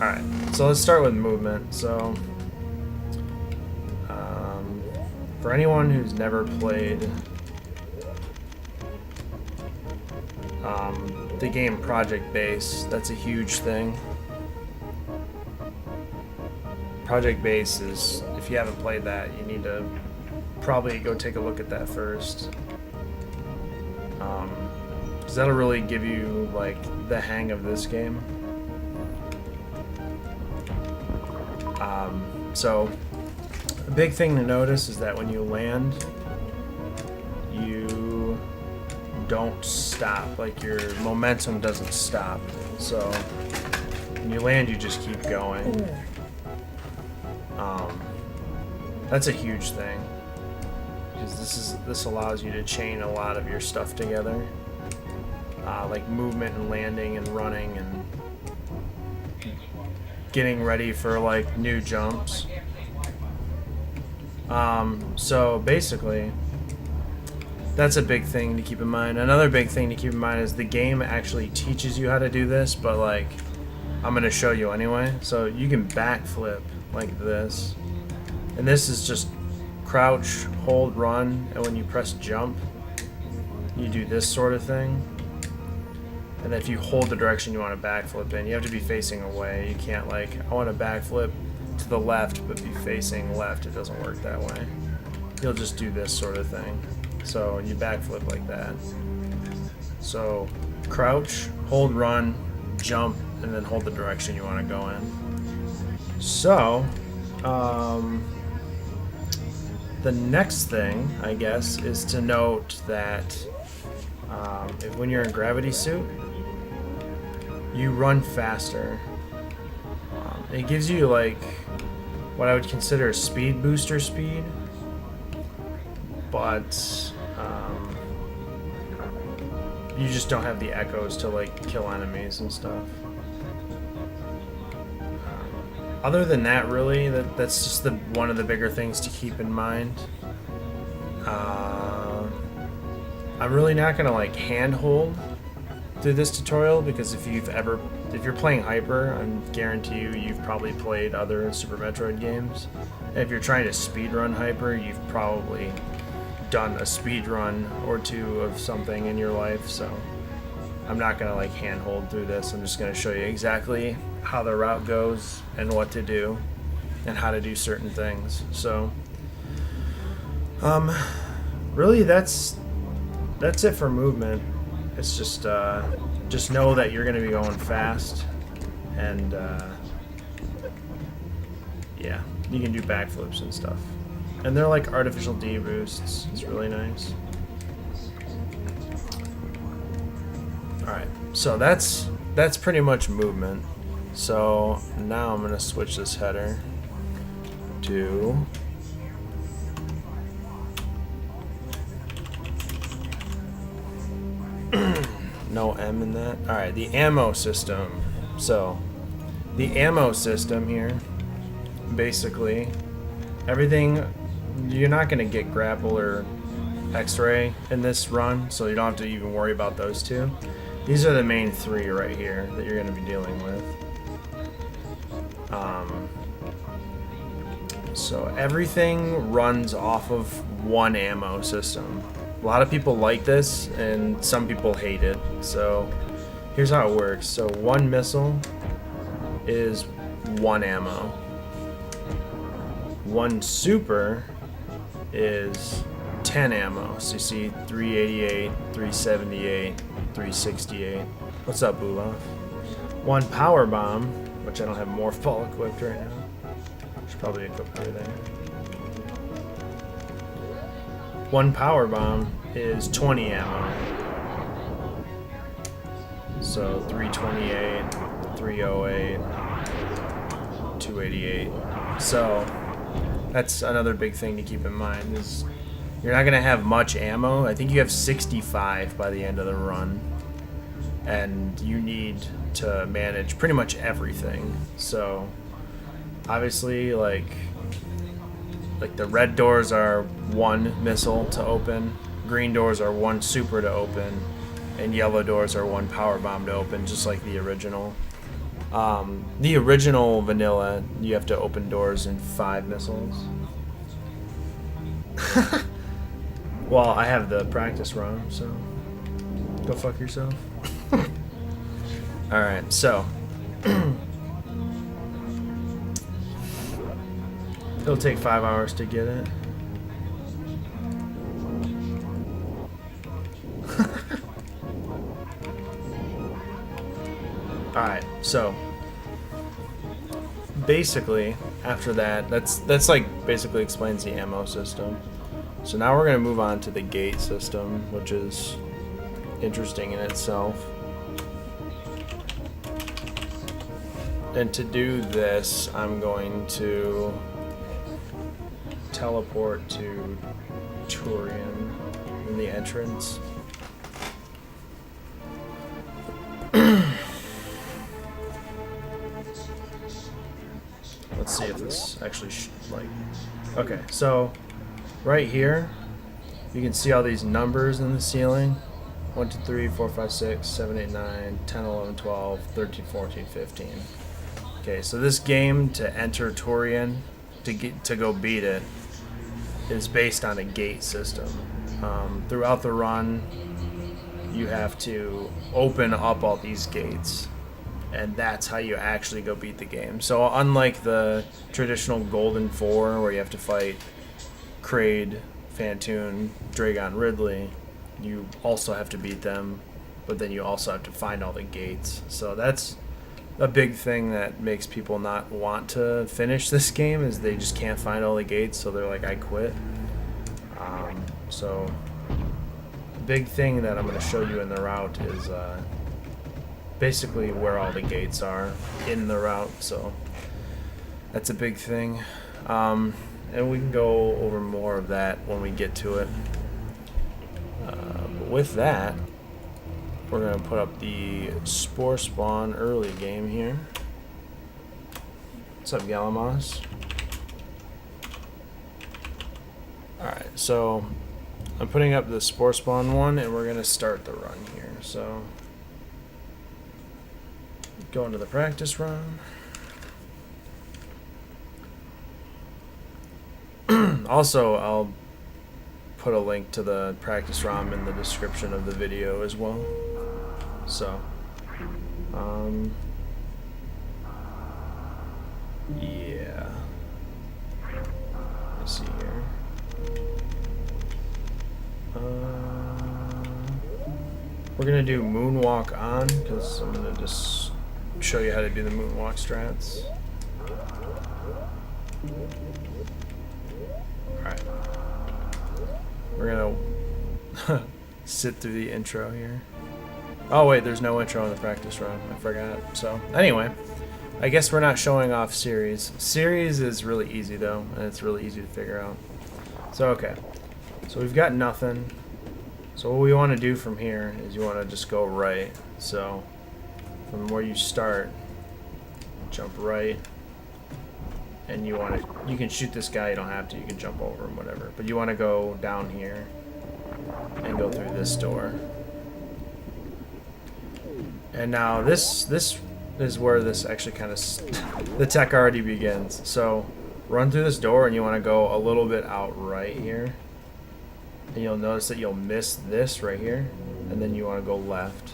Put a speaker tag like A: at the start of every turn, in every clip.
A: Alright, so let's start with movement. So, for anyone who's never played the game Project Base, that's a huge thing. Project Base is, if you haven't played that, you need to probably go take a look at that first. Because that'll really give you, like, the hang of this game. So, a big thing to notice is that when you land, you don't stop. Like, your momentum doesn't stop. So, when you land, you just keep going. That's a huge thing. Because this allows you to chain a lot of your stuff together. Like movement and landing and running and getting ready for like new jumps. So basically, that's a big thing to keep in mind. Another big thing to keep in mind is the game actually teaches you how to do this, but like I'm gonna show you anyway. So you can backflip like this, and this is just crouch, hold, run, and when you press jump, you do this sort of thing. And then if you hold the direction you want to backflip in, you have to be facing away. You can't like, I want to backflip to the left but be facing left. It doesn't work that way. You'll just do this sort of thing. So you backflip like that. So crouch, hold, run, jump, and then hold the direction you want to go in. So, the next thing, I guess, is to note that when you're in gravity suit, you run faster. It gives you like what I would consider a speed booster speed, but you just don't have the echoes to like kill enemies and stuff. Other than that, really, that's just one of the bigger things to keep in mind. I'm really not gonna like handhold through this tutorial because if you're playing Hyper, I guarantee you've probably played other Super Metroid games. And if you're trying to speedrun Hyper, you've probably done a speedrun or two of something in your life. So I'm not gonna like handhold through this. I'm just gonna show you exactly how the route goes and what to do and how to do certain things. So really that's it for movement. It's just know that you're gonna be going fast, and yeah, you can do backflips and stuff, and they're like artificial D boosts. It's really nice. Alright, so that's pretty much movement. So now I'm gonna switch this header to no M in that. Alright, the ammo system. So the ammo system here, basically everything, you're not gonna get grapple or X-ray in this run, so you don't have to even worry about those two. These are the main three right here that you're going to be dealing with. So everything runs off of one ammo system. A lot of people like this, and some people hate it. So here's how it works. So one missile is one ammo. One super is 10 ammo. So you see 388, 378, 368. What's up, Bulov? One power bomb, which I don't have Morph ball equipped right now. Should probably equip everything. One power bomb is 20 ammo. So 328, 308, 288. So that's another big thing to keep in mind is you're not going to have much ammo. I think you have 65 by the end of the run. And you need to manage pretty much everything. So obviously like the red doors are one missile to open, green doors are one super to open, and yellow doors are one power bomb to open, just like the original. The original vanilla, you have to open doors in 5 missiles. Well, I have the practice run, so go fuck yourself. Alright, so it'll take 5 hours to get it. Alright, so basically after that, that's like basically explains the ammo system. So now we're gonna move on to the gate system, which is interesting in itself. And to do this, I'm going to teleport to Tourian in the entrance. Let's see if this actually okay, so right here you can see all these numbers in the ceiling. 1 2 3 4 5 6 7 8 9 10 11 12 13 14 15. Okay, so this game, to enter Tourian, to go beat it, is based on a gate system. Throughout the run, you have to open up all these gates, and that's how you actually go beat the game. So unlike the traditional Golden Four, where you have to fight Kraid, Phantoon, Dragon, Ridley, you also have to beat them, but then you also have to find all the gates. So that's a big thing that makes people not want to finish this game, is they just can't find all the gates, so they're like, I quit. So the big thing that I'm going to show you in the route is basically where all the gates are in the route, so that's a big thing. And we can go over more of that when we get to it. But with that, we're going to put up the Spore spawn early game here. What's up, Galamos? Alright, so I'm putting up the Spore spawn one, and we're going to start the run here. So go into the practice run. Also, I'll put a link to the practice ROM in the description of the video as well. So, yeah. Let's see here. We're gonna do moonwalk on, because I'm gonna just show you how to do the moonwalk strats. Alright. We're gonna sit through the intro here. Oh wait, there's no intro in the practice run. I forgot. So anyway, I guess we're not showing off series. Series is really easy though, and it's really easy to figure out. So okay, so we've got nothing. So what we want to do from here is you want to just go right. So from where you start, jump right, and you can shoot this guy. You don't have to. You can jump over him, whatever. But you want to go down here and go through this door. And now this is where this actually kind of the tech already begins. So run through this door, and you want to go a little bit out right here, and you'll notice that you'll miss this right here, and then you want to go left,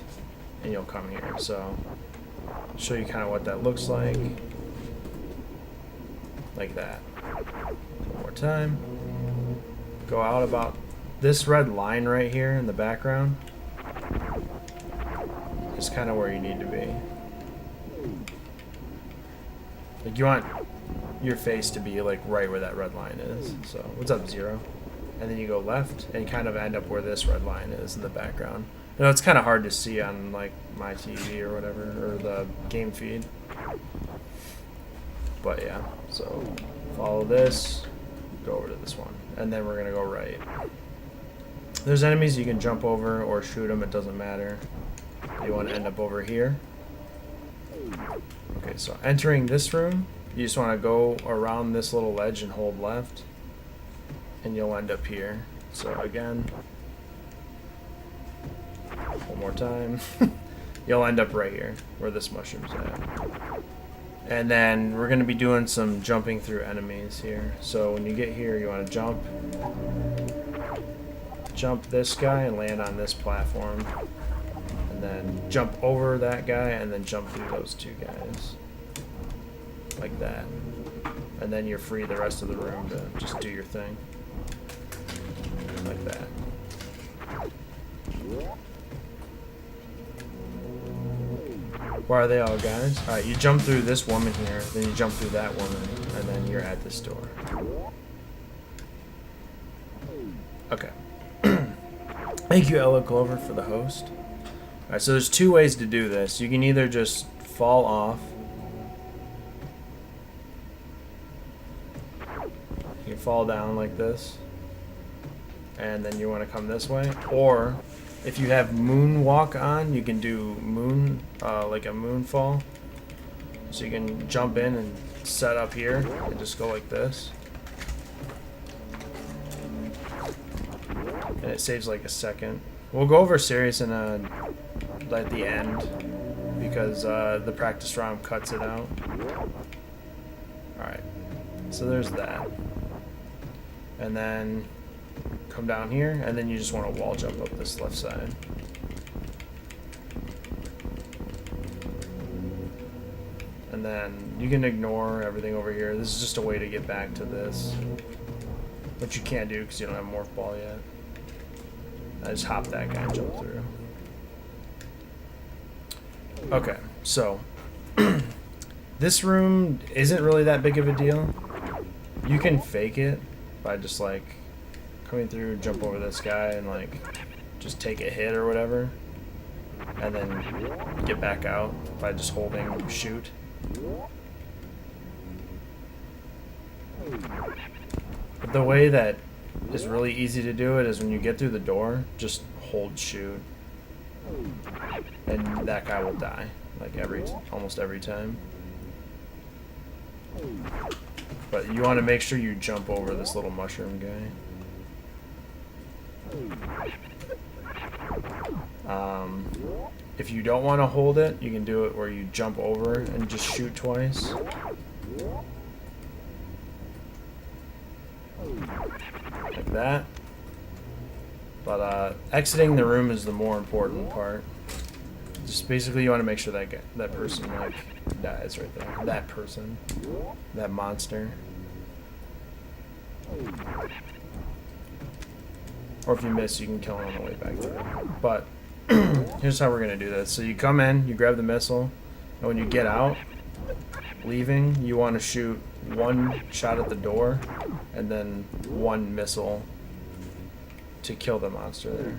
A: and you'll come here. So I'll show you kind of what that looks like that. One more time. Go out about this red line right here in the background. Is kind of where you need to be. Like, you want your face to be like right where that red line is. So what's up, Zero? And then you go left and you kind of end up where this red line is in the background. You know, it's kind of hard to see on like my TV or whatever, or the game feed. But yeah, so follow this, go over to this one, and then we're gonna go right. There's enemies you can jump over or shoot them, it doesn't matter. You want to end up over here. Okay, so entering this room, you just want to go around this little ledge and hold left, and you'll end up here. So again, one more time. you'll end up right here where this mushroom's at. And then we're going to be doing some jumping through enemies here. So when you get here, you want to jump this guy and land on this platform. And then jump over that guy and then jump through those two guys. Like that. And then you're free the rest of the room to just do your thing. Like that. Where are they all, guys? Alright, you jump through this woman here, then you jump through that woman, and then you're at this door. Okay. Thank you, Ella Clover, for the host. Alright, so there's two ways to do this. You can either just fall off. You can fall down like this. And then you want to come this way. Or, if you have moonwalk on, you can do moon, like a moonfall. So you can jump in and set up here and just go like this. And it saves like a second. We'll go over Serious in at the end because the practice round cuts it out. Alright, so there's that. And then come down here, and then you just want to wall jump up this left side. And then you can ignore everything over here. This is just a way to get back to this. But you can't do because you don't have Morph Ball yet. I just hop that guy and jump through. Okay, so this room isn't really that big of a deal. You can fake it by just like coming through, jump over this guy, and like just take a hit or whatever, and then get back out by just holding shoot. But the way that is really easy to do it is when you get through the door, just hold shoot, and that guy will die like almost every time. But you want to make sure you jump over this little mushroom guy. If you don't want to hold it, you can do it where you jump over and just shoot twice. Like that. But exiting the room is the more important part. Just basically you want to make sure that person like dies right there. That person. That monster. Or if you miss, you can kill him on the way back through. But here's how we're going to do this. So you come in, you grab the missile, and when you get out, leaving, you want to shoot one shot at the door, and then one missile to kill the monster there.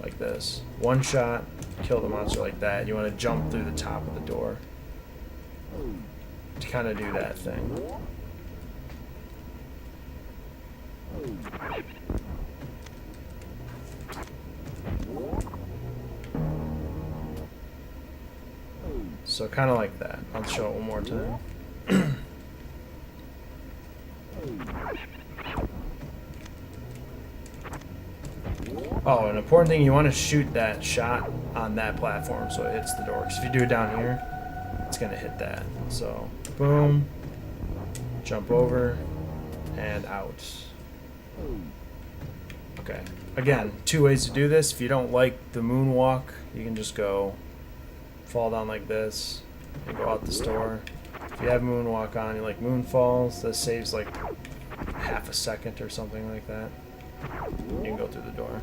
A: Like this. One shot, kill the monster like that. You want to jump through the top of the door to kind of do that thing. So kind of like that. I'll show it one more time. Oh, an important thing, you want to shoot that shot on that platform so it hits the door. Because if you do it down here, it's going to hit that. So, boom, jump over, and out. Okay. Again, two ways to do this. If you don't like the moonwalk, you can just go fall down like this and go out the store. If you have moonwalk on, you like moonfalls, this saves like half a second or something like that. You can go through the door.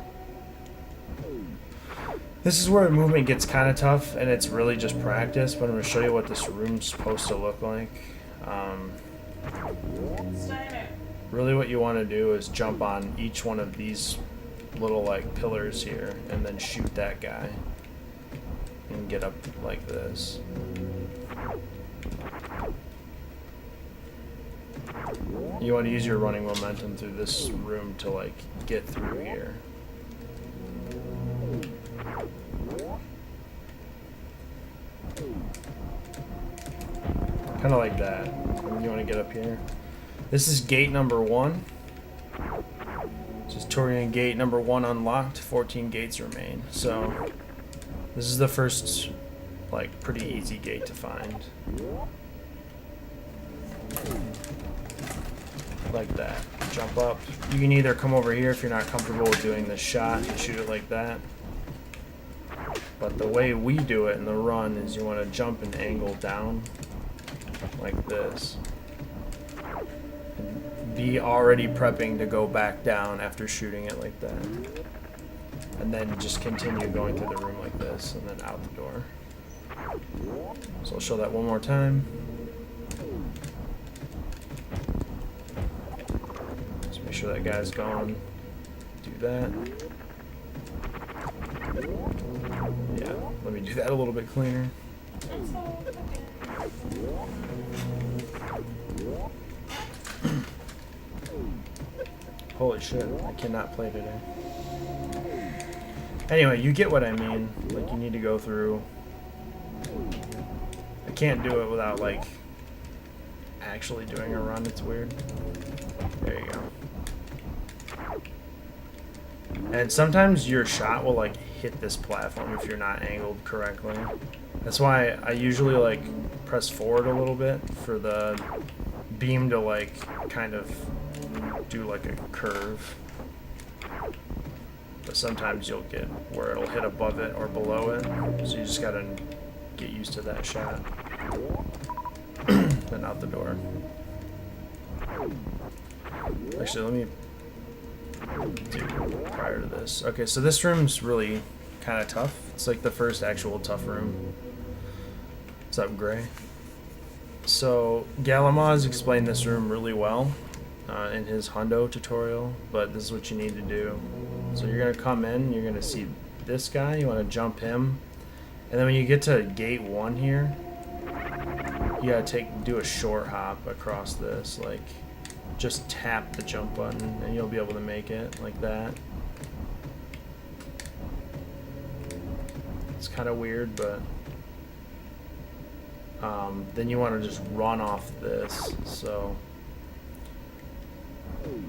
A: This is where movement gets kind of tough, and it's really just practice, but I'm going to show you what this room's supposed to look like. Really what you want to do is jump on each one of these little like pillars here and then shoot that guy and get up like this. You want to use your running momentum through this room to like get through here. Kind of like that. And then you want to get up here. This is gate number 1. This is Tourian gate number 1 unlocked. 14 gates remain. So This is the first, like, pretty easy gate to find. Like that. Jump up. You can either come over here if you're not comfortable with doing the shot and shoot it like that. But the way we do it in the run is you want to jump and angle down like this. And be already prepping to go back down after shooting it like that. And then just continue going through the room like this and then out the door. So I'll show that one more time. Just make sure that guy's gone. Do that. Yeah, let me do that a little bit cleaner. Holy shit, I cannot play today. Anyway, you get what I mean. Like, you need to go through. I can't do it without, like, actually doing a run. It's weird. There you go. And sometimes your shot will, like, hit this platform if you're not angled correctly. That's why I usually, like, press forward a little bit for the beam to, like, kind of do, like, a curve. But sometimes you'll get where it'll hit above it or below it. So you just gotta get used to that shot. Then out the door. Actually, let me do prior to this. Okay, so this room's really kind of tough. It's like the first actual tough room. What's up, Gray? So Galamaz explained this room really well in his Hundo tutorial, but this is what you need to do. So you're gonna come in, you're gonna see this guy, you wanna jump him, and then when you get to gate 1 here, you gotta do a short hop across this, like just tap the jump button and you'll be able to make it like that. It's kind of weird, but then you want to just run off this. So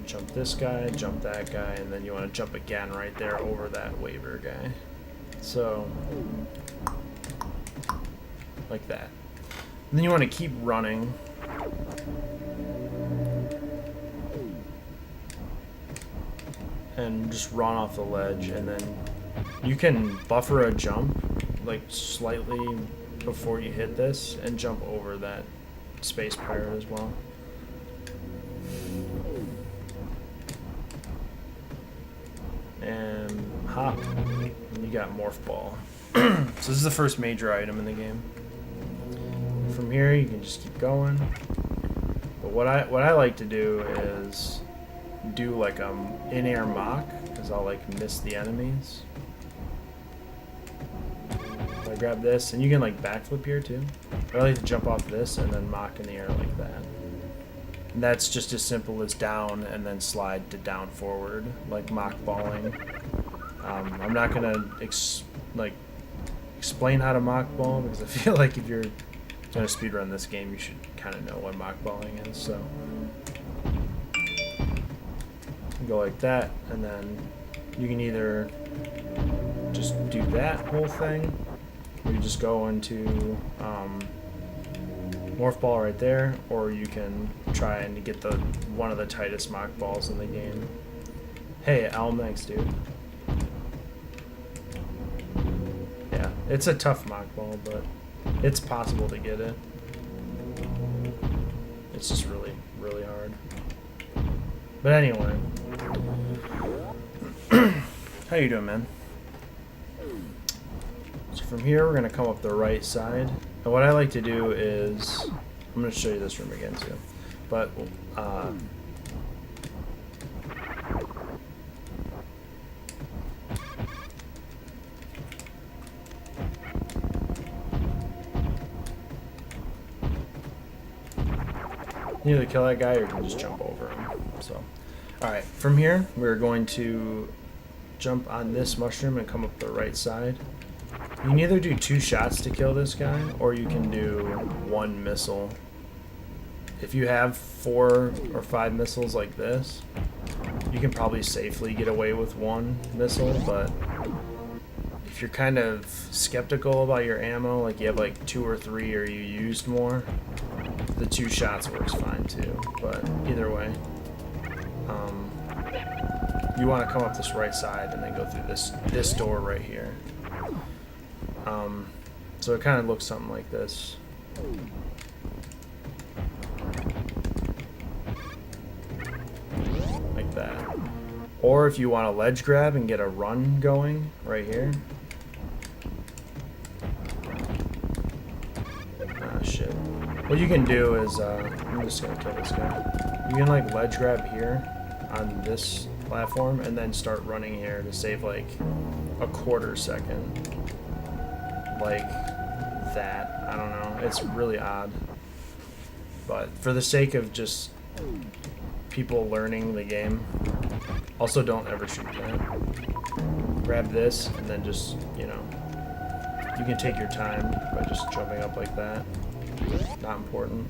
A: jump this guy, jump that guy, and then you want to jump again right there over that waiver guy. So like that. And then you want to keep running. And just run off the ledge, and then you can buffer a jump like slightly before you hit this and jump over that space pirate as well. And hop, and you got Morph Ball. So this is the first major item in the game. From here you can just keep going. But what I like to do is do like in-air mock, because I'll like miss the enemies. I grab this, and you can like backflip here too. But I like to jump off this and then mock in the air like that. And that's just as simple as down and then slide to down forward, like mock balling. I'm not gonna explain how to mock ball, because I feel like if you're gonna speedrun this game, you should kind of know what mock balling is. So go like that, and then you can either just do that whole thing, or you just go into Morph Ball right there, or you can try and get one of the tightest mock balls in the game. Hey, Elm, thanks, dude. Yeah, it's a tough mock ball, but it's possible to get it. It's just really, really hard. But anyway. How you doing, man? So from here, we're going to come up the right side. And what I like to do is, I'm going to show you this room again too. But you either kill that guy or you can just jump over him. So, alright, from here, we're going to jump on this mushroom and come up the right side. You can either do 2 shots to kill this guy, or you can do 1 missile. If you have 4 or 5 missiles like this, you can probably safely get away with 1 missile, but if you're kind of skeptical about your ammo, like you have like 2 or 3 or you used more, the 2 shots works fine too. But either way, you want to come up this right side and then go through this door right here. So it kind of looks something like this. Like that. Or if you want a ledge grab and get a run going right here. Ah, shit. What you can do is, I'm just gonna kill this guy. You can like ledge grab here on this platform and then start running here to save like a quarter second. Like that. I don't know. It's really odd. But for the sake of just people learning the game, also don't ever shoot that. Grab this and then just, you know, you can take your time by just jumping up like that. Not important.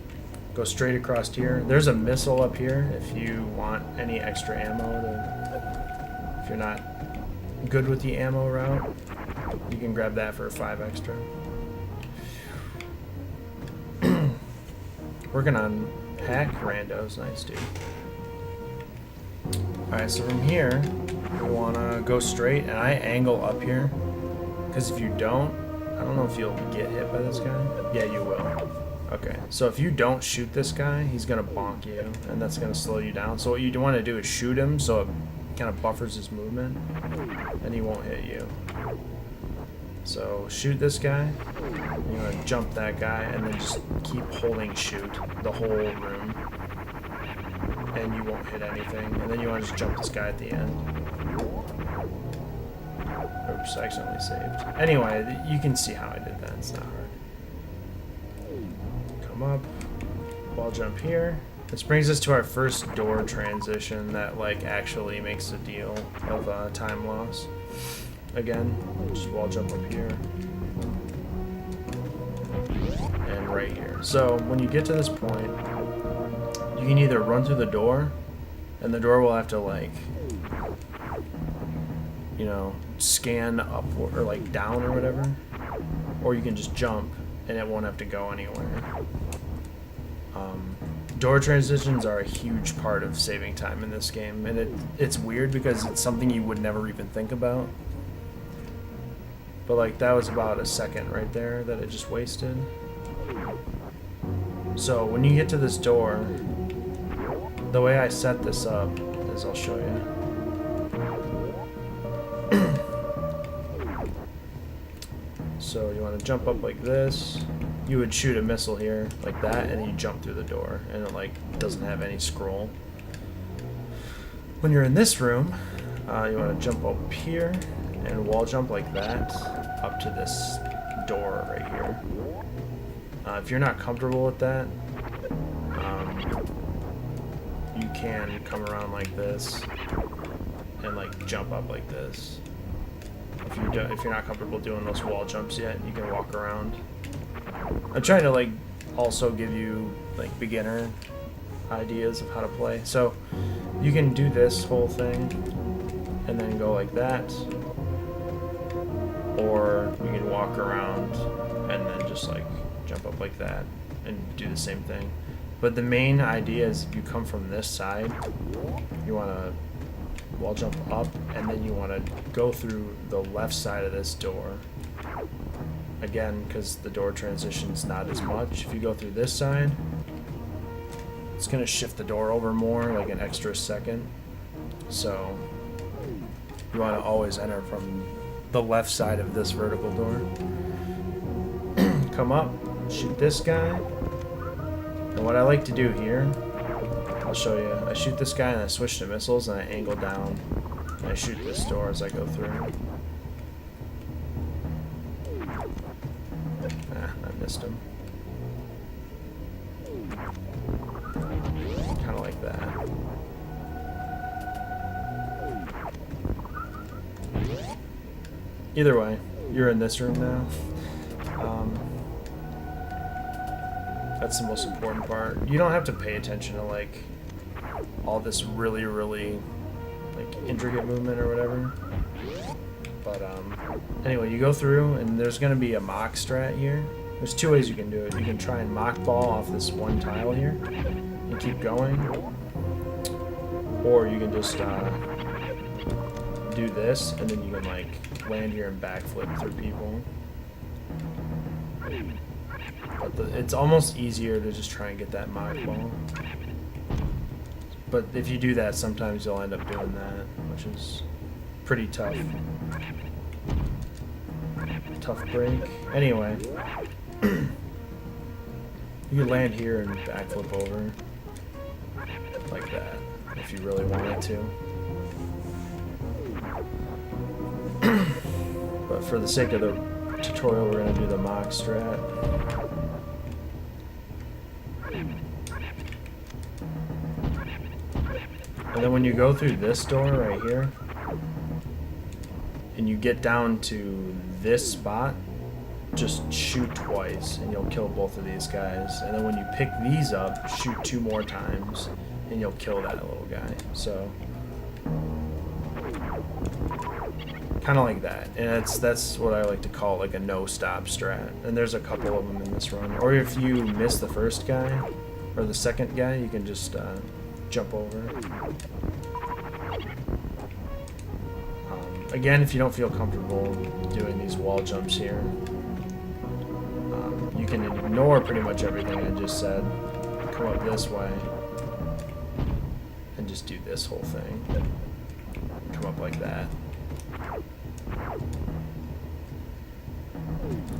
A: Go straight across here. There's a missile up here if you want any extra ammo. If you're not good with the ammo route, you can grab that for 5 extra. Working on hack randos. Nice, dude. Alright, so from here, we want to go straight, and I angle up here. Because if you don't, I don't know if you'll get hit by this guy. Yeah, you will. Okay, so if you don't shoot this guy, he's going to bonk you, and that's going to slow you down. So what you want to do is shoot him so it kind of buffers his movement, and he won't hit you. So shoot this guy, you want to jump that guy, and then just keep holding shoot the whole room, and you won't hit anything. And then you want to just jump this guy at the end. Oops, I accidentally saved. Anyway, you can see how I did that. It's not hard. Come up, wall jump here. This brings us to our first door transition that like actually makes a deal of time loss. Again, just wall jump up here and right here. So when you get to this point, you can either run through the door, and the door will have to like, you know, scan up or like down or whatever, or you can just jump and it won't have to go anywhere. Door transitions are a huge part of saving time in this game, and it's weird because it's something you would never even think about. But like that was about a second right there that it just wasted. So when you get to this door, the way I set this up is I'll show you. So you want to jump up like this. You would shoot a missile here like that, and then you jump through the door, and it like doesn't have any scroll. When you're in this room, you want to jump up here and wall jump like that up to this door right here. If you're not comfortable with that, you can come around like this and like jump up like this. If you're not comfortable doing those wall jumps yet, you can walk around. I'm trying to like also give you like beginner ideas of how to play. So you can do this whole thing and then go like that, or you can walk around and then just like jump up like that and do the same thing. But the main idea is if you come from this side, you want to wall jump up, and then you want to go through the left side of this door. Again, because the door transition's not as much. If you go through this side, it's going to shift the door over more, like an extra second. So you want to always enter from the left side of this vertical door. Come up, shoot this guy. And what I like to do here, I'll show you. I shoot this guy and I switch to missiles and I angle down and I shoot this door as I go through. I missed him. Kind of like that. Either way, you're in this room now. That's the most important part. You don't have to pay attention to like all this really like intricate movement or whatever. But anyway, you go through, and there's going to be a mock strat here. There's two ways you can do it. You can try and mock ball off this one tile here and keep going, or you can just do this, and then you can like land here and backflip through people. But it's almost easier to just try and get that mock ball. But if you do that, sometimes you'll end up doing that, which is pretty tough. Tough break. Anyway, you can land here and backflip over like that if you really wanted to. But for the sake of the tutorial, we're going to do the mock strat. And then when you go through this door right here, and you get down to this spot, just shoot twice, and you'll kill both of these guys. And then when you pick these up, shoot 2 more times, and you'll kill that little guy. So, kind of like that. And that's what I like to call like a no-stop strat. And there's a couple of them in this run. Or if you miss the first guy, or the second guy, you can just jump over. Again, if you don't feel comfortable doing these wall jumps here, you can ignore pretty much everything I just said. Come up this way and just do this whole thing. Come up like that. Kind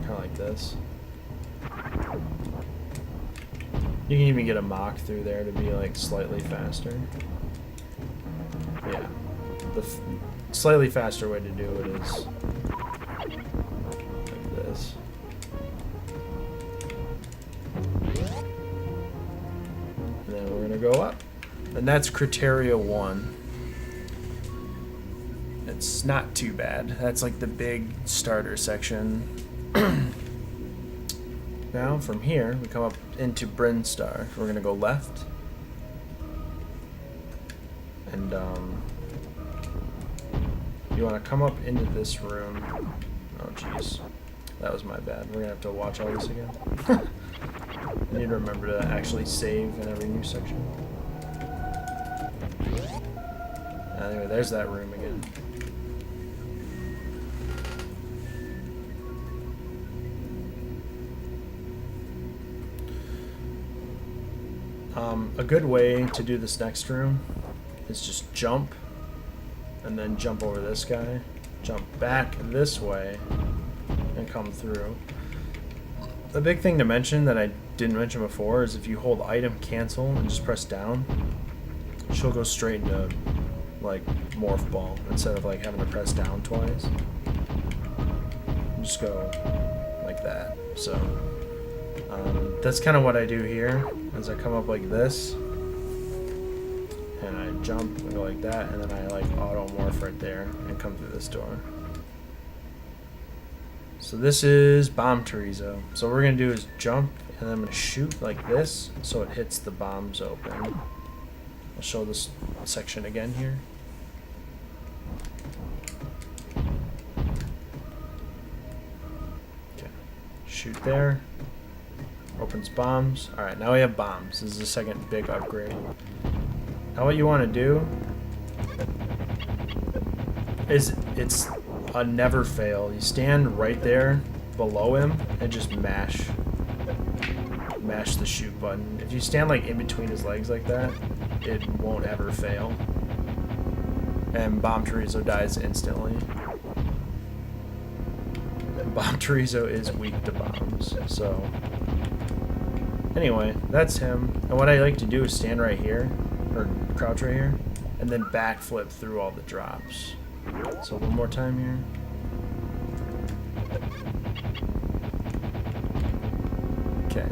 A: of like this. You can even get a mock through there to be like slightly faster. Yeah. The slightly faster way to do it is like this. And then we're gonna go up. And that's Criteria 1. It's not too bad. That's like the big starter section. Now from here we come up into Brinstar. We're gonna go left. And you want to come up into this room. Oh jeez, that was my bad. We're gonna have to watch all this again. I need to remember to actually save in every new section. Anyway, there's that room again. A good way to do this next room is just jump, and then jump over this guy, jump back this way, and come through. The big thing to mention that I didn't mention before is if you hold item cancel and just press down, she'll go straight into like morph ball instead of like having to press down twice. Just go like that. So that's kind of what I do here. As I come up like this, and I jump and go like that, and then I like auto morph right there and come through this door. So this is bomb Tourian. So what we're gonna do is jump, and then I'm gonna shoot like this so it hits the bombs open. I'll show this section again here. Okay, shoot there. Opens bombs. Alright, now we have bombs. This is the second big upgrade. Now what you want to do is it's a never fail. You stand right there below him and just mash the shoot button. If you stand like in between his legs like that, it won't ever fail. And Bomb Tourian dies instantly. And Bomb Tourian is weak to bombs, so anyway, that's him. And what I like to do is stand right here, or crouch right here, and then backflip through all the drops. So one more time here. Okay.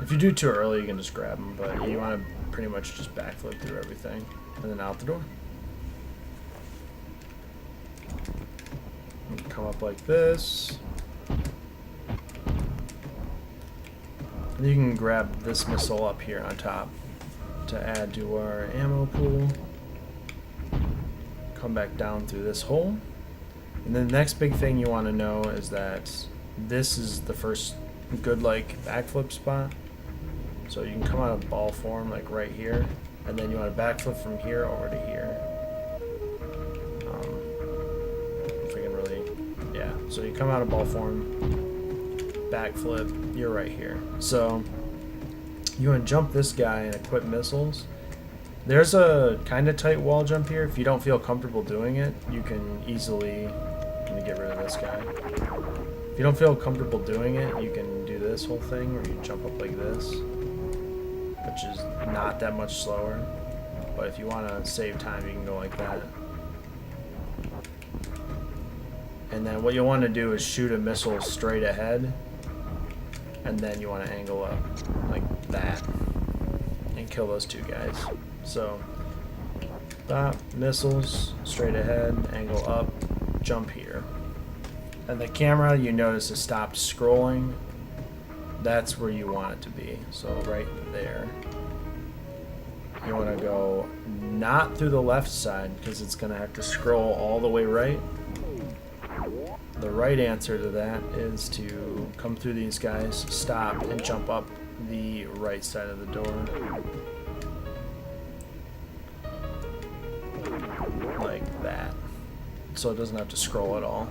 A: If you do too early, you can just grab them, but you want to pretty much just backflip through everything, and then out the door. Come up like this. You can grab this missile up here on top to add to our ammo pool. come back down through this hole. And then the next big thing you want to know is that this is the first good like backflip spot. So you can come out of ball form like right here, and then you want to backflip from here over to here. If I can really, yeah. So you come out of ball form, backflip, you're right here. So you want to jump this guy and equip missiles. There's a kind of tight wall jump here. If you don't feel comfortable doing it, you can easily, let me get rid of this guy. If you don't feel comfortable doing it, you can do this whole thing where you jump up like this, which is not that much slower. But if you want to save time, you can go like that. And then what you'll want to do is shoot a missile straight ahead, and then you want to angle up like that and kill those two guys. So, stop, missiles, straight ahead, angle up, jump here. And the camera, you notice, has stopped scrolling. That's where you want it to be. So right there. You want to go not through the left side because it's going to have to scroll all the way right. The right answer to that is to come through these guys, stop, and jump up the right side of the door. Like that. So it doesn't have to scroll at all.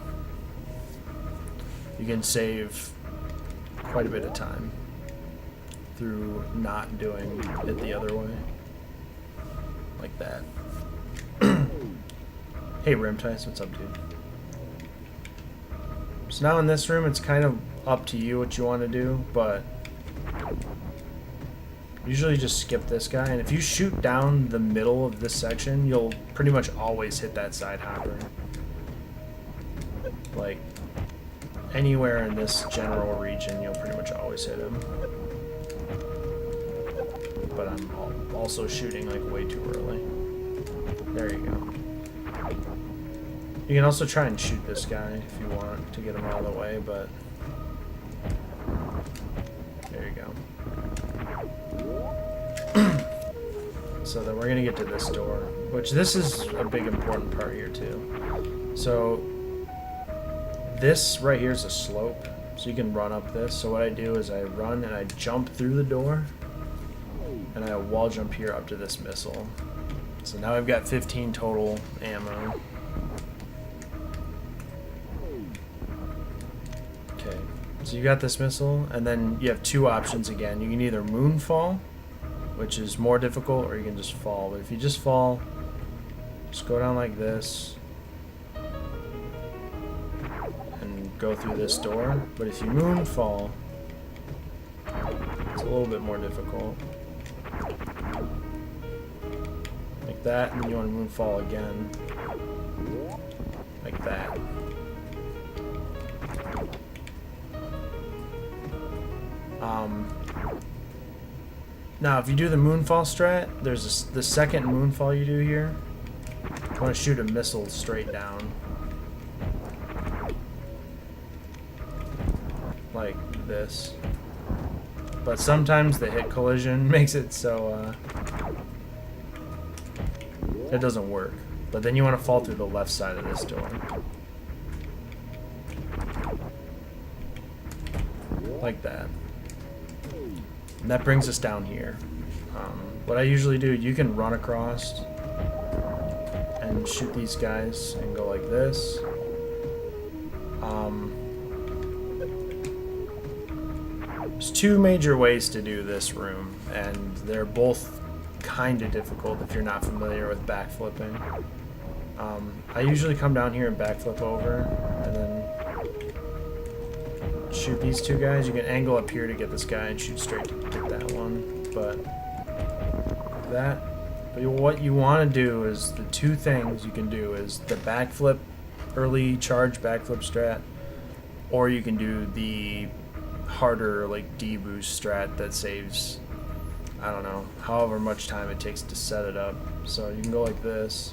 A: You can save quite a bit of time through not doing it the other way. Like that. Hey Rimtice, what's up, dude? So now in this room, it's kind of up to you what you want to do, but usually just skip this guy, and if you shoot down the middle of this section, you'll pretty much always hit that side hopper. Like, anywhere in this general region, you'll pretty much always hit him. But I'm also shooting like way too early. There you go. You can also try and shoot this guy if you want to get him out of the way, but there you go. So then we're gonna get to this door, which this is a big important part here too. So this right here is a slope, so you can run up this. So what I do is I run and I jump through the door, and I wall jump here up to this missile. So now I've got 15 total ammo. Okay, so you got this missile, and then you have two options again. You can either moonfall, which is more difficult, or you can just fall. But if you just fall, just go down like this and go through this door. But if you moonfall, it's a little bit more difficult. Like that, and then you want to moonfall again. Like that. Now, if you do the moonfall strat, there's the second moonfall you do here. You want to shoot a missile straight down. Like this. But sometimes the hit collision makes it so it doesn't work. But then you want to fall through the left side of this door. Like that. And that brings us down here. What I usually do, you can run across and shoot these guys and go like this. There's two major ways to do this room, and they're both kind of difficult if you're not familiar with backflipping. I usually come down here and backflip over, and then shoot these two guys. You can angle up here to get this guy and shoot straight to get that one, but what you want to do is the two things you can do is the backflip, early charge backflip strat, or you can do the harder like D-boost strat that saves, I don't know, however much time it takes to set it up. So you can go like this,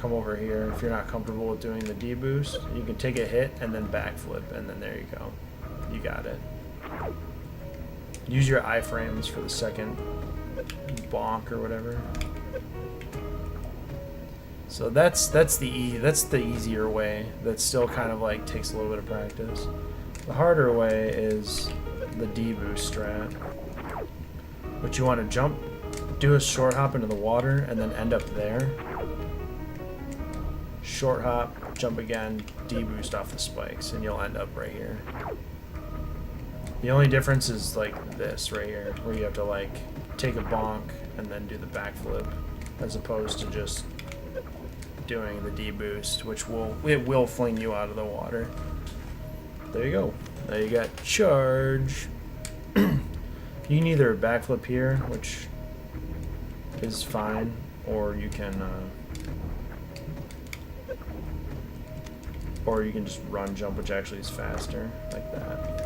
A: come over here. If you're not comfortable with doing the D-boost, you can take a hit and then backflip, and then there you go. You got it. Use your iframes for the second bonk or whatever. So that's the easier way. That still kind of like takes a little bit of practice. The harder way is the D boost strat, which you want to jump, do a short hop into the water, and then end up there. Short hop, jump again, D boost off the spikes, and you'll end up right here. The only difference is like this right here, where you have to like take a bonk and then do the backflip, as opposed to just doing the D boost, which will fling you out of the water. There you go. Now you got charge. You can either backflip here, which is fine, or you can just run jump, which actually is faster, like that.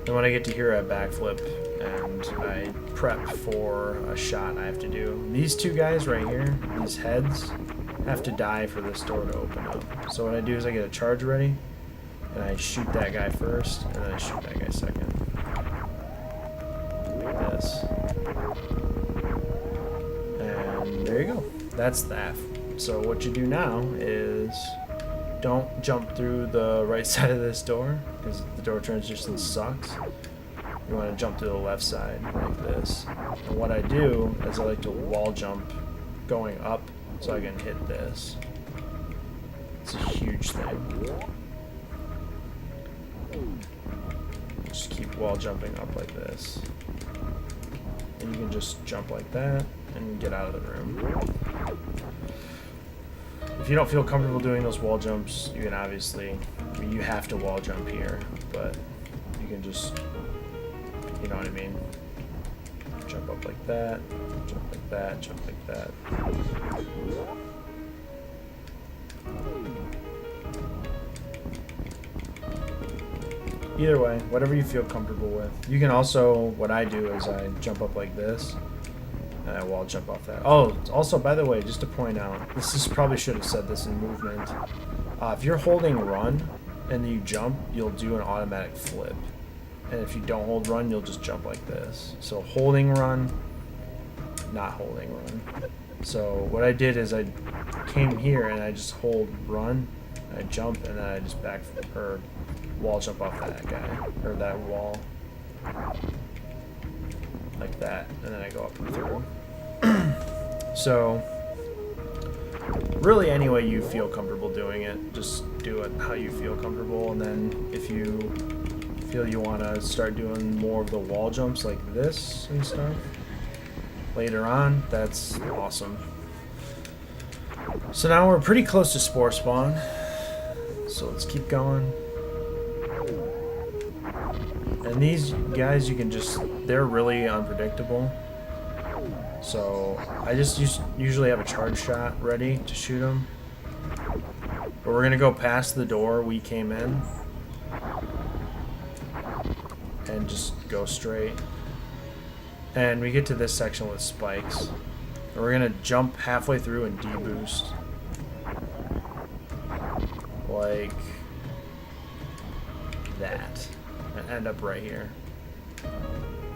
A: Then when I get to here, I backflip and I prep for a shot I have to do. These two guys right here, these heads, have to die for this door to open up. So what I do is I get a charge ready, and I shoot that guy first, and then I shoot that guy second. Like this. And there you go. That's that. So what you do now is don't jump through the right side of this door, because the door transition sucks. You want to jump to the left side, like this. And what I do is I like to wall jump going up so I can hit this. It's a huge thing. Just keep wall jumping up like this. And you can just jump like that and get out of the room. If you don't feel comfortable doing those wall jumps, you can obviously, I mean, you have to wall jump here, but you can just, you know what I mean? Jump up like that, jump like that, jump like that. Either way, whatever you feel comfortable with. You can also, what I do is I jump up like this, and I wall jump off that. Oh, also, by the way, just to point out, this is probably should have said this in movement. If you're holding run and you jump, you'll do an automatic flip. And if you don't hold run, you'll just jump like this. So holding run, not holding run. So what I did is I came here and I just hold run, I jump, and then I just wall jump off that guy, or that wall. Like that, and then I go up and through. So, really any way you feel comfortable doing it, just do it how you feel comfortable, and then if you feel you want to start doing more of the wall jumps like this and stuff later on, that's awesome. So now we're pretty close to Spore spawn, so let's keep going. And these guys, you can just, they're really unpredictable. So I just usually have a charge shot ready to shoot them. But we're going to go past the door we came in. And just go straight. And we get to this section with spikes. And we're going to jump halfway through and deboost. Like that. And end up right here.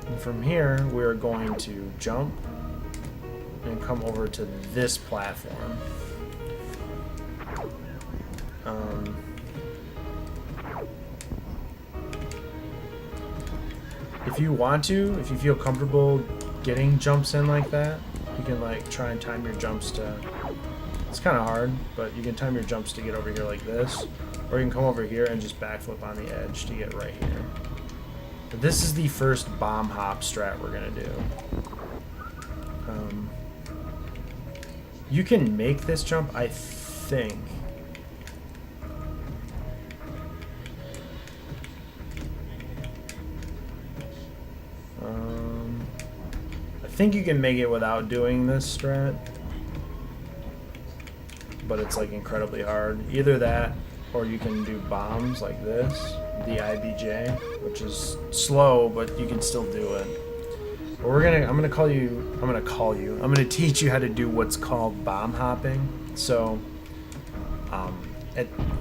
A: And from here, we're going to jump and come over to this platform. If you want to, if you feel comfortable getting jumps in like that, you can like try and time your jumps to, it's kind of hard, but you can time your jumps to get over here like this. Or you can come over here and just backflip on the edge to get right here. But this is the first bomb hop strat we're going to do. You can make this jump, I think. I think you can make it without doing this strat. But it's like incredibly hard. Either that, or you can do bombs like this, the IBJ, which is slow, but you can still do it. But I'm gonna teach you how to do what's called bomb hopping. So,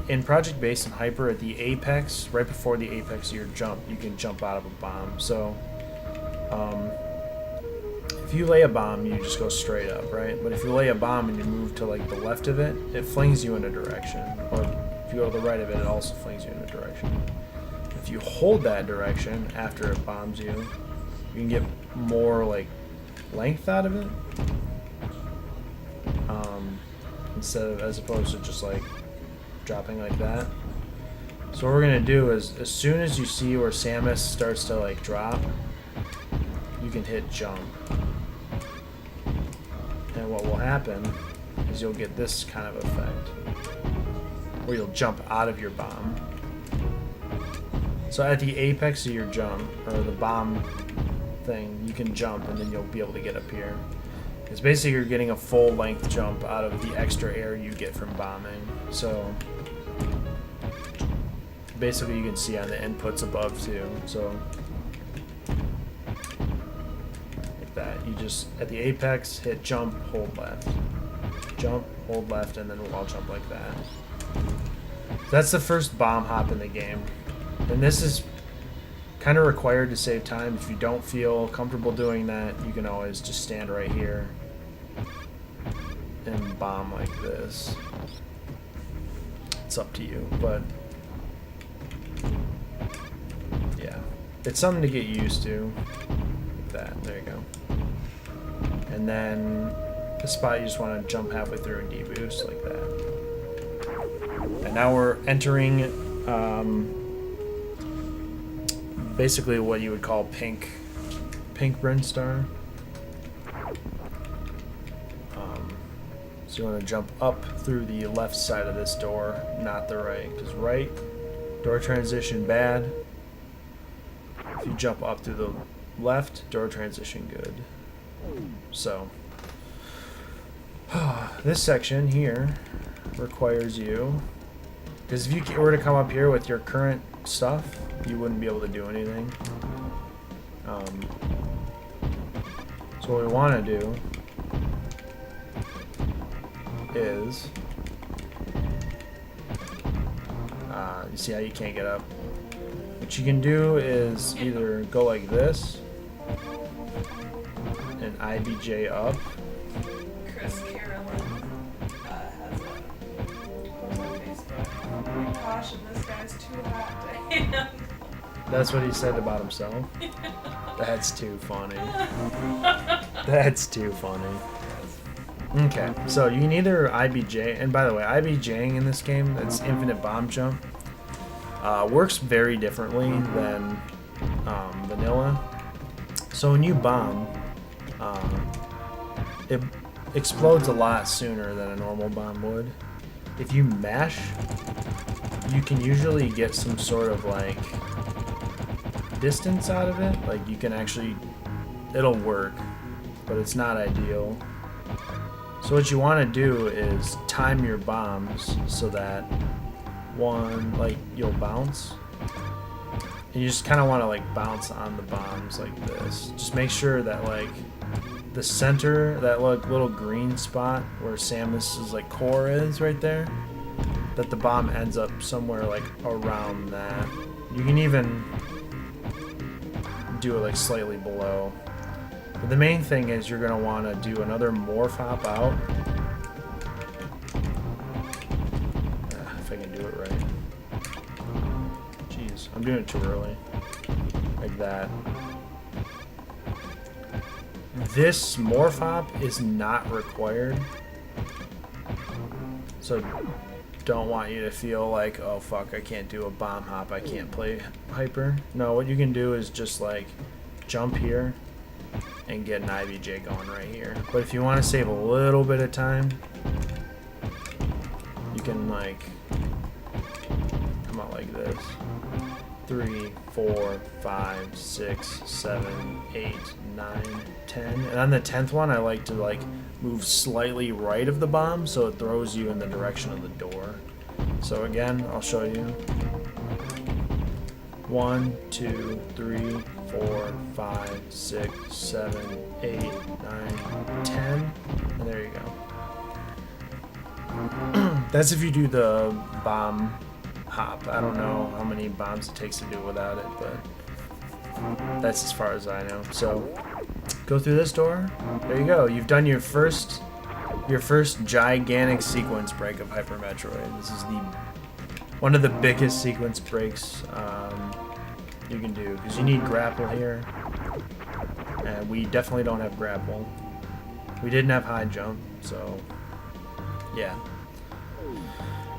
A: in Project Base and Hyper, at the apex, right before the apex of your jump, you can jump out of a bomb. So, if you lay a bomb, you just go straight up, right? But if you lay a bomb and you move to like the left of it, it flings you in a direction. Or if you go to the right of it, it also flings you in a direction. If you hold that direction after it bombs you, you can get more like length out of it. Instead of, as opposed to just like dropping like that. So what we're gonna do is, as soon as you see where Samus starts to like drop, you can hit jump. And what will happen is you'll get this kind of effect, where you'll jump out of your bomb. So at the apex of your jump, or the bomb thing, you can jump and then you'll be able to get up here. It's basically you're getting a full length jump out of the extra air you get from bombing. So basically you can see on the inputs above too. So like that. You just, at the apex, hit jump, hold left. Jump, hold left, and then wall jump like that. That's the first bomb hop in the game. And this is kind of required to save time. If you don't feel comfortable doing that, you can always just stand right here and bomb like this. It's up to you, but yeah, it's something to get used to. Like that, there you go. And then the spot you just want to jump halfway through and deboost like that. And now we're entering basically what you would call pink Brinstar. So you want to jump up through the left side of this door, not the right, because right, door transition bad. If you jump up through the left, door transition good. So this section here requires you, because if you were to come up here with your current stuff, you wouldn't be able to do anything. So what we want to do is, you see how you can't get up? What you can do is either go like this and IBJ up.
B: Chris Carolyn has a post on Facebook. Caution, this guy's too hot to handle.
A: That's what he said about himself. That's too funny. That's too funny. Okay, so you can either IBJ, and by the way, IBJing in this game, that's infinite bomb jump, works very differently than vanilla. So when you bomb, it explodes a lot sooner than a normal bomb would. If you mash, you can usually get some sort of like distance out of it. Like you can actually, it'll work, but it's not ideal. So what you want to do is time your bombs so that one, like you'll bounce, and you just kind of want to like bounce on the bombs like this. Just make sure that like the center, that little green spot where Samus's like core is right there, that the bomb ends up somewhere like around that. You can even do it like slightly below. But the main thing is you're going to want to do another morph hop out. If I can do it right. Jeez, I'm doing it too early. Like that. This morph hop is not required. So don't want you to feel like, oh fuck, I can't do a bomb hop, I can't play hyper. No, what you can do is just like jump here and get an IVJ going right here. But if you want to save a little bit of time, you can like come out like this. 3, 4, 5, 6, 7, 8, 9, 10. And on the 10th one, I like to like move slightly right of the bomb so it throws you in the direction of the door. So again, I'll show you. 1, 2, 3, 4, 5, 6, 7, 8, 9, 10. And there you go. That's if you do the bomb hop. I don't know how many bombs it takes to do without it, but that's as far as I know. So go through this door. There you go. You've done your first gigantic sequence break of Hyper Metroid. This is one of the biggest sequence breaks you can do, because you need grapple here, and we definitely don't have grapple. We didn't have high jump, so yeah.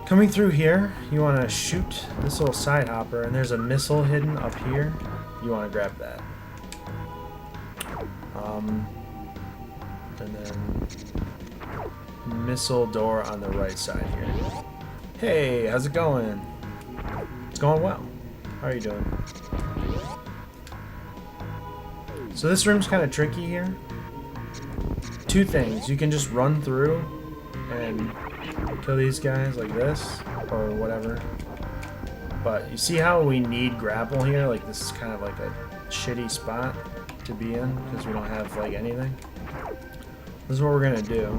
A: Coming through here, you want to shoot this little side hopper, and there's a missile hidden up here. You want to grab that. And then missile door on the right side here. Hey, how's it going? It's going well. How are you doing? So this room's kind of tricky here. Two things. You can just run through and kill these guys like this or whatever. But you see how we need grapple here? Like this is kind of like a shitty spot to be in because we don't have like anything. This is what we're gonna do.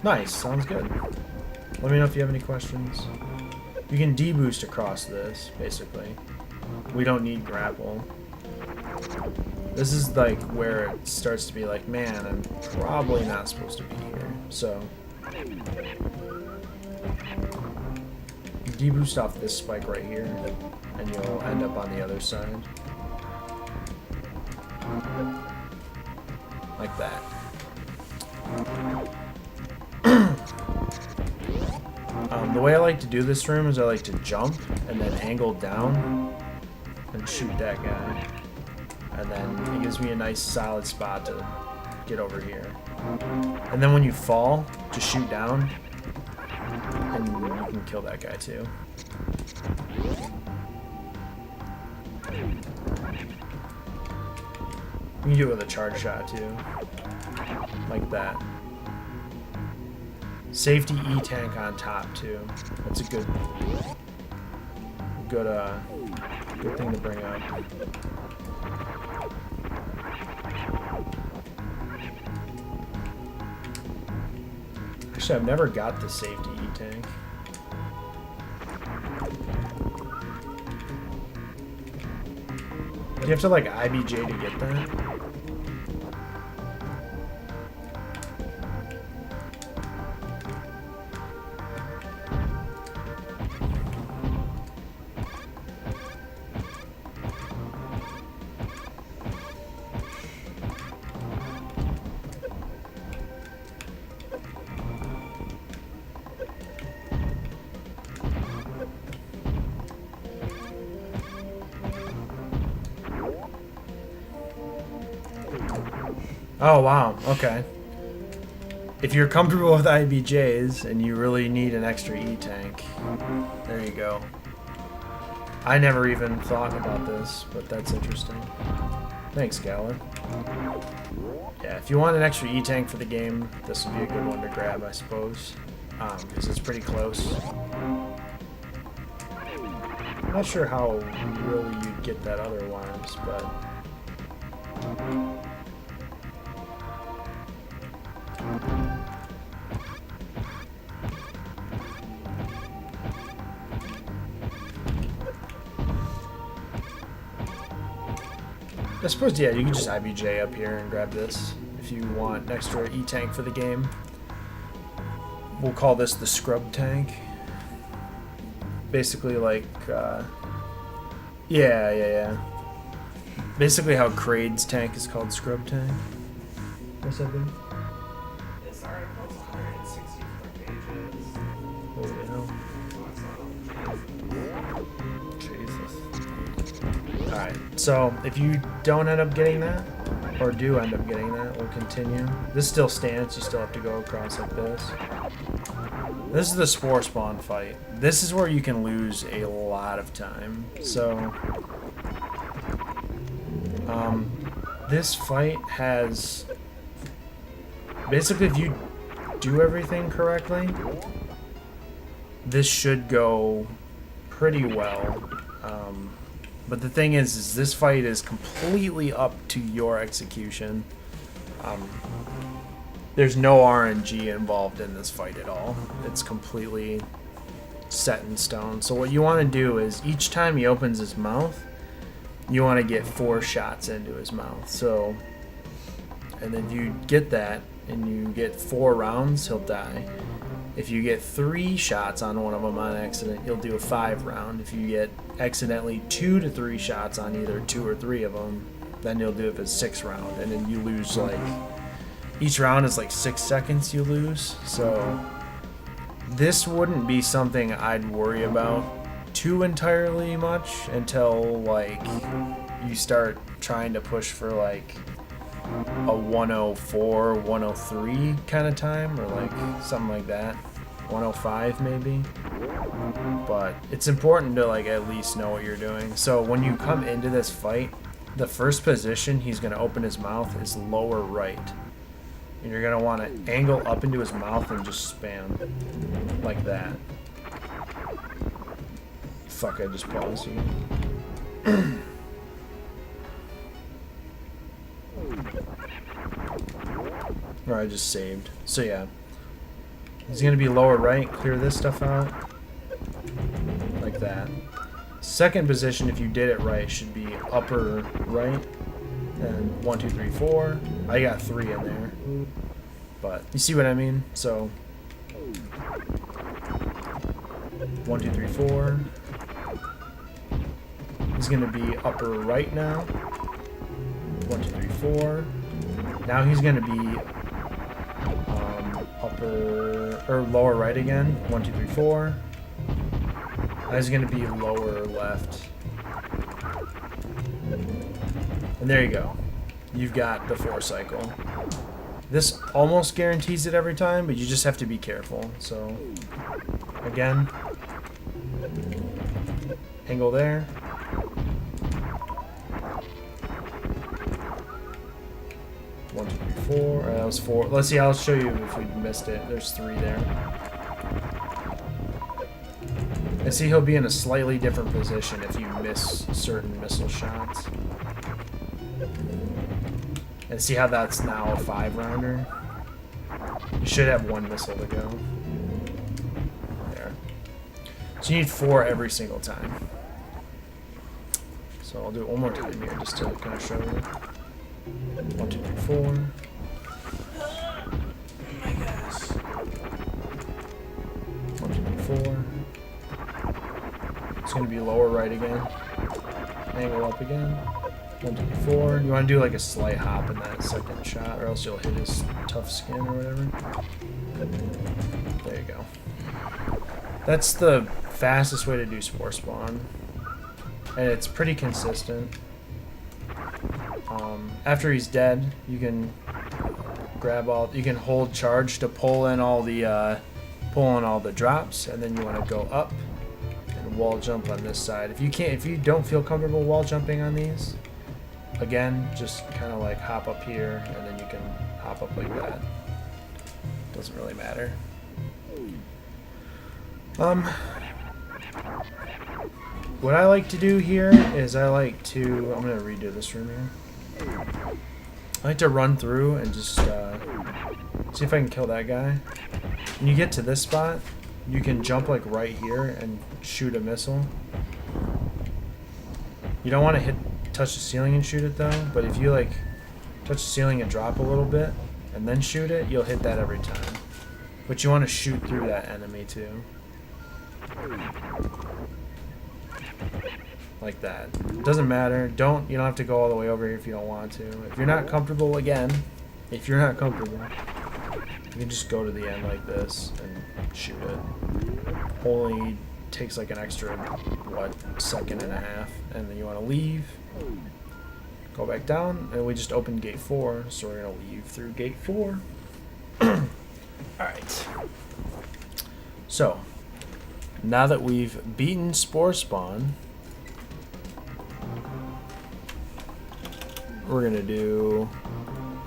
A: Nice, sounds good. Let me know if you have any questions. You can deboost across this, basically. We don't need grapple. This is like where it starts to be like, man, I'm probably not supposed to be here. So deboost off this spike right here, and you'll end up on the other side. Like that. The way I like to do this room is I like to jump and then angle down and shoot that guy. And then it gives me a nice solid spot to get over here. And then when you fall, just shoot down and you can kill that guy too. You can do it with a charge shot too. Like that. Safety E-tank on top too. That's a good thing to bring up. Actually, I've never got the safety E-tank. Do you have to like IBJ to get that? Oh, wow. Okay. If you're comfortable with IBJs and you really need an extra E-tank, there you go. I never even thought about this, but that's interesting. Thanks, Galler. Yeah, if you want an extra E-tank for the game, this would be a good one to grab, I suppose, because it's pretty close. I'm not sure how really you'd get that otherwise, but... I suppose, yeah, you can just IBJ up here and grab this if you want an extra E-tank for the game. We'll call this the scrub tank. Basically like, yeah. Basically how Kraid's tank is called scrub tank. What's that mean?
B: This article's 164 pages.
A: Holy hell. Jesus. Alright, so if you don't end up getting that, or do end up getting that, we'll continue. This still stands, you still have to go across like this. This is the Spore spawn fight. This is where you can lose a lot of time. So, this fight has... Basically, if you do everything correctly, this should go pretty well. But the thing is this fight is completely up to your execution. There's no RNG involved in this fight at all. It's completely set in stone. So what you want to do is each time he opens his mouth, you want to get 4 shots into his mouth. So, and then you get that, and you get 4 rounds, he'll die. If you get 3 shots on one of them on accident, you'll do a 5 round. If you get accidentally 2 to 3 shots on either 2 or 3 of them, then you'll do it for 6 round, and then you lose like each round is like 6 seconds you lose. So this wouldn't be something I'd worry about too entirely much until like you start trying to push for like a 104, 103 kind of time, or like something like that, 105 maybe. But it's important to like at least know what you're doing. So when you come into this fight, the first position he's going to open his mouth is lower right, and you're going to want to angle up into his mouth and just spam like that. Fuck, I just paused you. Or I just saved. So yeah, he's gonna be lower right. Clear this stuff out like that. Second position, if you did it right, should be upper right. And 1, 2, 3, 4. I got 3 in there, but you see what I mean. So 1, 2, 3, 4. He's gonna be upper right now. 1, 2, 3, 4. Now he's gonna be upper or lower right again. 1, 2, 3, 4. Now he's gonna be lower left. And there you go. You've got the 4 cycle. This almost guarantees it every time, but you just have to be careful. So again, angle there. 1, 2, 3, 4. That was 4. Let's see. I'll show you if we missed it. There's 3 there. And see, he'll be in a slightly different position if you miss certain missile shots. And see how that's now a 5 rounder? You should have 1 missile to go. There. So you need 4 every single time. So I'll do it one more time here just to kind of show you. 1, 2, 3, 4.
B: Oh my gosh.
A: 1, 2, 3, 4. It's going to be lower right again. Angle up again. 1, 2, 3, 4. You want to do like a slight hop in that second shot, or else you'll hit his tough skin or whatever. There you go. That's the fastest way to do Spore Spawn. And it's pretty consistent. After he's dead, you can grab all. You can hold charge to pull in all the drops, and then you want to go up and wall jump on this side. If you don't feel comfortable wall jumping on these, again, just kind of like hop up here, and then you can hop up like that. Doesn't really matter. What I like to do here is I'm gonna redo this room here. I like to run through and just see if I can kill that guy. When you get to this spot, you can jump like right here and shoot a missile. You don't want to touch the ceiling and shoot it though, but if you like touch the ceiling and drop a little bit and then shoot it, you'll hit that every time. But you want to shoot through that enemy too. Like that. It doesn't matter. You don't have to go all the way over here if you don't want to. If you're not comfortable, you can just go to the end like this and shoot it. Only takes like an extra, second and a half. And then you want to leave. Go back down, and we just opened gate 4, so we're going to leave through gate 4. Alright. So, now that we've beaten Spore Spawn, we're going to do...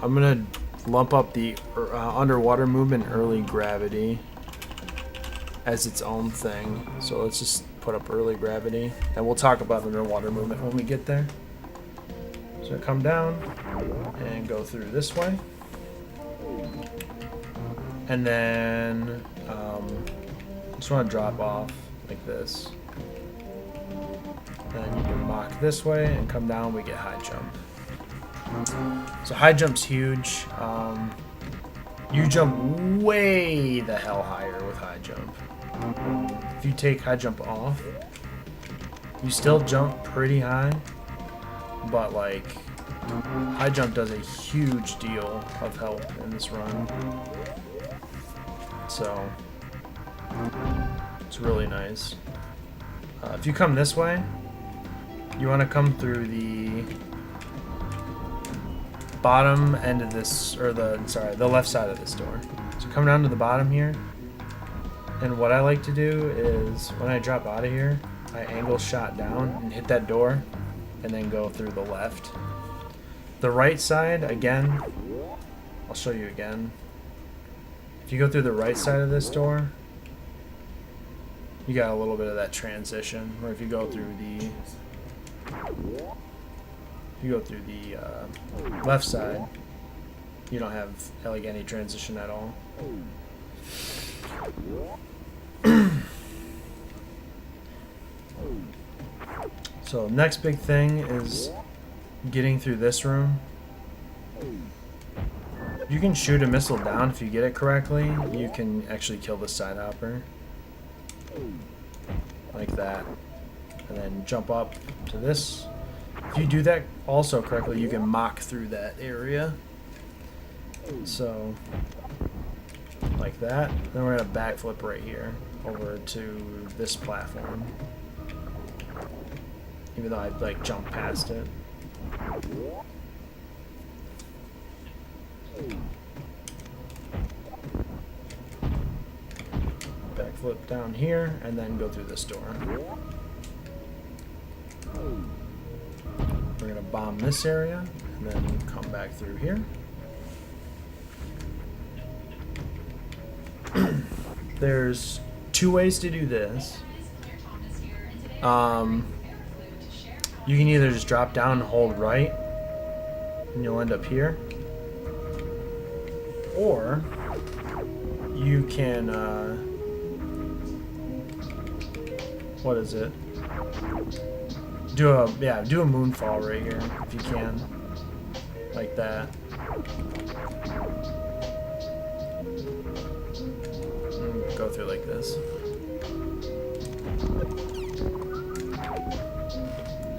A: I'm going to lump up the underwater movement early gravity as its own thing. So let's just put up early gravity, and we'll talk about underwater movement when we get there. So come down and go through this way, and then just want to drop off like this. Then you can mock this way and come down, we get high jump. So high jump's huge. You jump way the hell higher with high jump. If you take high jump off, you still jump pretty high, but like high jump does a huge deal of help in this run. So it's really nice. If you come this way, you want to come through the bottom end of this, or the left side of this door. So come down to the bottom here, and what I like to do is when I drop out of here, I angle shot down and hit that door, and then go through the left. The right side, again, I'll show you again. If you go through the right side of this door, you got a little bit of that transition, where if you go through the left side, you don't have like any transition at all. So next big thing is getting through this room. You can shoot a missile down if you get it correctly. You can actually kill the side hopper like that, and then jump up to this. If you do that also correctly, you can mock through that area. So, like that. Then we're gonna backflip right here over to this platform. Even though I like jumped past it. Backflip down here and then go through this door. We're gonna bomb this area and then come back through here. There's two ways to do this. You can either just drop down and hold right, and you'll end up here, or you can what is it? Do a moonfall right here if you can, like that. And go through like this,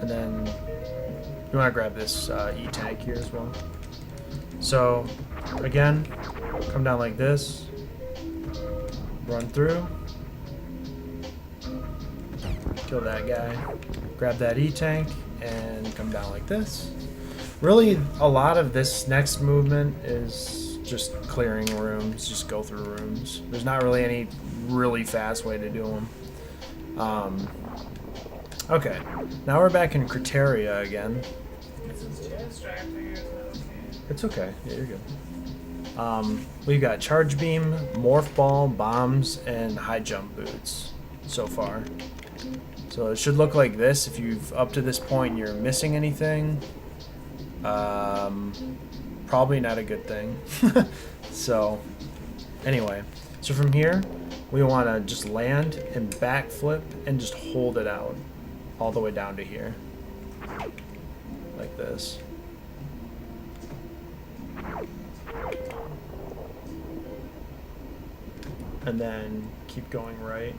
A: and then you want to grab this E-tank here as well. So again, come down like this, run through, kill that guy, grab that E-tank, and come down like this. Really, a lot of this next movement is just clearing rooms, just go through rooms. There's not really any really fast way to do them. Okay, now we're back in Criteria again. It's okay, yeah, you're good. We've got Charge Beam, Morph Ball, Bombs, and High Jump Boots so far. So it should look like this. If you've up to this point you're missing anything, probably not a good thing. So anyway, so from here we want to just land and backflip and just hold it out all the way down to here, like this. And then keep going right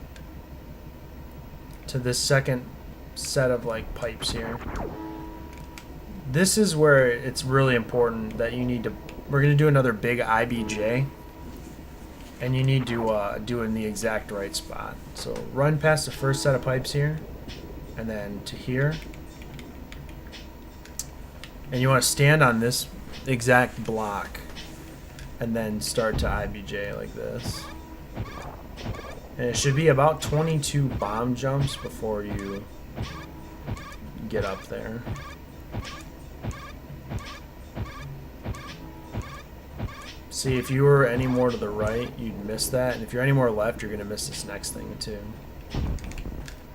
A: to this second set of like pipes here. This is where it's really important that you need to, we're going to do another big IBJ, and you need to do it in the exact right spot. So run past the first set of pipes here, and then to here, and you want to stand on this exact block and then start to IBJ like this. And it should be about 22 bomb jumps before you get up there. See, if you were any more to the right, you'd miss that. And if you're any more left, you're going to miss this next thing too.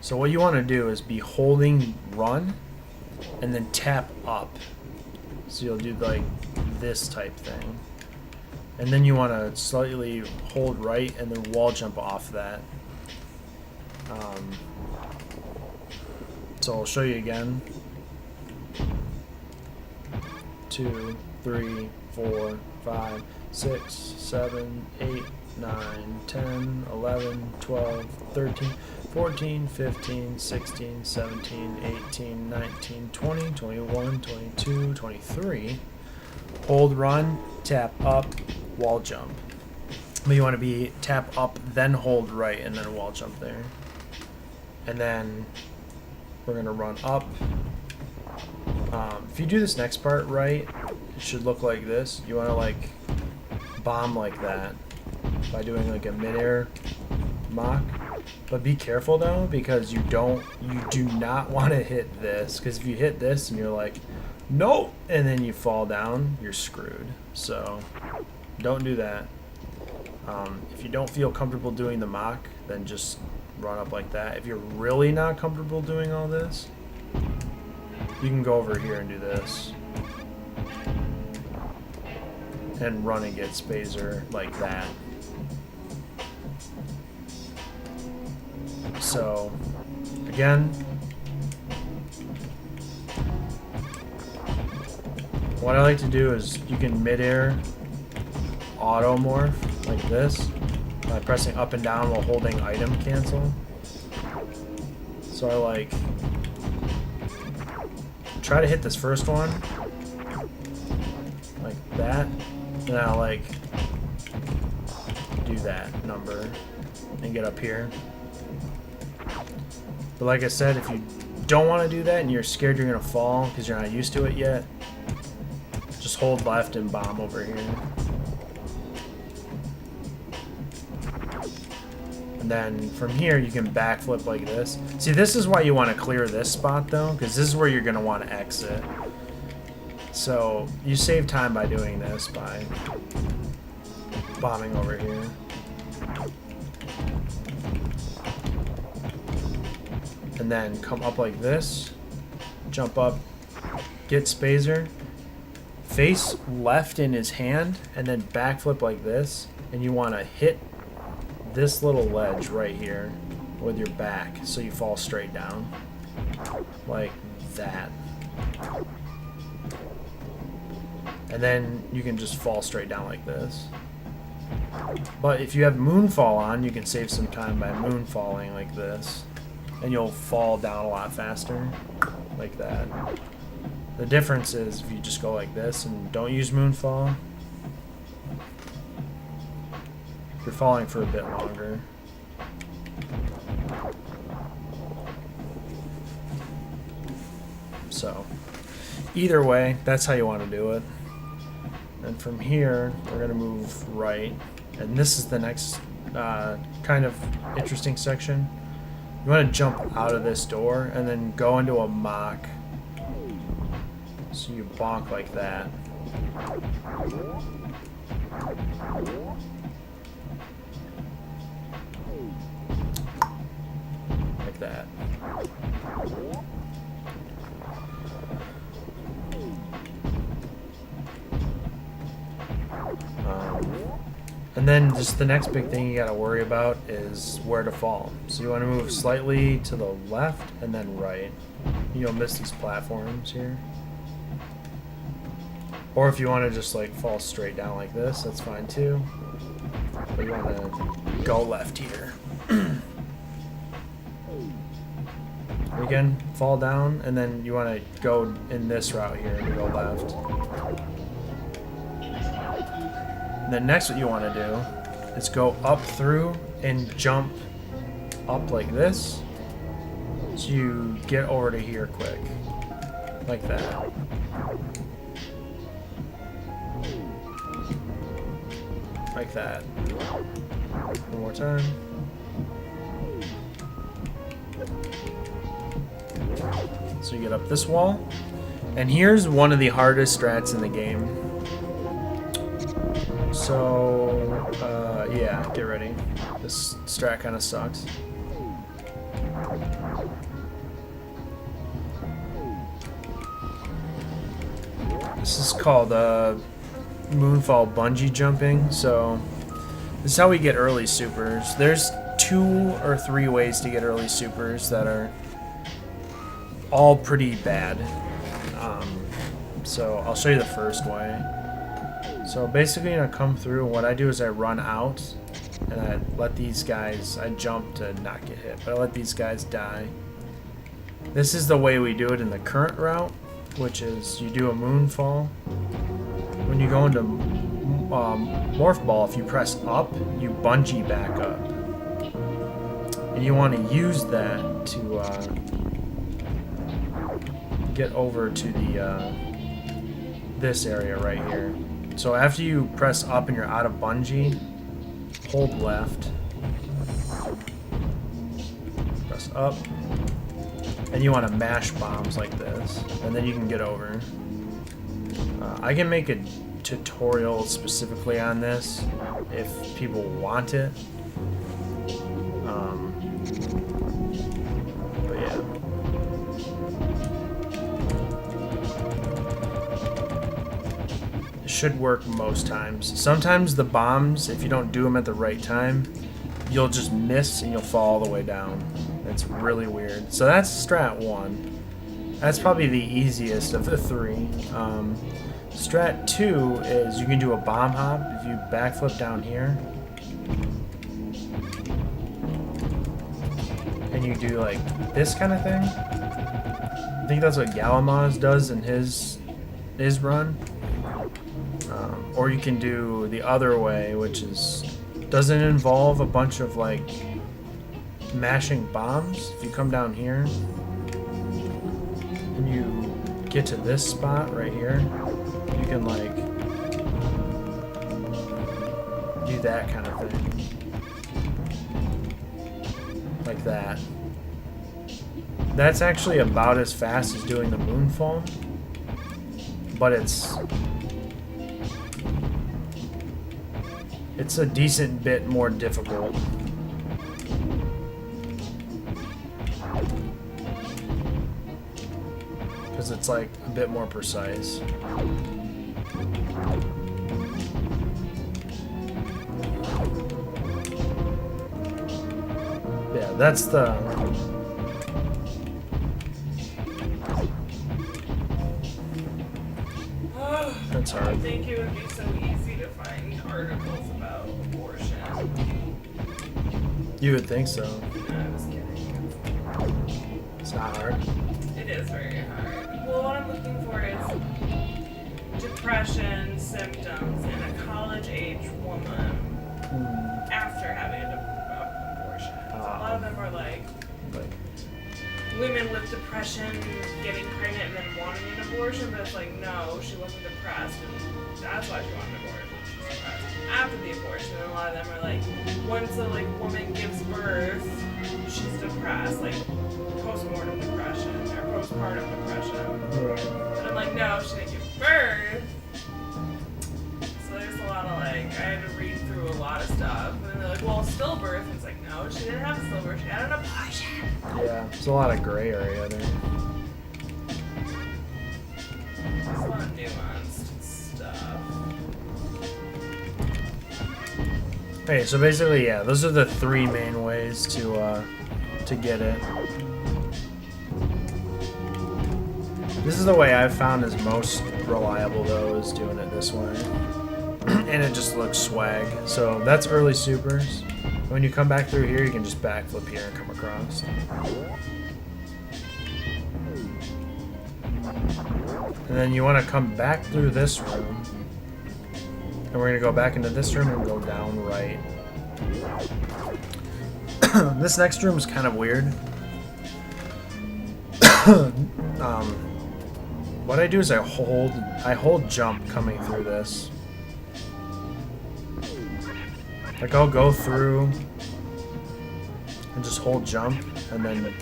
A: So what you want to do is be holding run and then tap up. So you'll do like this type thing. And then you want to slightly hold right and then wall jump off that. So I'll show you again. 2, 3, 4, 5, 6, 7, 8, 9, 10, 11, 12, 13, 14, 15, 16, 17, 18, 19, 20, 21, 22, 23. Hold run, tap up, wall jump. But you want to be tap up, then hold right, and then wall jump there. And then we're going to run up. If you do this next part right, it should look like this. You want to like bomb like that by doing like a midair mock. But be careful though, because you do not want to hit this, because if you hit this and you're like, nope, and then you fall down, you're screwed. So don't do that. If you don't feel comfortable doing the mock, then just run up like that. If you're really not comfortable doing all this, you can go over here and do this and run and get Spazer like that. So again, what I like to do is you can midair auto morph like this by pressing up and down while holding item cancel. So I like try to hit this first one like that, and I'll like do that number and get up here. But like I said, if you don't want to do that and you're scared you're gonna fall because you're not used to it yet, just hold left and bomb over here. And then from here you can backflip like this. See, this is why you want to clear this spot though, because this is where you're going to want to exit. So you save time by doing this, by bombing over here. And then come up like this, jump up, get Spazer, face left in his hand, and then backflip like this. And you want to hit this little ledge right here with your back so you fall straight down like that, and then you can just fall straight down like this. But if you have moonfall on, you can save some time by moonfalling like this, and you'll fall down a lot faster like that. The difference is if you just go like this and don't use moonfall, you're falling for a bit longer. So either way, that's how you want to do it. And from here, we're going to move right. And this is the next kind of interesting section. You want to jump out of this door and then go into a mock. So you bonk like that. Like that. And then just the next big thing you gotta worry about is where to fall. So you want to move slightly to the left and then right. You'll miss these platforms here. Or if you want to just like fall straight down like this, that's fine too. But you want to go left here. Again, fall down, and then you want to go in this route here and go left. And then next what you want to do is go up through and jump up like this, so you get over to here quick, like that. Like that. One more time. So you get up this wall, and here's one of the hardest strats in the game. So, yeah, get ready. This strat kind of sucks. This is called Moonfall bungee jumping. So this is how we get early supers. There's 2 or 3 ways to get early supers that are all pretty bad. So I'll show you the first way. So basically, I come through, and what I do is I run out, and I let these guys, I jump to not get hit, but I let these guys die. This is the way we do it in the current route, which is you do a moonfall. When you go into Morph Ball, if you press up, you bungee back up. And you want to use that to get over to the this area right here. So after you press up and you're out of bungee, hold left, press up, and you want to mash bombs like this, and then you can get over. I can make a tutorial specifically on this if people want it. But yeah. It should work most times. Sometimes the bombs, if you don't do them at the right time, you'll just miss and you'll fall all the way down. It's really weird. So that's strat 1. That's probably the easiest of the 3. Strat 2 is you can do a bomb hop if you backflip down here. And you do like this kind of thing. I think that's what Galamaz does in his run. Or you can do the other way, which is doesn't involve a bunch of like mashing bombs. If you come down here and you get to this spot right here, you can like do that kind of thing. Like that. That's actually about as fast as doing the moonfall, but it's a decent bit more difficult. Because it's like a bit more precise. Yeah, that's the... That's hard.
B: I think it would be so easy to find articles about abortion.
A: You would think so.
B: No, I was kidding.
A: It's not hard.
B: It is very hard. Well, what I'm looking for is depression symptoms in a college-age woman after having an abortion. So a lot of them are like women with depression getting pregnant and then wanting an abortion, but it's like, no, she wasn't depressed, and that's why she wanted an abortion. She's depressed after the abortion, and a lot of them are like, once a woman gives birth, she's depressed, like postmortem depression or postpartum depression.
A: Right.
B: But I'm like, no, she didn't give birth. So there's a lot of I had to read through a lot of stuff, and then they're like, well, stillbirth. And it's like, no, she didn't have a stillbirth, she had an abortion.
A: Yeah, there's a lot of gray area there.
B: There's a lot of nuanced stuff.
A: Okay, so basically, yeah, those are the 3 main ways to get it. This is the way I've found is most reliable, though, is doing it this way. And it just looks swag. So that's early supers. When you come back through here, you can just backflip here and come across. And then you want to come back through this room. And we're going to go back into this room and go down right. This next room is kind of weird. What I do is I hold jump coming through this. Like I'll go through and just hold jump, and then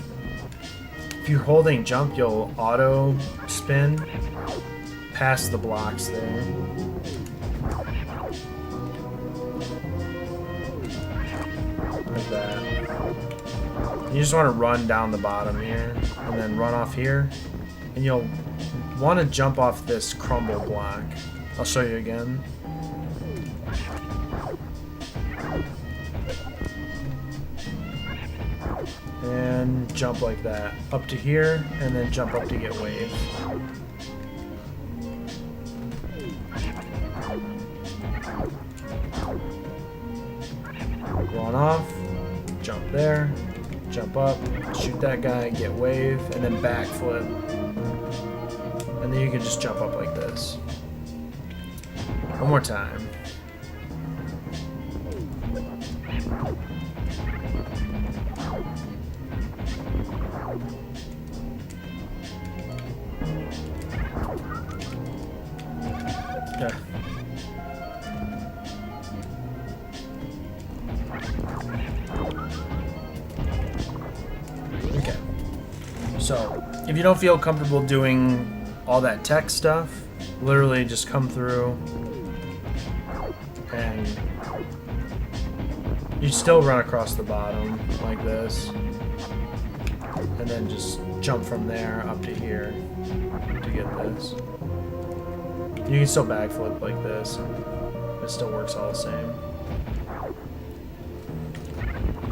A: if you're holding jump, you'll auto spin past the blocks there. Like that. You just want to run down the bottom here, and then run off here, and you'll want to jump off this crumble block. I'll show you again. And then jump like that. Up to here, and then jump up to get wave. Run off, jump there, jump up, shoot that guy, get wave, and then backflip. And then you can just jump up like this. One more time. Yeah. Okay. So, if you don't feel comfortable doing all that tech stuff, literally just come through and you still run across the bottom like this, and then just jump from there up to here to get this. You can still backflip like this. It still works all the same.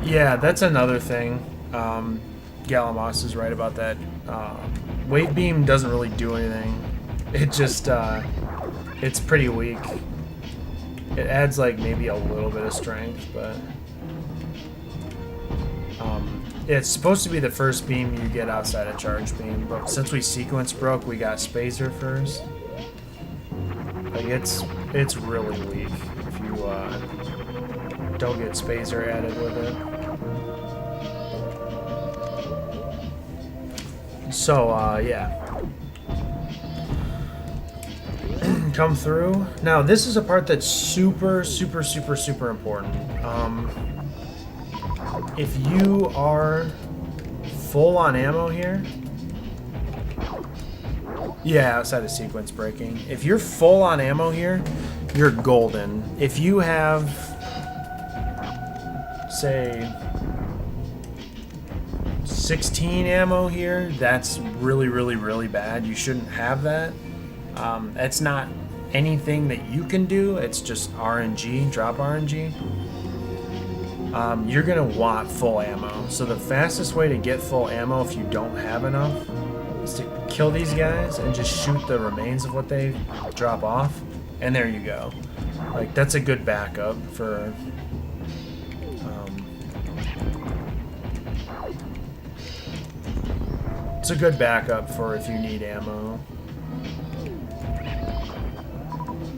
A: Yeah, that's another thing. Galamos is right about that. Wave beam doesn't really do anything. It just, it's pretty weak. It adds like maybe a little bit of strength, but it's supposed to be the first beam you get outside of charge beam, but since we sequence broke, we got Spacer first. Like it's really weak if you don't get Spacer added with it. So yeah. Come through. Now this is a part that's super important. If you are full on ammo here, yeah, outside of sequence breaking. If you're full on ammo here, you're golden. If you have, say, 16 ammo here, that's really bad. You shouldn't have that. It's not anything that you can do. It's just RNG, drop RNG. You're gonna want full ammo. So the fastest way to get full ammo if you don't have enough is to kill these guys and just shoot the remains of what they drop off, and there you go. Like, that's a good backup for it's a good backup for if you need ammo.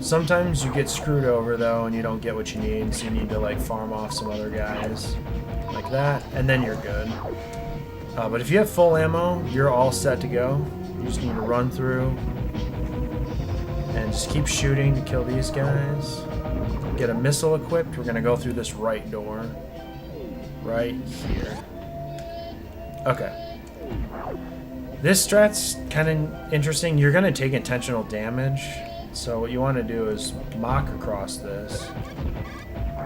A: Sometimes you get screwed over though and you don't get what you need, so you need to like farm off some other guys like that, and then you're good. But if you have full ammo, you're all set to go. You just need to run through and just keep shooting to kill these guys. Get a missile equipped. We're gonna go through this right door. Right here. Okay. This strat's kind of interesting. You're gonna take intentional damage. So what you want to do is mock across this.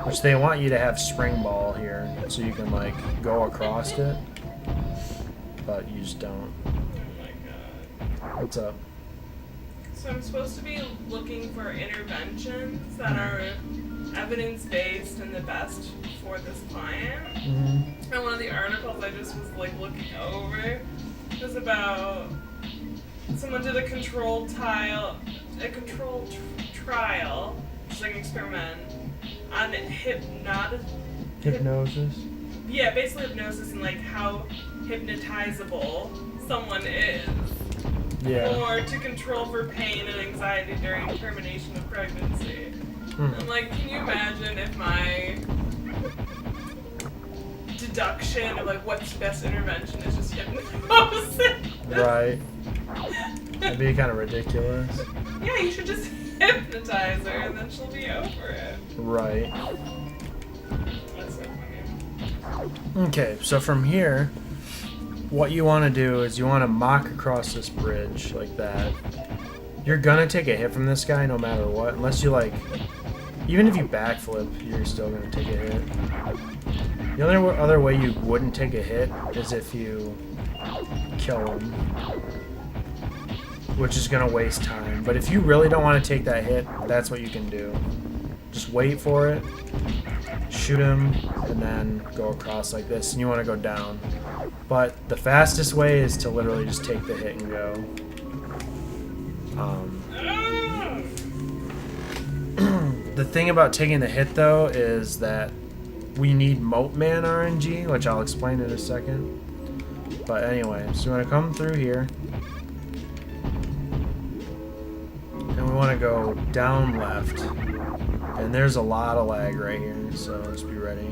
A: Which they want you to have spring ball here. So you can like go across it. But you just don't.
B: Oh my god.
A: What's up?
B: So I'm supposed to be looking for interventions that are evidence-based and the best for this client.
A: Mm-hmm.
B: And one of the articles I just was like looking over was about someone did a controlled trial, just like an experiment on
A: Hypnosis?
B: Yeah, basically hypnosis and like how hypnotizable someone is.
A: Yeah.
B: Or to control for pain and anxiety during termination of pregnancy.
A: Mm.
B: I'm like, can you imagine if my deduction of like what's the best intervention is just hypnosis? Right.
A: That'd be kind of ridiculous.
B: Yeah, you should just hypnotize her and then she'll be over it.
A: Right.
B: That's so funny.
A: Okay, so from here, what you want to do is you want to mock across this bridge like that. You're gonna take a hit from this guy no matter what, unless you like, even if you backflip, you're still gonna take a hit. The only other way you wouldn't take a hit is if you kill him, which is gonna waste time. But if you really don't want to take that hit, that's what you can do. Just wait for it, shoot him, and then go across like this, and you want to go down. But the fastest way is to literally just take the hit and go. The thing about taking the hit, though, is that we need Moat Man RNG, which I'll explain in a second. But anyway, so you want to come through here. And we want to go down left. And there's a lot of lag right here, so just be ready.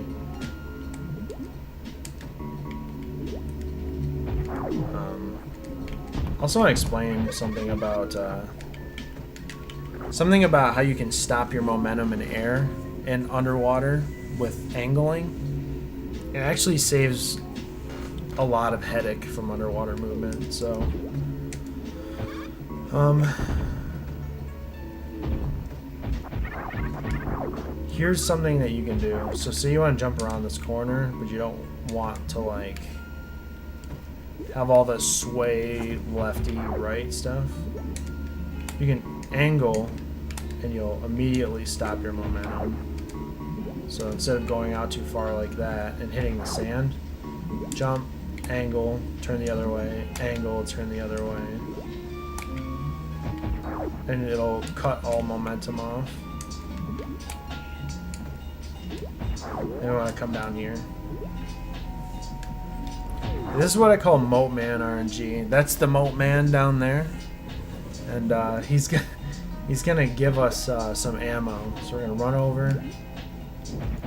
A: Also want to explain something about how you can stop your momentum in air and underwater with angling. It actually saves a lot of headache from underwater movement. So, here's something that you can do. So say you want to jump around this corner, but you don't want to like have all the sway lefty right stuff. You can angle and you'll immediately stop your momentum. So instead of going out too far like that and hitting the sand, jump, angle, turn the other way, angle, turn the other way. And it'll cut all momentum off. And we want to come down here. This is what I call Moat Man RNG. That's the Moat Man down there. And he's gonna give us some ammo. So we're gonna run over.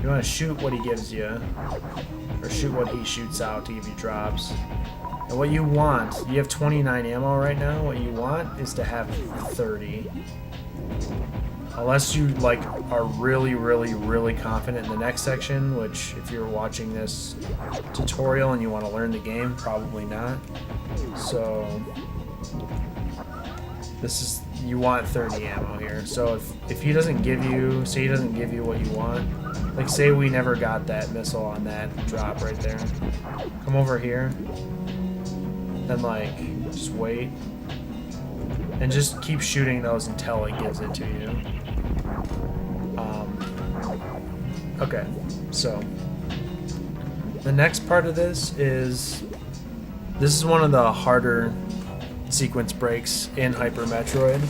A: You want to shoot what he gives you, or shoot what he shoots out to give you drops. And what you want, you have 29 ammo right now. What you want is to have 30. Unless you like are really, really, really confident in the next section, which if you're watching this tutorial and you want to learn the game, probably not. So this is, you want 30 ammo here. So if he doesn't give you, say he doesn't give you what you want, like say we never got that missile on that drop right there, come over here and like just wait and just keep shooting those until it gives it to you. Okay, so the next part of this is one of the harder sequence breaks in Hyper Metroid.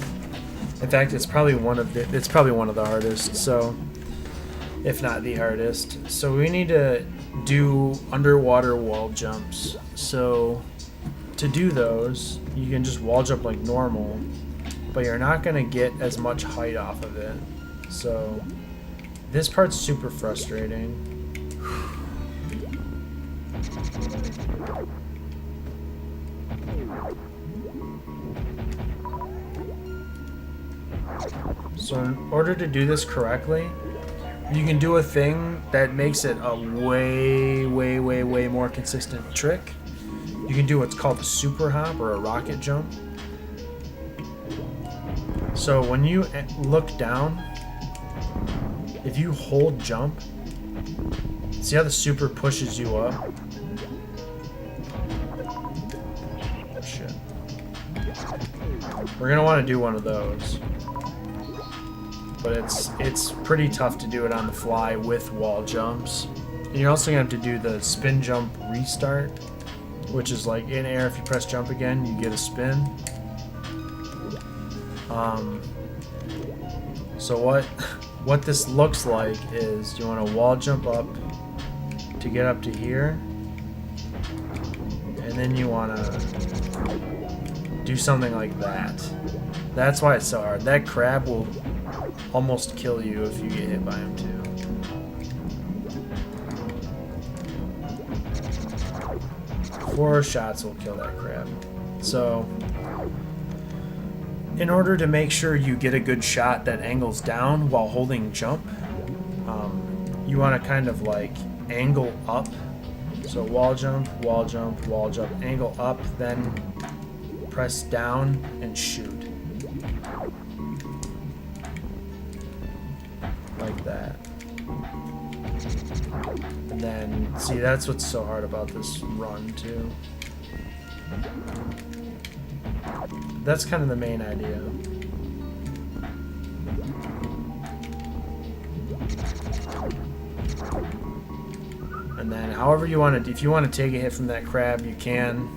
A: In fact, it's probably one of the hardest. So, if not the hardest. So we need to do underwater wall jumps. So to do those, you can just wall jump like normal, but you're not gonna get as much height off of it. So this part's super frustrating. So in order to do this correctly, you can do a thing that makes it a way, way, way, way more consistent trick. You can do what's called a super hop or a rocket jump. So when you look down, if you hold jump, see how the super pushes you up? Oh, shit. We're gonna want to do one of those. But it's pretty tough to do it on the fly with wall jumps. And you're also gonna have to do the spin jump restart, which is like in air, if you press jump again, you get a spin. So what this looks like is you want to wall jump up to get up to here, and then you want to do something like that. That's why it's so hard. That crab will almost kill you if you get hit by him too. Four shots will kill that crab. So in order to make sure you get a good shot that angles down while holding jump, you want to kind of like angle up. So wall jump, wall jump, wall jump, angle up, then press down and shoot. Like that. And then, see, that's what's so hard about this run too. That's kind of the main idea. And then however you want to, if you want to take a hit from that crab, you can.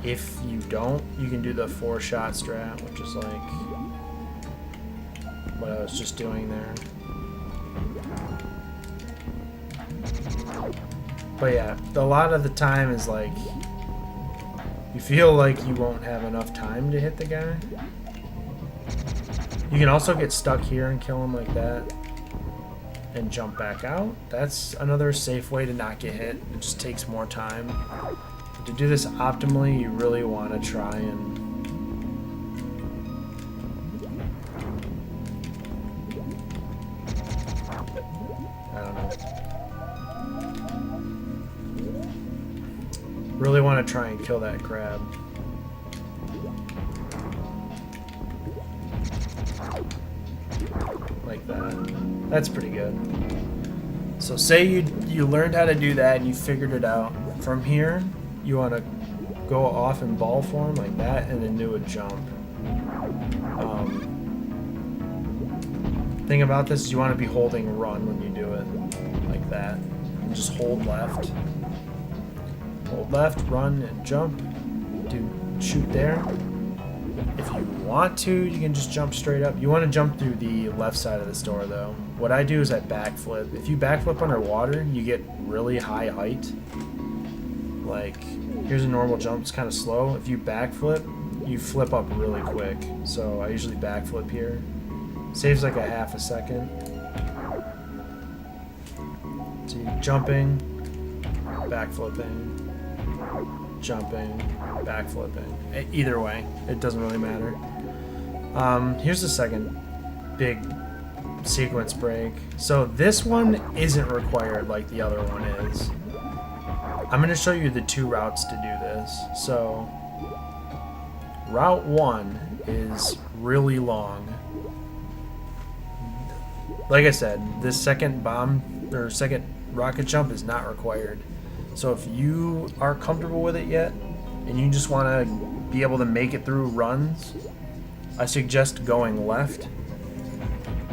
A: If you don't, you can do the 4-shot strat, which is like what I was just doing there. But yeah, a lot of the time is like you feel like you won't have enough time to hit the guy. You can also get stuck here and kill him like that and jump back out. That's another safe way to not get hit. It just takes more time. But to do this optimally, you really want to try and I don't know. Really want to try and kill that crab. Like that. That's pretty good. So say you learned how to do that and you figured it out. From here, you want to go off in ball form like that and then do a jump. Thing about this is you want to be holding run when you do it. Like that. And just hold left. Hold left, run, and jump. Shoot there. If you want to, you can just jump straight up. You want to jump through the left side of this door, though. What I do is I backflip. If you backflip underwater, you get really high height. Like, here's a normal jump. It's kind of slow. If you backflip, you flip up really quick. So I usually backflip here. Saves like a half a second. So you're jumping, backflipping, jumping, backflipping. Either way, it doesn't really matter. Here's the second big sequence break. So this one isn't required like the other one is. I'm going to show you the 2 routes to do this. So route 1 is really long. Like I said, this second bomb or second rocket jump is not required. So if you aren't comfortable with it yet and you just want to be able to make it through runs, I suggest going left.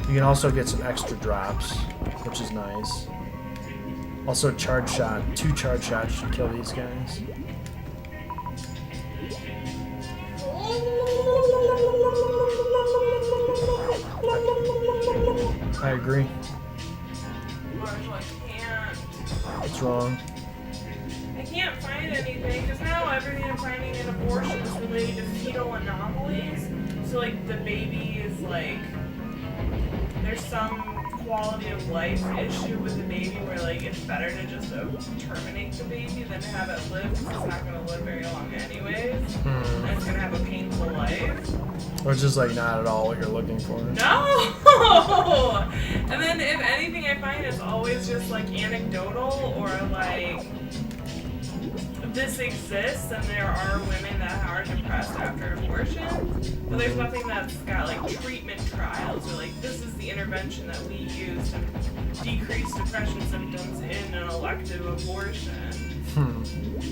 A: You can also get some extra drops, which is nice. Also charge shot, 2 charge shots should kill these guys. I agree.
B: Marshall, I can't.
A: What's wrong?
B: I can't find anything because now everything I'm finding in abortion is related to fetal anomalies. So like the baby is like there's some quality of life issue with the baby where like it's better to just terminate the baby than to have it live because it's not going to live very long anyways. And it's going to have a painful life.
A: Or it's just like not at all what you're looking for.
B: No! And then if anything I find is always just like anecdotal or like this exists and there are women that are depressed after abortion, but there's nothing that's got like treatment trials or like this is the intervention that we use to decrease depression symptoms in an elective abortion.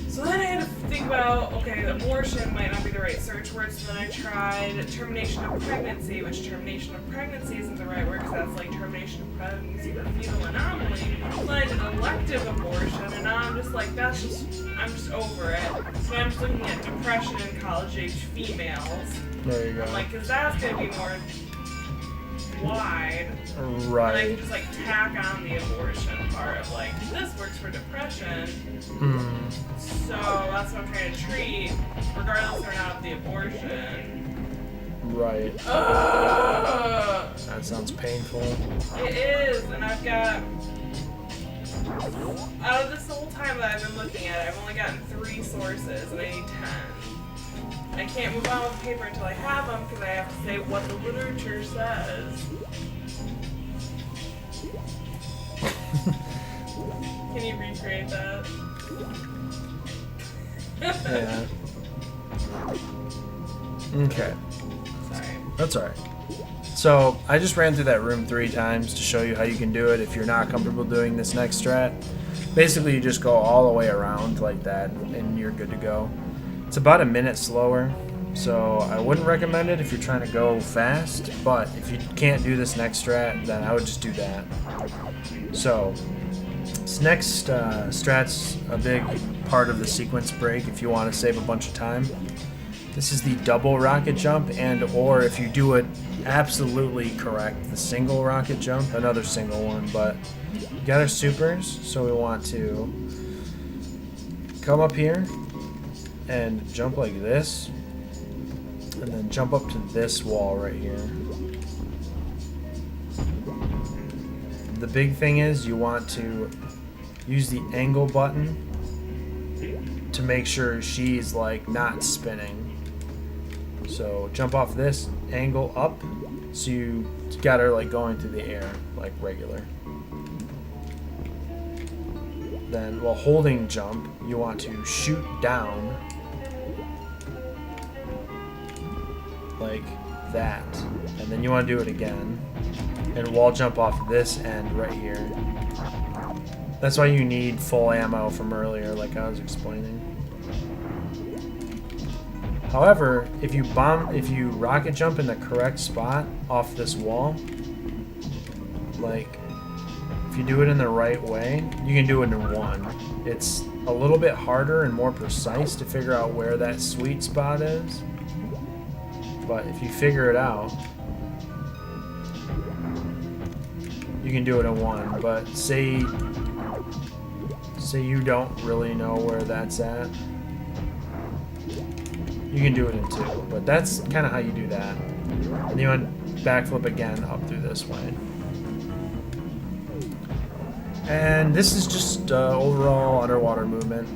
B: So then I had to think about, okay, abortion might not be the right search word, so then I tried termination of pregnancy, which termination of pregnancy isn't the right word because that's like termination of pregnancy with fetal anomaly. So I did elective abortion, and now I'm just like, I'm just over it. So I'm just looking at depression in college-age females.
A: There you go.
B: I'm like, because that's going to be more wide.
A: Right.
B: And I can just like tack on the abortion part of like, this works for depression. So that's what I'm trying to treat, regardless or not of the abortion.
A: Right. That sounds painful.
B: It is, and I've got, out of this whole time that I've been looking at it, I've only gotten 3 sources, and I need 10. I can't move on with the paper until I have them, because I have to say what the literature says. Can you recreate that?
A: Yeah. Okay.
B: Sorry.
A: That's alright. So, I just ran through that room 3 times to show you how you can do it if you're not comfortable doing this next strat. Basically, you just go all the way around like that, and you're good to go. It's about a minute slower. So I wouldn't recommend it if you're trying to go fast, but if you can't do this next strat, then I would just do that. So this next strat's a big part of the sequence break if you want to save a bunch of time. This is the double rocket jump, and or if you do it absolutely correct, the single rocket jump, another single one, but we got our supers, so we want to come up here and jump like this, and then jump up to this wall right here. The big thing is you want to use the angle button to make sure she's like not spinning. So jump off this, angle up, so you got her like going through the air like regular. Then while holding jump, you want to shoot down like that, and then you want to do it again, and wall jump off this end right here. That's why you need full ammo from earlier, like I was explaining. However, if you rocket jump in the correct spot off this wall, like if you do it in the right way, you can do it in one. It's a little bit harder and more precise to figure out where that sweet spot is. But if you figure it out, you can do it in one. But say you don't really know where that's at, you can do it in two. But that's kind of how you do that. And you want to backflip again up through this way. And this is just overall underwater movement.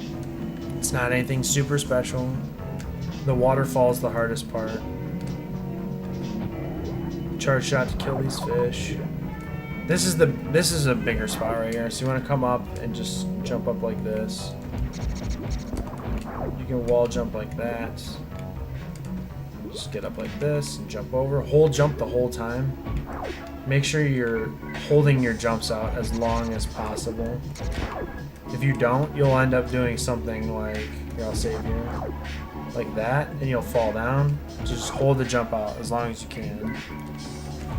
A: It's not anything super special. The waterfall's the hardest part. Charge shot to kill these fish. This is a bigger spot right here. So you want to come up and just jump up like this. You can wall jump like that. Just get up like this and jump over. Hold jump the whole time. Make sure you're holding your jumps out as long as possible. If you don't, you'll end up doing something like, here, I'll save you, like that, and you'll fall down. So just hold the jump out as long as you can,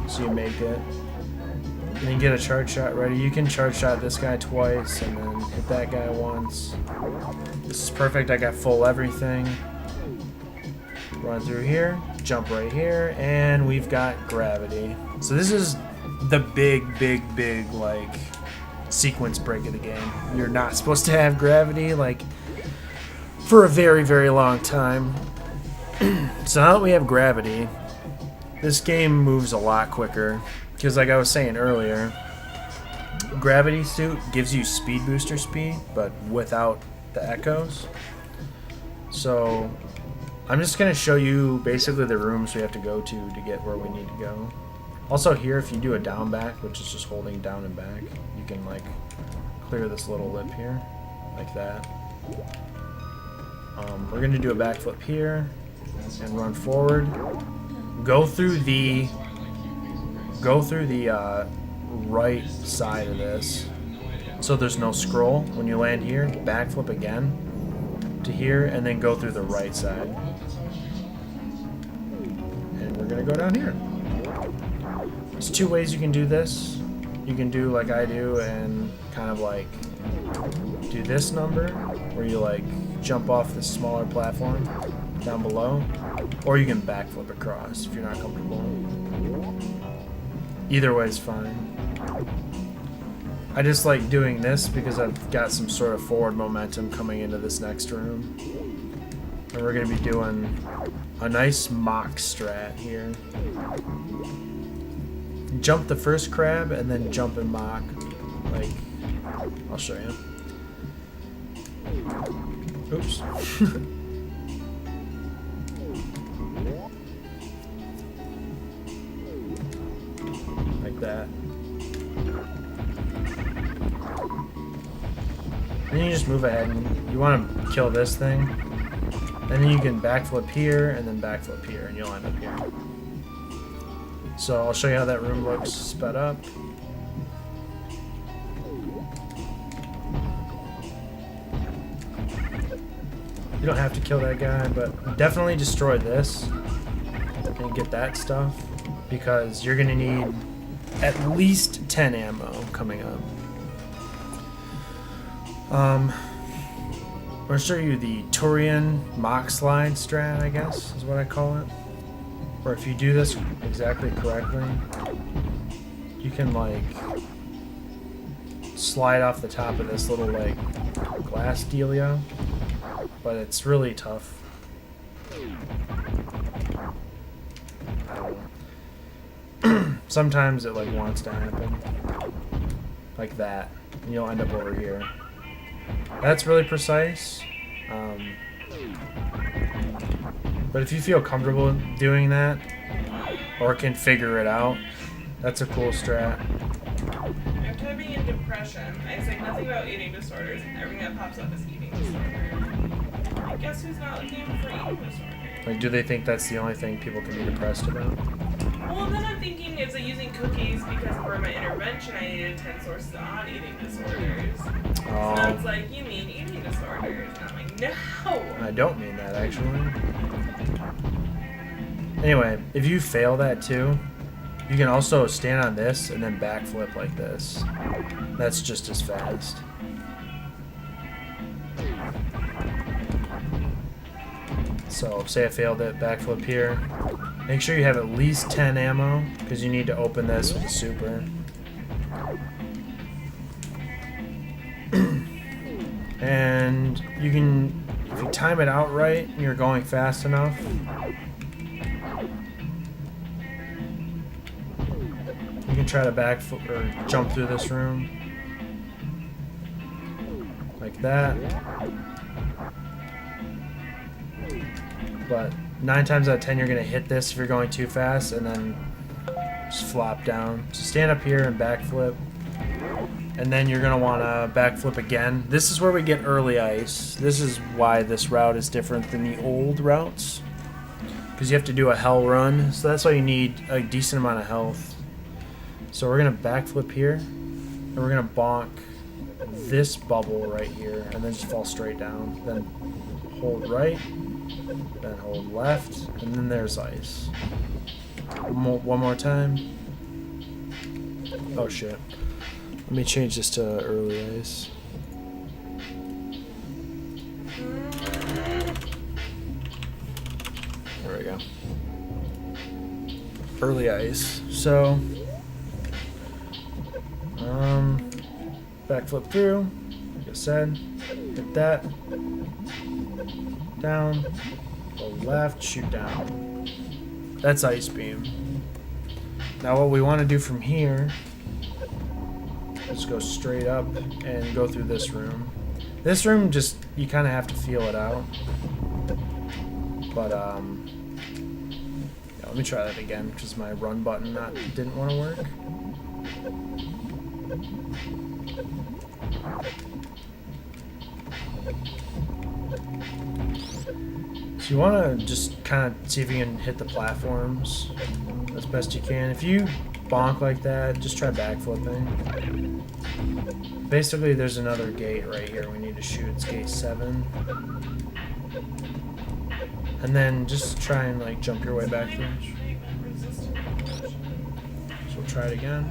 A: so you make it. And then get a charge shot ready. You can charge shot this guy twice, and then hit that guy once. This is perfect. I got full everything. Run through here, jump right here, and we've got gravity. So this is the big like sequence break of the game. You're not supposed to have gravity like for a very long time. So now that we have gravity, this game moves a lot quicker because, like I was saying earlier, gravity suit gives you speed booster speed but without the echoes. So I'm just going to show you basically the rooms we have to go to get where we need to go. Also here, if you do a down back, which is just holding down and back, you can like clear this little lip here, like that. We're going to do a backflip here and run forward. Go through the right side of this, so there's no scroll. When you land here, backflip again to here, and then go through the right side. And we're going to go down here. There's two ways you can do this. You can do like I do and kind of like do this number where you like jump off this smaller platform down below, or you can backflip across if you're not comfortable. Either way is fine. I just like doing this because I've got some sort of forward momentum coming into this next room. And we're going to be doing a nice mock strat here. Jump the first crab and then jump and mock. Like, I'll show you. Oops. Like that. Then you just move ahead and you want to kill this thing. And then you can backflip here and then backflip here and you'll end up here. So I'll show you how that room looks sped up. You don't have to kill that guy, but definitely destroy this and get that stuff because you're gonna need at least 10 ammo coming up. I'm gonna show you the Tourian mock slide strat, I guess is what I call it. Where if you do this exactly correctly, you can like slide off the top of this little like glass dealio, but it's really tough. Sometimes it like wants to happen like that and you'll end up over here. That's really precise, but if you feel comfortable doing that or can figure it out, that's a cool strat.
B: I'm typing in depression. I say nothing about eating disorders. Everything that pops up is eating disorder. I guess who's not looking for eating disorders?
A: Like, do they think that's the only thing people can be depressed about?
B: Well, then I'm thinking, is it using cookies because for my intervention I needed 10 sources on eating disorders?
A: Oh.
B: So it's like, you mean eating disorders? And I'm like, no!
A: I don't mean that, actually. Anyway, if you fail that too, you can also stand on this and then backflip like this. That's just as fast. So, say I failed it, backflip here. Make sure you have at least 10 ammo, because you need to open this with a super. And you can, if you time it out right and you're going fast enough, you can try to backflip or jump through this room. Like that. But 9 times out of 10 you're going to hit this if you're going too fast and then just flop down. So stand up here and backflip. And then you're going to want to backflip again. This is where we get early ice. This is why this route is different than the old routes. Because you have to do a hell run. So that's why you need a decent amount of health. So we're going to backflip here. And we're going to bonk this bubble right here. And then just fall straight down. Then hold right. Then hold left. And then there's ice. One more time. Oh shit. Let me change this to early ice. There we go. Early ice. So, backflip through. Like I said, hit that. Down. Go left. Shoot down. That's ice beam. Now what we want to do from here. Just go straight up and go through this room. This room, just, you kind of have to feel it out. But, yeah, let me try that again, because my run button didn't want to work. So you want to just kind of see if you can hit the platforms as best you can. If you bonk like that, just try backflipping. Basically, there's another gate right here we need to shoot. It's gate 7. And then just try and like jump your way back through. So we'll try it again.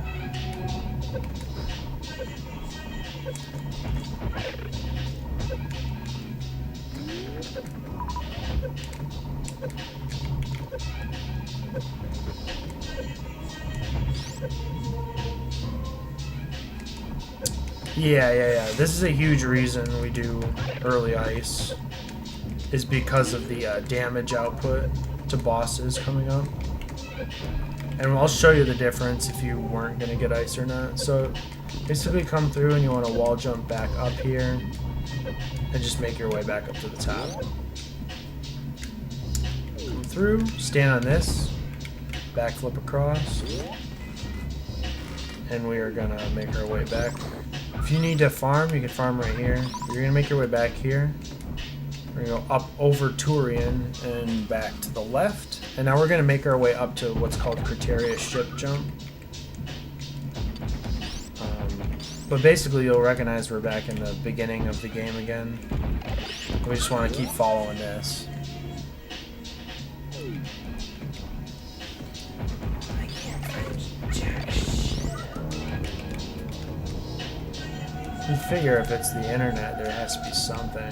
A: Yeah. This is a huge reason we do early ice, is because of the damage output to bosses coming up. And I'll show you the difference if you weren't going to get ice or not. So basically come through and you want to wall jump back up here and just make your way back up to the top. Come through, stand on this, backflip across, and we are going to make our way back. If you need to farm, you can farm right here. You're going to make your way back here. We're going to go up over Tourian and back to the left. And now we're going to make our way up to what's called Criteria Ship Jump. But basically you'll recognize we're back in the beginning of the game again. We just want to keep following this.
B: I can't find jack shit.
A: You figure if it's the internet, there has to be something.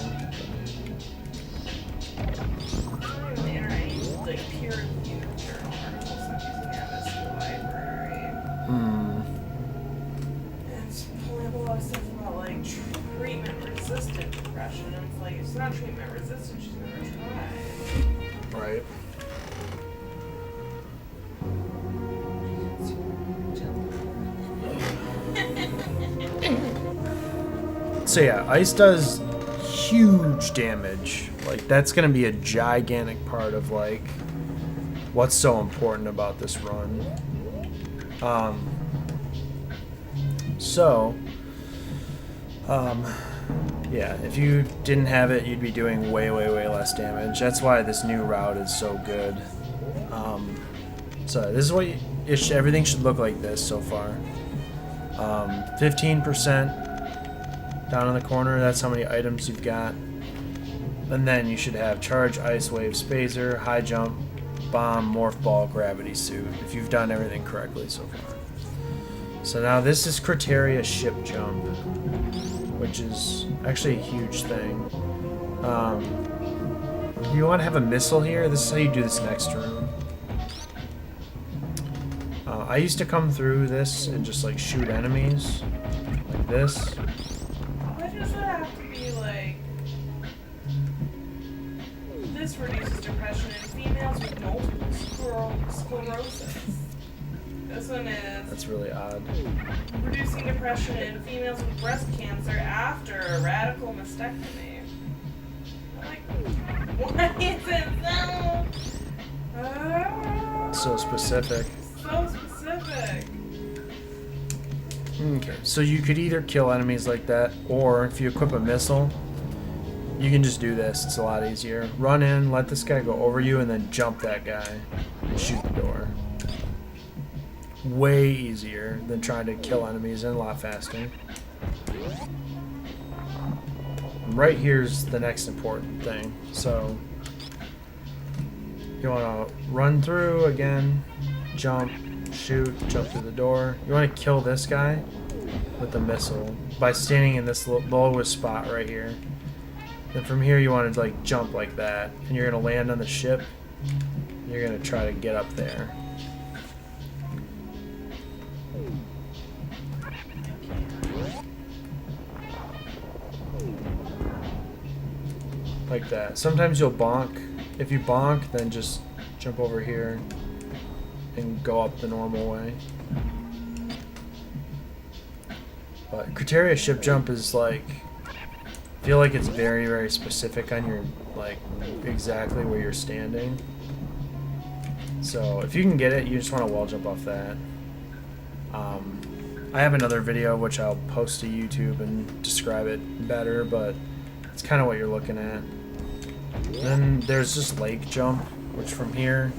B: Not even the internet, I use like peer-reviewed journal articles I'm using at this library. And it's pulling up a lot of stuff about like treatment-resistant depression. And it's like, it's not treatment-resistant, she's never tried.
A: Right. So yeah, ice does huge damage. Like, that's gonna be a gigantic part of like what's so important about this run. Yeah, if you didn't have it, you'd be doing way less damage. That's why this new route is so good. So this is what everything should look like this so far. 15% down in the corner, that's how many items you've got. And then you should have charge, ice wave, spacer, high jump, bomb, morph ball, gravity suit, if you've done everything correctly so far. So now this is criteria ship jump, which is actually a huge thing. You want to have a missile here. This is how you do this next room. I used to come through this and just like shoot enemies like this.
B: Why does it have to be like, this reduces depression in females with multiple sclerosis? This one is
A: That's really odd.
B: reducing depression in females with breast cancer after a radical mastectomy. Like, why is it
A: So specific.
B: so specific?
A: Okay, so you could either kill enemies like that, or if you equip a missile, you can just do this. It's a lot easier. Run in, let this guy go over you, and then jump that guy and shoot the door. Way easier than trying to kill enemies and a lot faster. Right here's the next important thing. So you want to run through again, jump, shoot, jump through the door. You want to kill this guy with the missile by standing in this lowest spot right here. Then from here you want to like jump like that, and you're going to land on the ship. You're going to try to get up there. Like that. Sometimes you'll bonk. If you bonk, then just jump over here and go up the normal way. But criteria ship jump is like, I feel like it's very specific on your, like, exactly where you're standing. So if you can get it, you just want to wall jump off that. I have another video which I'll post to YouTube and describe it better, but it's kind of what you're looking at. Then there's just lake jump, which from here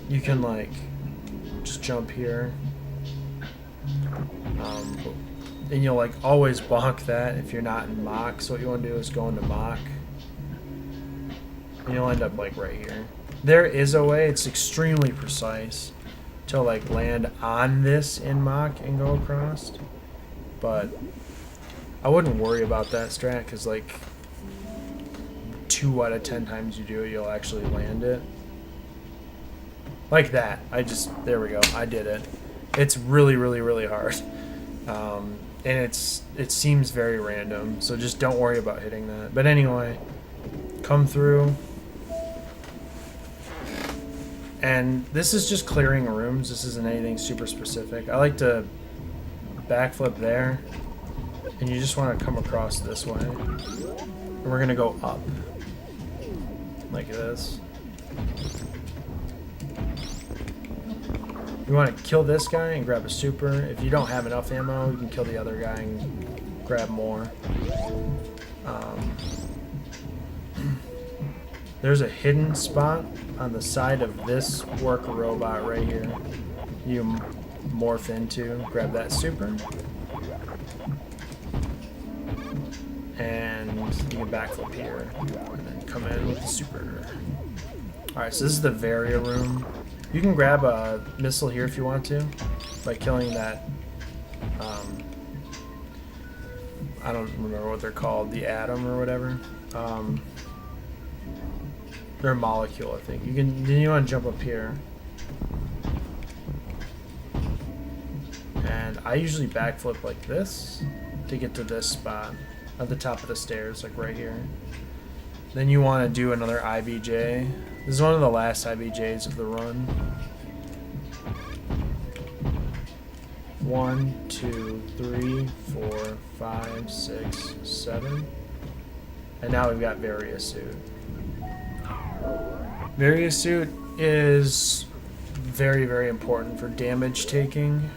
A: you can like just jump here, and you'll like always bonk that if you're not in mock. So what you want to do is go into mock, and you'll end up like right here. There is a way, it's extremely precise, to like land on this in mock and go across, but I wouldn't worry about that strat, because like 2 out of 10 times you do it, you'll actually land it. Like that. There we go. I did it. It's really hard. And it seems very random, so just don't worry about hitting that. But anyway, come through. And this is just clearing rooms. This isn't anything super specific. I like to backflip there, and you just want to come across this way. And we're going to go up. Like this. You want to kill this guy and grab a super. If you don't have enough ammo, you can kill the other guy and grab more. There's a hidden spot on the side of this worker robot right here. You morph into, grab that super. And you can backflip here, and then come in with the super. Alright, so this is the Varia room. You can grab a missile here if you want to, by killing that, I don't remember what they're called, the atom or whatever. They're a molecule, I think. Then you want to jump up here. And I usually backflip like this to get to this spot at the top of the stairs, like right here. Then you want to do another IBJ. This is one of the last IBJs of the run. 1, 2, 3, 4, 5, 6, 7. And now we've got Varia Suit. Varia Suit is very, very important for damage taking.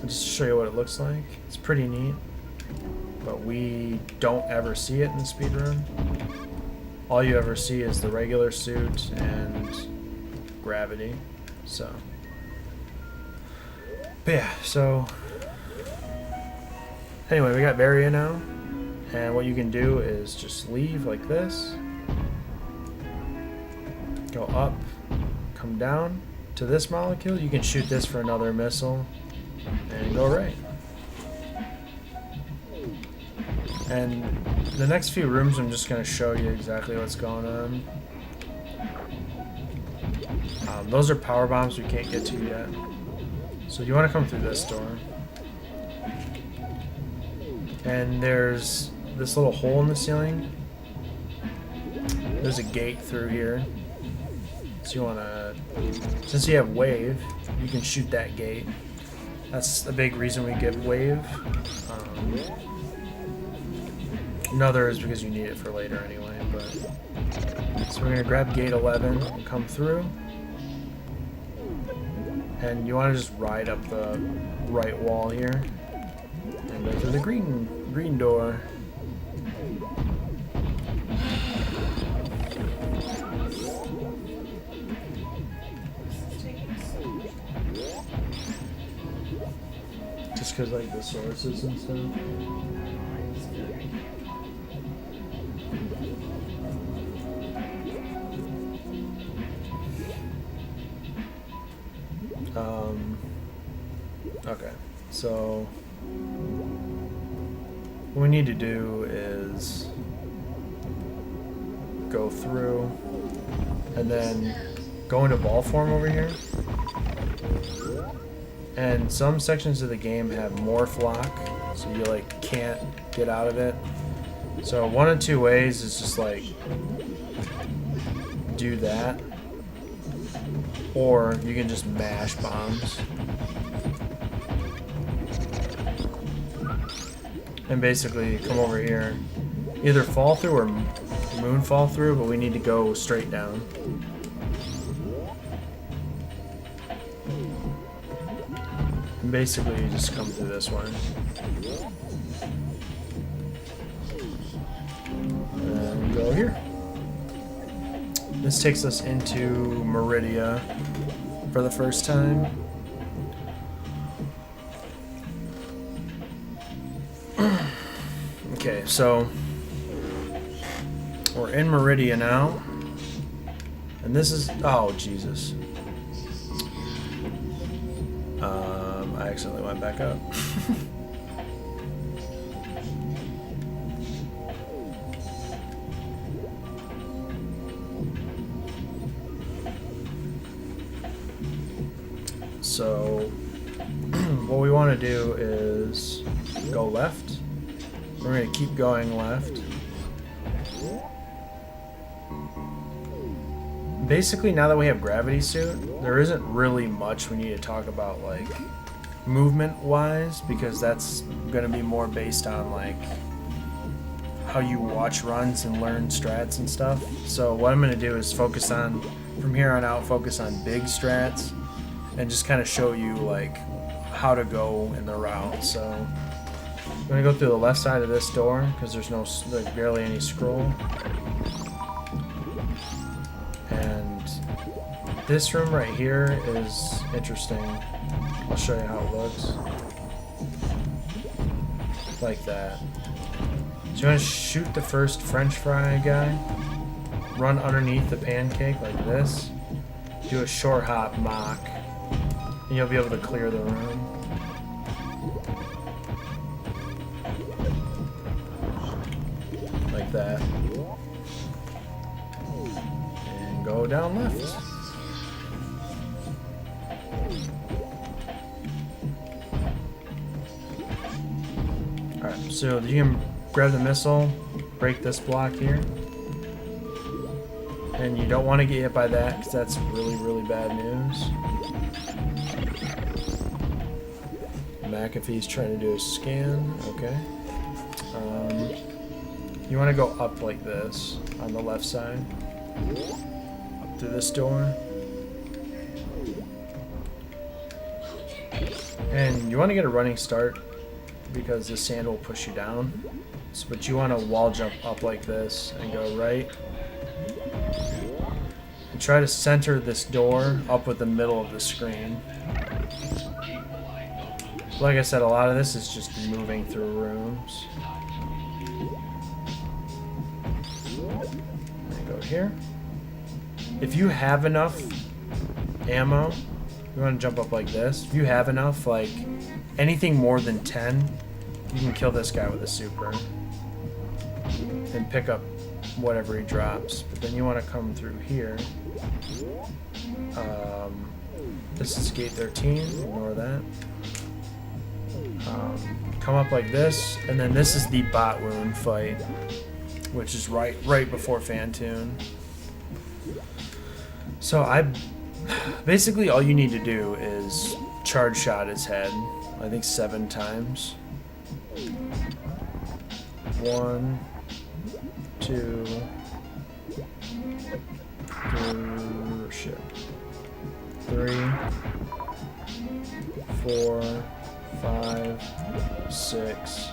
A: Just to show you what it looks like. It's pretty neat. But we don't ever see it in the speedrun. All you ever see is the regular suit and gravity. So. But yeah, so. Anyway, we got Varia now. And what you can do is just leave like this. Go up. Come down to this molecule. You can shoot this for another missile. And go right. And the next few rooms I'm just going to show you exactly what's going on. Those are power bombs we can't get to yet. So you want to come through this door. And there's this little hole in the ceiling. There's a gate through here. So you want to, since you have wave, you can shoot that gate. That's a big reason we give wave. Another is because you need it for later anyway. But so we're gonna grab gate 11 and come through, and you want to just ride up the right wall here and go through the green door. Just because like the sources and stuff. Okay, so what we need to do is go through and then go into ball form over here. And some sections of the game have morph lock, so you like can't get out of it. So one of two ways is just like do that, or you can just mash bombs. And basically come over here, either fall through or moon fall through, but we need to go straight down. And basically you just come through this one. And go here. This takes us into Meridia for the first time. Okay, so we're in Meridia now, and this is, oh Jesus, I accidentally went back up. So what we want to do is go left. We're going to keep going left. Basically, now that we have gravity suit, there isn't really much we need to talk about, like, movement-wise, because that's going to be more based on, like, how you watch runs and learn strats and stuff. So what I'm going to do is focus on, from here on out, focus on big strats, and just kind of show you, like, how to go in the route. So I'm going to go through the left side of this door, because there's barely any scroll. And this room right here is interesting. I'll show you how it looks. Like that. So So you want to shoot the first French fry guy, run underneath the pancake like this, do a short hop mock, and you'll be able to clear the room. Like that. And go down left. Alright, so you can grab the missile, break this block here. And you don't want to get hit by that because that's really, really bad news. McAfee's trying to do a scan. Okay. You want to go up like this on the left side. Up through this door. And you want to get a running start because the sand will push you down. So, but you want to wall jump up like this and go right. And try to center this door up with the middle of the screen. Like I said, a lot of this is just moving through rooms. And go here. If you have enough ammo, you want to jump up like this. If you have enough, like anything more than 10, you can kill this guy with a super and pick up whatever he drops. But then you want to come through here. This is gate 13. Ignore that. Come up like this, and then this is the bot wound fight, which is right before Fantoon. So basically all you need to do is charge shot his head, I think 7 times. 1, 2, 3, 4, 5, 6.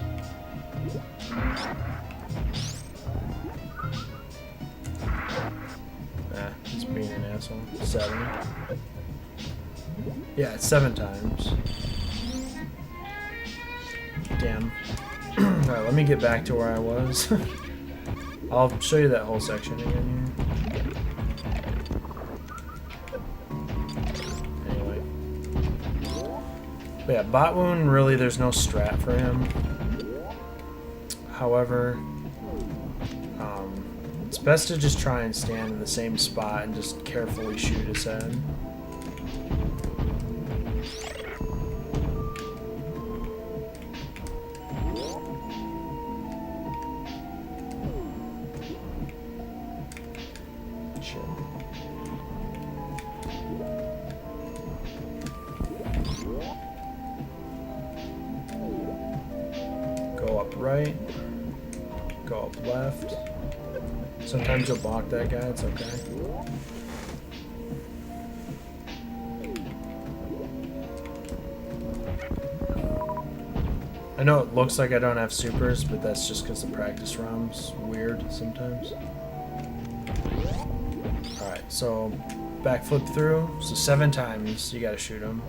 A: He's being an asshole. 7. Yeah, it's 7 times. Damn. Alright, let me get back to where I was. I'll show you that whole section again here. Anyway. But yeah, bot wound, really, there's no strat for him. However, it's best to just try and stand in the same spot and just carefully shoot his head. Go up right, go up left. Sometimes you'll block that guy, it's okay. I know it looks like I don't have supers, but that's just because the practice round's weird sometimes. Alright, so backflip through. So 7 times you gotta shoot him.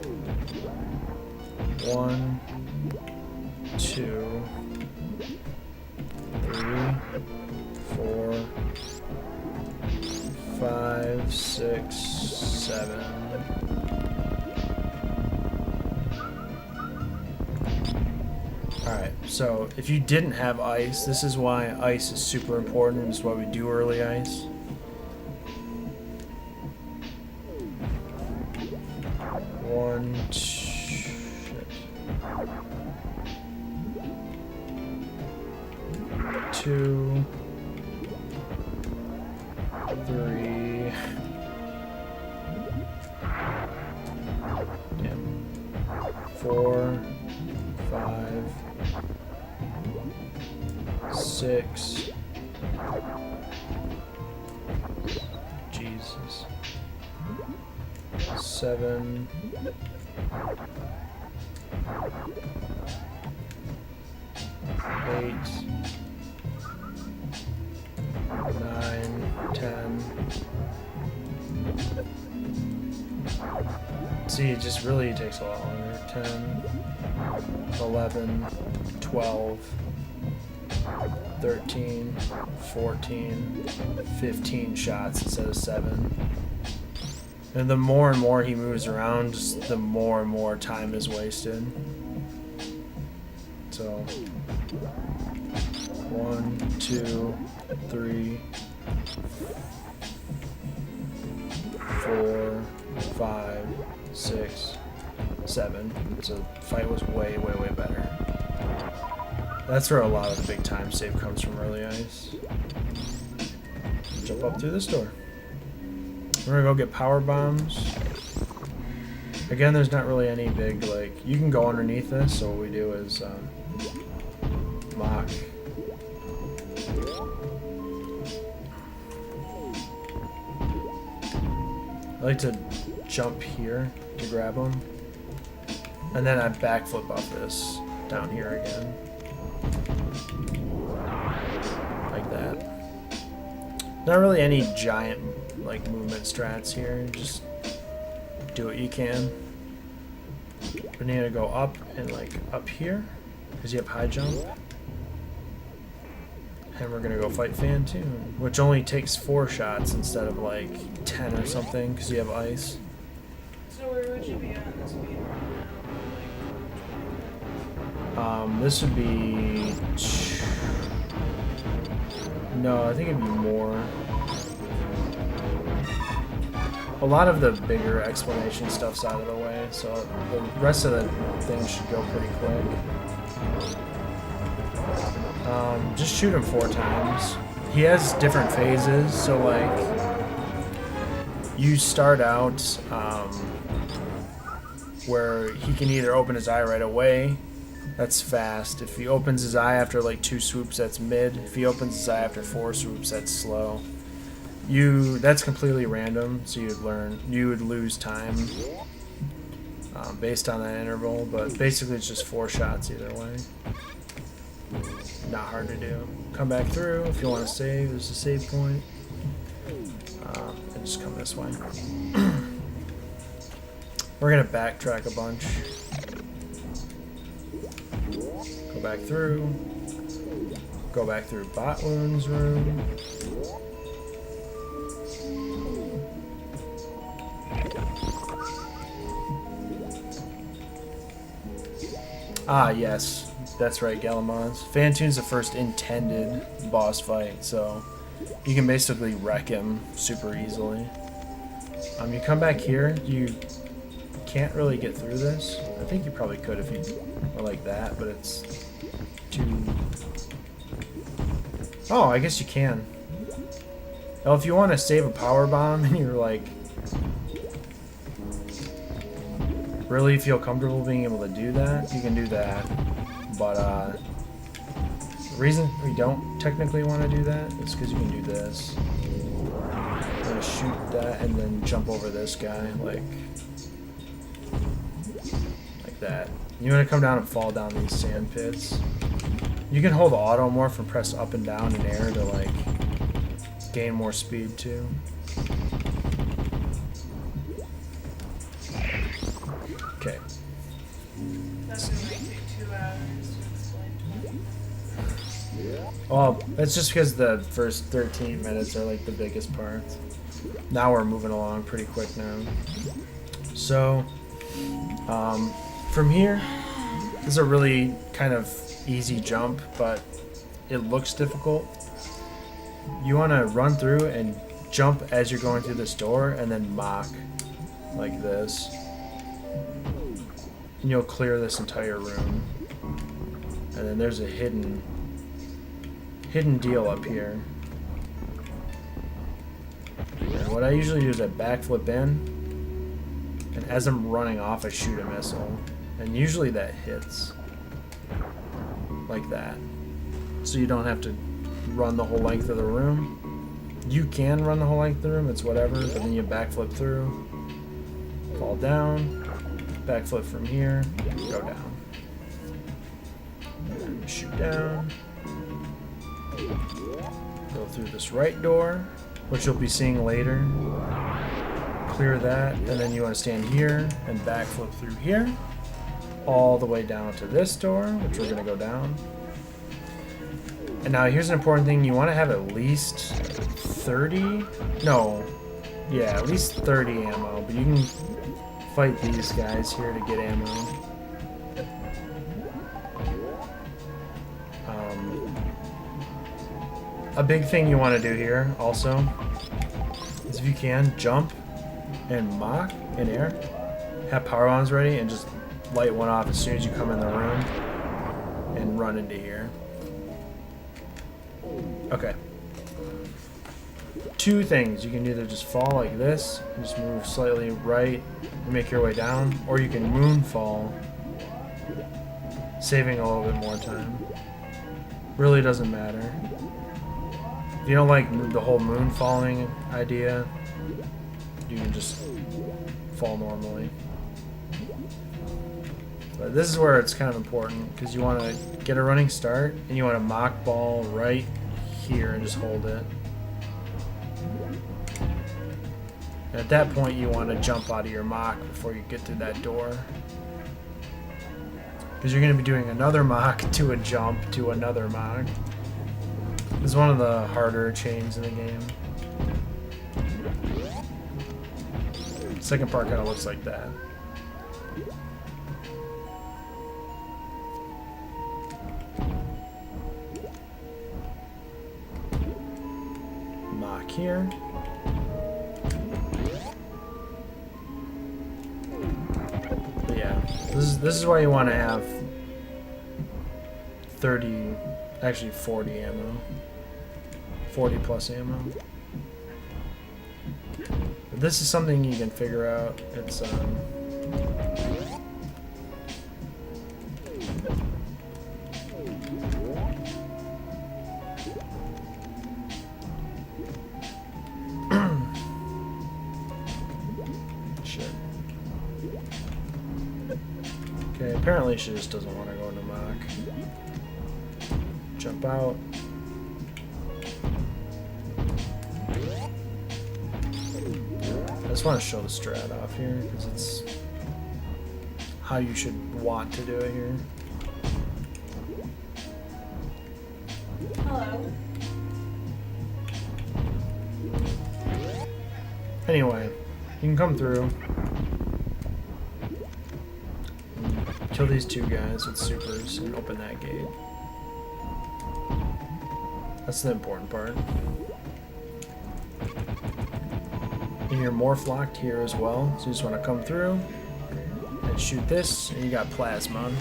A: 1, 2, 3, 4, 5, 6, 7. Alright, so if you didn't have ice, this is why ice is super important. This is why we do early ice. One, two, 3. Damn. 4, 5, 6. Jesus. 7. 8. 9, 10. See, it just really takes a lot longer. 10, 11, 12. 13, 14, 15 shots instead of 7. And the more and more he moves around, just the more and more time is wasted. So 1, 2, 3, 4, 5, 6, 7. So the fight was way, way, way better. That's where a lot of the big time save comes from early ice. Jump up through this door. We're gonna go get power bombs. Again, there's not really any big, like, you can go underneath this, so what we do is mock. I like to jump here to grab them, and then I backflip off this down here again, like that. Not really any giant like movement strats here. Just do what you can. We need to go up and like up here because you have high jump, and we're gonna go fight Fantoon, which only takes 4 shots instead of like 10 or something because you have ice.
B: So where would you be on the speed run now?
A: This would be no, I think it'd be more. A lot of the bigger explanation stuff's out of the way, so the rest of the things should go pretty quick. Just shoot him 4 times. He has different phases, so like you start out where he can either open his eye right away, that's fast. If he opens his eye after like 2 swoops, that's mid. If he opens his eye after 4 swoops, that's slow. That's completely random, so you would lose time based on that interval, but basically it's just 4 shots either way. Not hard to do. Come back through if you want to save. There's a save point, and just come this way. We're gonna backtrack a bunch. Go back through. Go back through Botwoon's room. Ah, yes. That's right, Galamons. Fantoon's the first intended boss fight, so you can basically wreck him super easily. You come back here, you can't really get through this. I think you probably could if you were like that, but it's too... Oh, I guess you can. Well, if you want to save a power bomb and you're like... really feel comfortable being able to do that, you can do that. But the reason we don't technically want to do that is because you can do this. You're gonna shoot that and then jump over this guy like that. You want to come down and fall down these sand pits. You can hold automorph and press up and down in air to like gain more speed too. Okay.
B: That's gonna take 2 hours to explain.
A: Well, that's just because the first 13 minutes are like the biggest parts. Now we're moving along pretty quick now. So, from here, this is a really kind of easy jump, but it looks difficult. You want to run through and jump as you're going through this door and then mock like this. And you'll clear this entire room. And then there's a hidden deal up here. And what I usually do is I backflip in, and as I'm running off, I shoot a missile. And usually that hits. Like that. So you don't have to run the whole length of the room. You can run the whole length of the room, it's whatever, but then you backflip through, fall down, backflip from here, go down. And shoot down. Go through this right door, which you'll be seeing later. Clear that, and then you want to stand here and backflip through here, all the way down to this door, which we're going to go down. And now here's an important thing. You want to have at least 30? No. Yeah, at least 30 ammo. But you can fight these guys here to get ammo. A big thing you want to do here also is if you can, jump and mock in air. Have power bombs ready and just light one off as soon as you come in the room and run into here. Okay. Two things. You can either just fall like this, and just move slightly right and make your way down, or you can moonfall, saving a little bit more time. Really doesn't matter. If you don't like the whole moon falling idea, you can just fall normally. But this is where it's kind of important because you want to get a running start and you want to mock ball right here and just hold it. And at that point, you want to jump out of your mock before you get through that door. Because you're going to be doing another mock to a jump to another mock. This is one of the harder chains in the game. The second part kind of looks like that. Mock here. But yeah, this is why you want to have 30, actually 40 ammo. 40 plus ammo. But this is something you can figure out. It's shit. Okay, apparently she just doesn't want to go into mock. Jump out. I just want to show the strat off here because it's how you should want to do it here.
B: Hello.
A: Anyway, you can come through. Kill these two guys with supers and open that gate. That's the important part. And your morph locked here as well, so you just want to come through and shoot this, and you got plasma.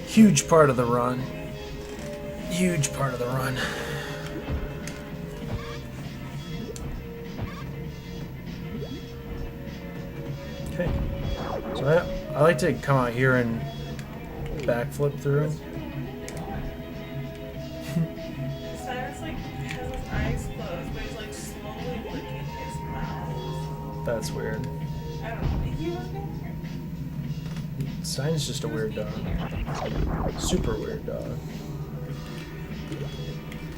A: Huge part of the run. Huge part of the run. Okay, so I like to come out here and backflip through. That's weird.
B: I don't know. He was there.
A: Stein's just a weird dog. Super weird dog.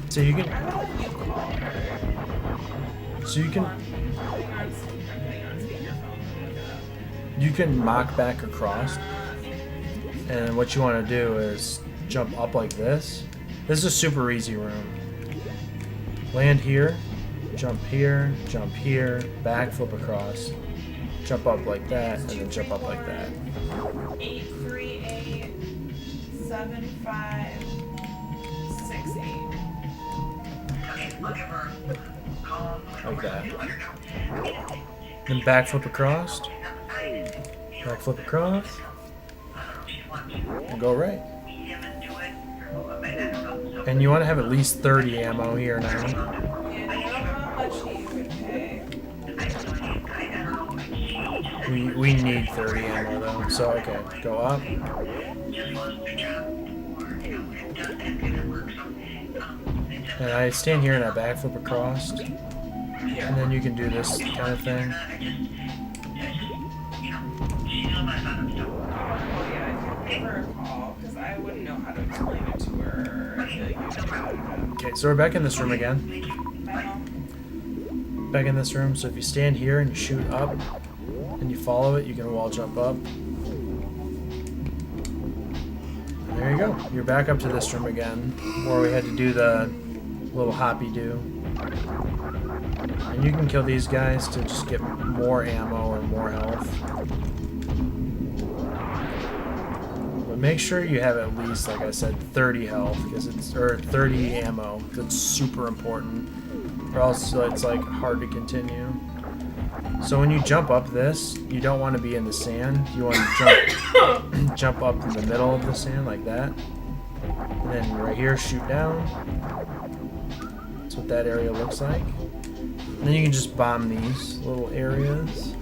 A: So you can. So you can. You can mock back across. And what you want to do is jump up like this. This is a super easy room. Land here. Jump here, backflip across, jump up like that, and then jump up like that.
B: 8387568.
A: Like that. Then backflip across, and go right. And you want to have at least 30 ammo here now. We need 30 ammo though, so okay, go up. And I stand here and I backflip across, and then you can do this kind of thing.
B: I wouldn't know how to explain it to her. I feel like you should know.
A: Okay, so we're back in this room again. Back in this room, so if you stand here and you shoot up, and you follow it, you can wall jump up. There you go. You're back up to this room again, where we had to do the little hoppy do. And you can kill these guys to just get more ammo or more health. But make sure you have at least, like I said, 30 health, or 30 ammo. That's super important, or else it's like hard to continue. So when you jump up this, you don't want to be in the sand. You want to jump up in the middle of the sand like that. And then right here, shoot down. That's what that area looks like. And then you can just bomb these little areas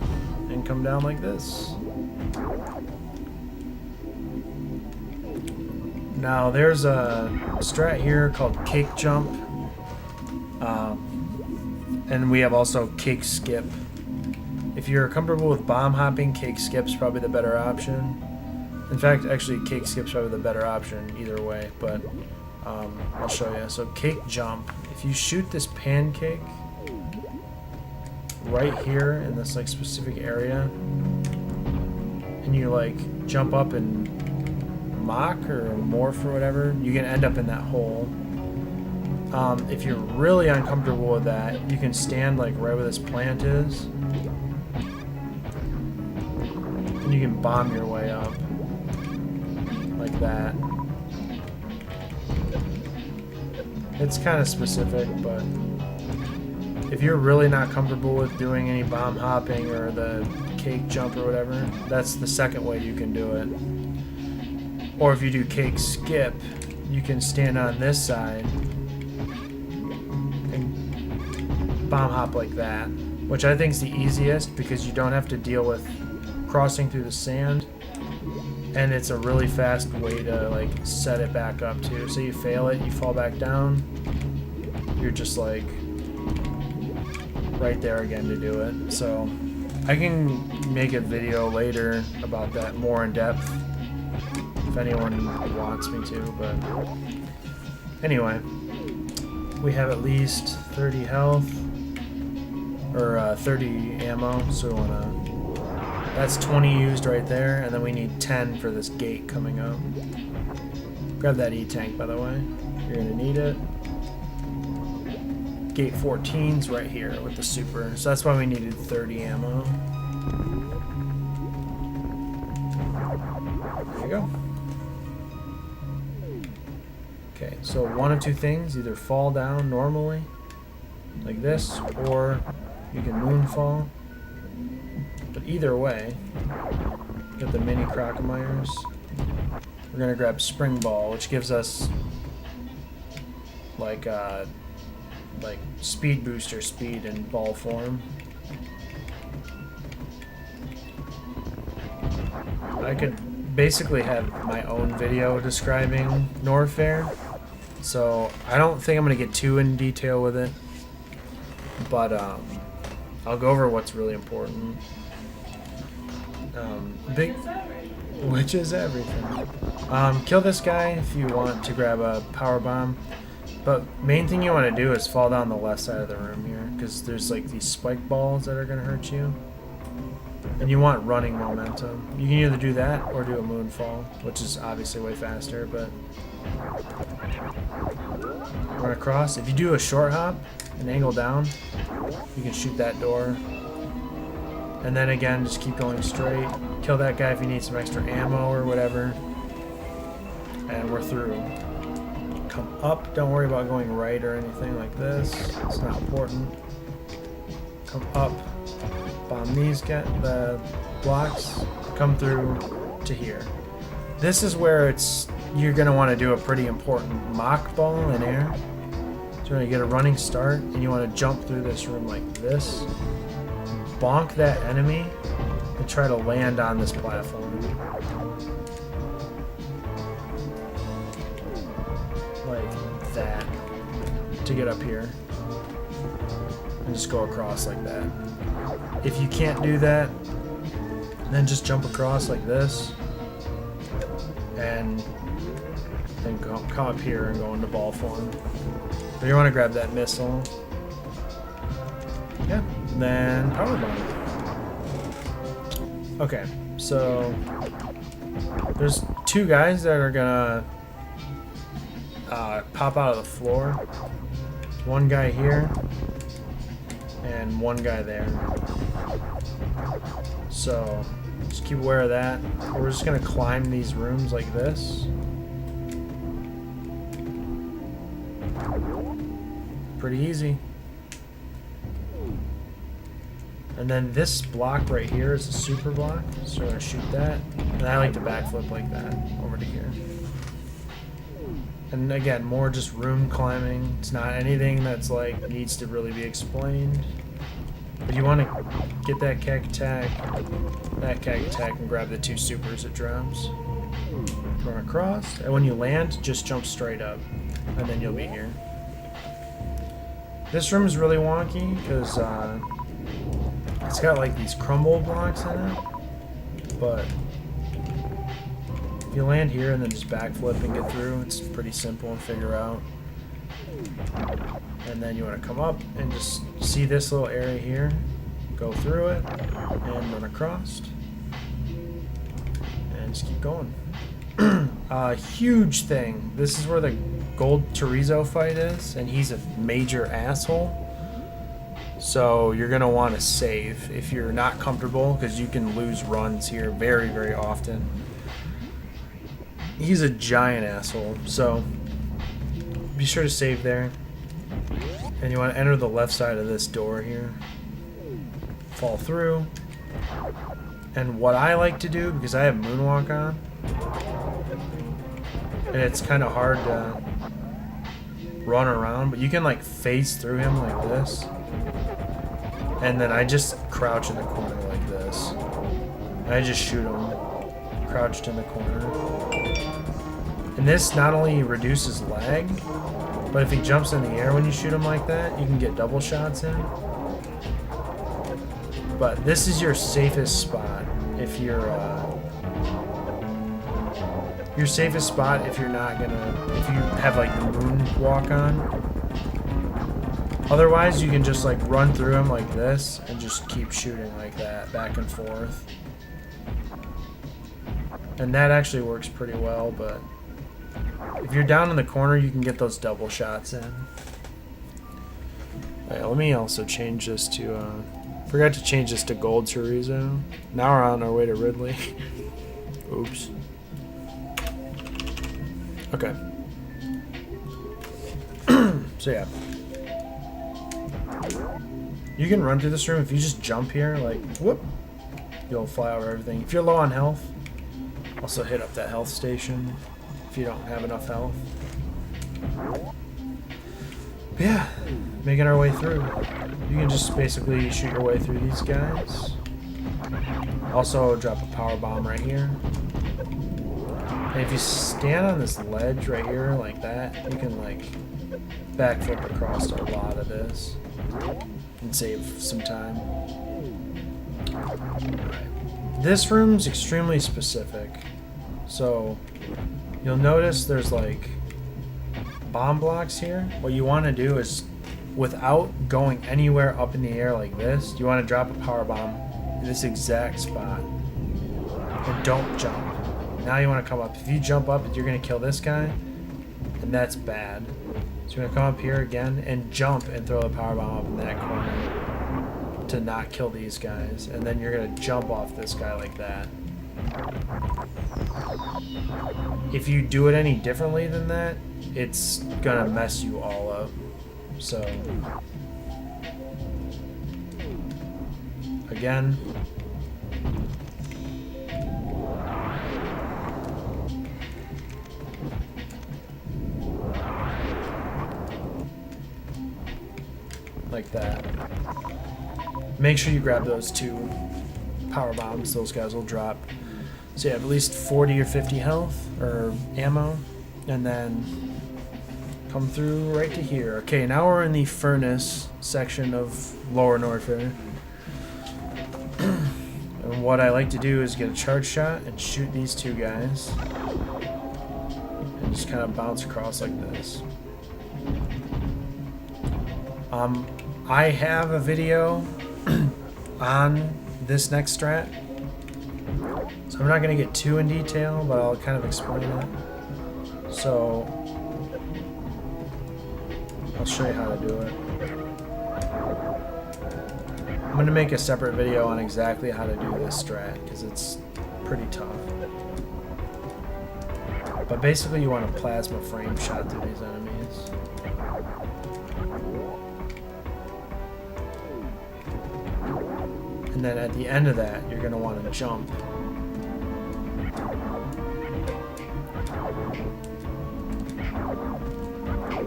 A: and come down like this. Now there's a strat here called cake jump. And we have also cake skip. If you're comfortable with bomb hopping, cake skip's probably the better option. In fact, actually, cake skip's probably the better option either way, but I'll show you. So cake jump. If you shoot this pancake right here in this like specific area, and you like jump up and mock or morph or whatever, you can end up in that hole. If you're really uncomfortable with that, you can stand like right where this plant is. And you can bomb your way up like that. It's kind of specific, but if you're really not comfortable with doing any bomb hopping or the cake jump or whatever, that's the second way you can do it. Or if you do cake skip, you can stand on this side and bomb hop like that, which I think is the easiest because you don't have to deal with crossing through the sand, and it's a really fast way to like set it back up too. So you fail it, you fall back down, you're just like right there again to do it. So I can make a video later about that more in depth if anyone wants me to, but anyway, we have at least 30 health or 30 ammo, so we wanna, that's 20 used right there, and then we need 10 for this gate coming up. Grab that E-tank, by the way. You're gonna need it. Gate 14's right here with the super, so that's why we needed 30 ammo. There you go. Okay, so one of two things, either fall down normally, like this, or you can moonfall. But either way, got the mini Crocomires. We're gonna grab Spring Ball, which gives us like speed booster speed in ball form. I could basically have my own video describing Norfair, so I don't think I'm gonna get too in detail with it, but I'll go over what's really important. Which is everything. Kill this guy if you want to grab a power bomb, but main thing you want to do is fall down the left side of the room here, because there's like these spike balls that are going to hurt you, and you want running momentum. You can either do that or do a moonfall, which is obviously way faster, but run across. If you do a short hop and angle down, you can shoot that door. And then again, just keep going straight. Kill that guy if you need some extra ammo or whatever. And we're through. Come up. Don't worry about going right or anything like this. It's not important. Come up. Bomb these the blocks. Come through to here. This is where you're going to want to do a pretty important mock ball in air. So you're going to get a running start, and you want to jump through this room like this. Bonk that enemy and try to land on this platform. Like that. To get up here. And just go across like that. If you can't do that, then just jump across like this. And then come up here and go into ball form. But you want to grab that missile. Yeah, then power bomb. Okay, so there's two guys that are gonna pop out of the floor. One guy here and one guy there. So just keep aware of that. We're just gonna climb these rooms like this. Pretty easy. And then this block right here is a super block, so we're gonna shoot that. And I like to backflip like that over to here. And again, more just room climbing. It's not anything that's like needs to really be explained. But you want to get that keg attack, and grab the two supers it drops. Run across, and when you land, just jump straight up, and then you'll be here. This room is really wonky because it's got like these crumble blocks in it, but if you land here and then just backflip and get through, it's pretty simple to figure out. And then you want to come up and just see this little area here, go through it, and run across, and just keep going. Huge thing. This is where the gold chorizo fight is, and he's a major asshole. So you're going to want to save if you're not comfortable, because you can lose runs here very, very often. He's a giant asshole, so be sure to save there. And you want to enter the left side of this door here. Fall through. And what I like to do, because I have Moonwalk on, and it's kind of hard to run around, but you can like phase through him like this. And then I just crouch in the corner like this. And I just shoot him, crouched in the corner. And this not only reduces lag, but if he jumps in the air when you shoot him like that, you can get double shots in. But this is your safest spot if you're your safest spot if you're not gonna, if you have like the moonwalk on. Otherwise, you can just like run through him like this and just keep shooting like that, back and forth. And that actually works pretty well, but if you're down in the corner, you can get those double shots in. Alright, let me also change this to, forgot to change this to gold chorizo. Now we're on our way to Ridley. Oops. Okay. So yeah. You can run through this room. If you just jump here, like, whoop, you'll fly over everything. If you're low on health, also hit up that health station if you don't have enough health. But yeah, making our way through. You can just basically shoot your way through these guys. Also drop a power bomb right here. And if you stand on this ledge right here like that, you can like backflip across a lot of this and save some time. Right. This room's extremely specific. So you'll notice there's like bomb blocks here. What you want to do is, without going anywhere up in the air like this, you want to drop a power bomb in this exact spot. And don't jump. Now you want to come up. If you jump up, you're going to kill this guy, and that's bad. So you're going to come up here again and jump and throw the power bomb up in that corner to not kill these guys. And then you're going to jump off this guy like that. If you do it any differently than that, it's going to mess you all up. So, again, like that. Make sure you grab those two power bombs. Those guys will drop. So you have at least 40 or 50 health or ammo, and then come through right to here. Okay, now we're in the furnace section of Lower Norfair. And what I like to do is get a charge shot and shoot these two guys, and just kind of bounce across like this. I have a video on this next strat, So I'm not going to get too in detail, but I'll kind of explain it. So I'll show you how to do it. I'm going to make a separate video on exactly how to do this strat because it's pretty tough. But basically you want a plasma frame shot through these enemies. And then at the end of that, you're going to want to jump.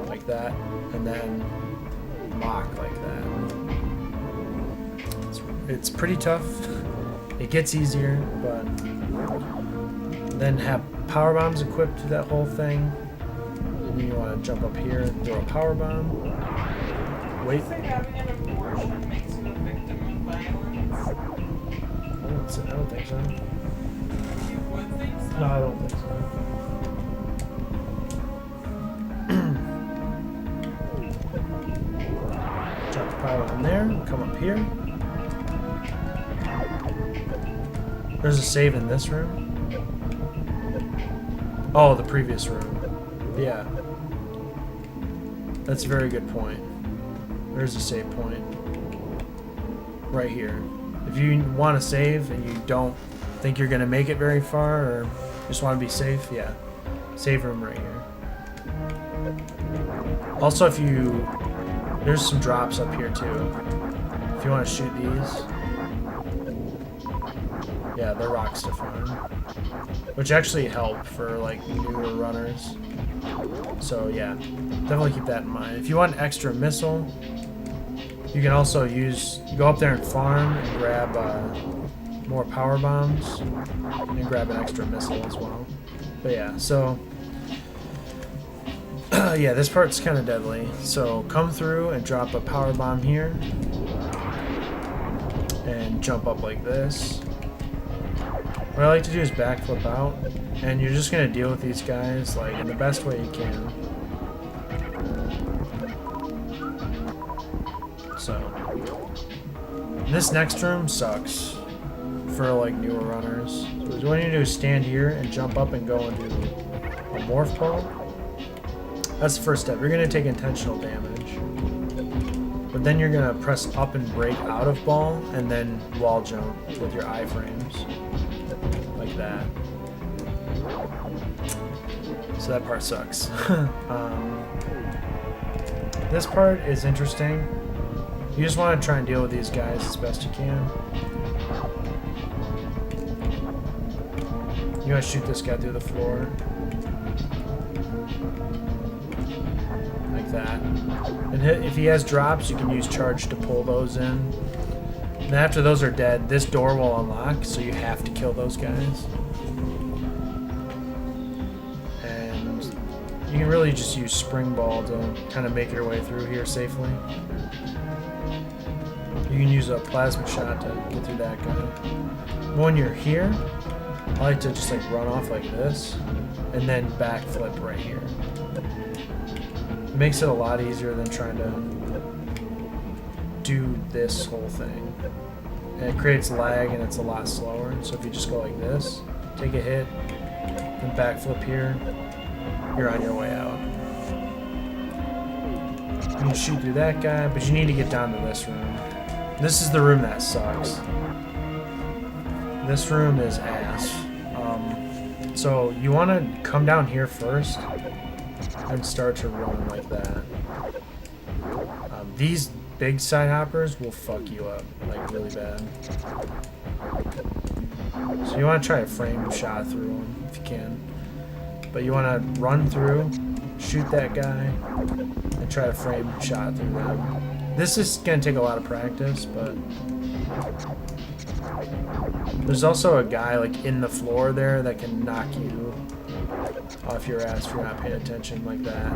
A: Like that. And then mock like that. It's pretty tough. It gets easier, but then have power bombs equipped to that whole thing. And you want to jump up here and throw a power bomb. Wait.
B: I think having an abortion makes you a victim of violence.
A: I don't think so.
B: You would think so?
A: No, I don't think so. Drop the power bomb there. Come up here. There's a save in this room. Oh, the previous room. Yeah. That's a very good point. There's a save point. Right here. If you want to save and you don't think you're going to make it very far or just want to be safe, yeah. Save room right here. Also, if you... There's some drops up here too. If you want to shoot these... Yeah, they're rocks to farm. Which actually help for like newer runners. So yeah, definitely keep that in mind. If you want an extra missile, you can also use, go up there and farm and grab more power bombs and grab an extra missile as well. But yeah, so yeah, this part's kind of deadly. So come through and drop a power bomb here and jump up like this. What I like to do is backflip out, and you're just gonna deal with these guys like in the best way you can. So this next room sucks for like newer runners. So what you want to do is stand here and jump up and go and do a morph ball. That's the first step. You're gonna take intentional damage, but then you're gonna press up and break out of ball, and then wall jump with your iframes. Like that. So that part sucks. This part is interesting. You just want to try and deal with these guys as best you can. You want to shoot this guy through the floor. Like that. And if he has drops, you can use charge to pull those in. And after those are dead, this door will unlock, so you have to kill those guys. And you can really just use spring ball to kind of make your way through here safely. You can use a plasma shot to get through that guy. When you're here, I like to just like run off like this, and then backflip right here. It makes it a lot easier than trying to do this whole thing. And it creates lag and it's a lot slower. So if you just go like this, take a hit, then backflip here, you're on your way out. You can shoot through that guy, but you need to get down to this room. This is the room that sucks. This room is ass. So you want to come down here first and start to run like that. These big side hoppers will fuck you up like really bad. So you want to try a frame shot through them if you can. But you want to run through, shoot that guy, and try to frame shot through them. This is going to take a lot of practice, but there's also a guy like in the floor there that can knock you off your ass if you're not paying attention like that.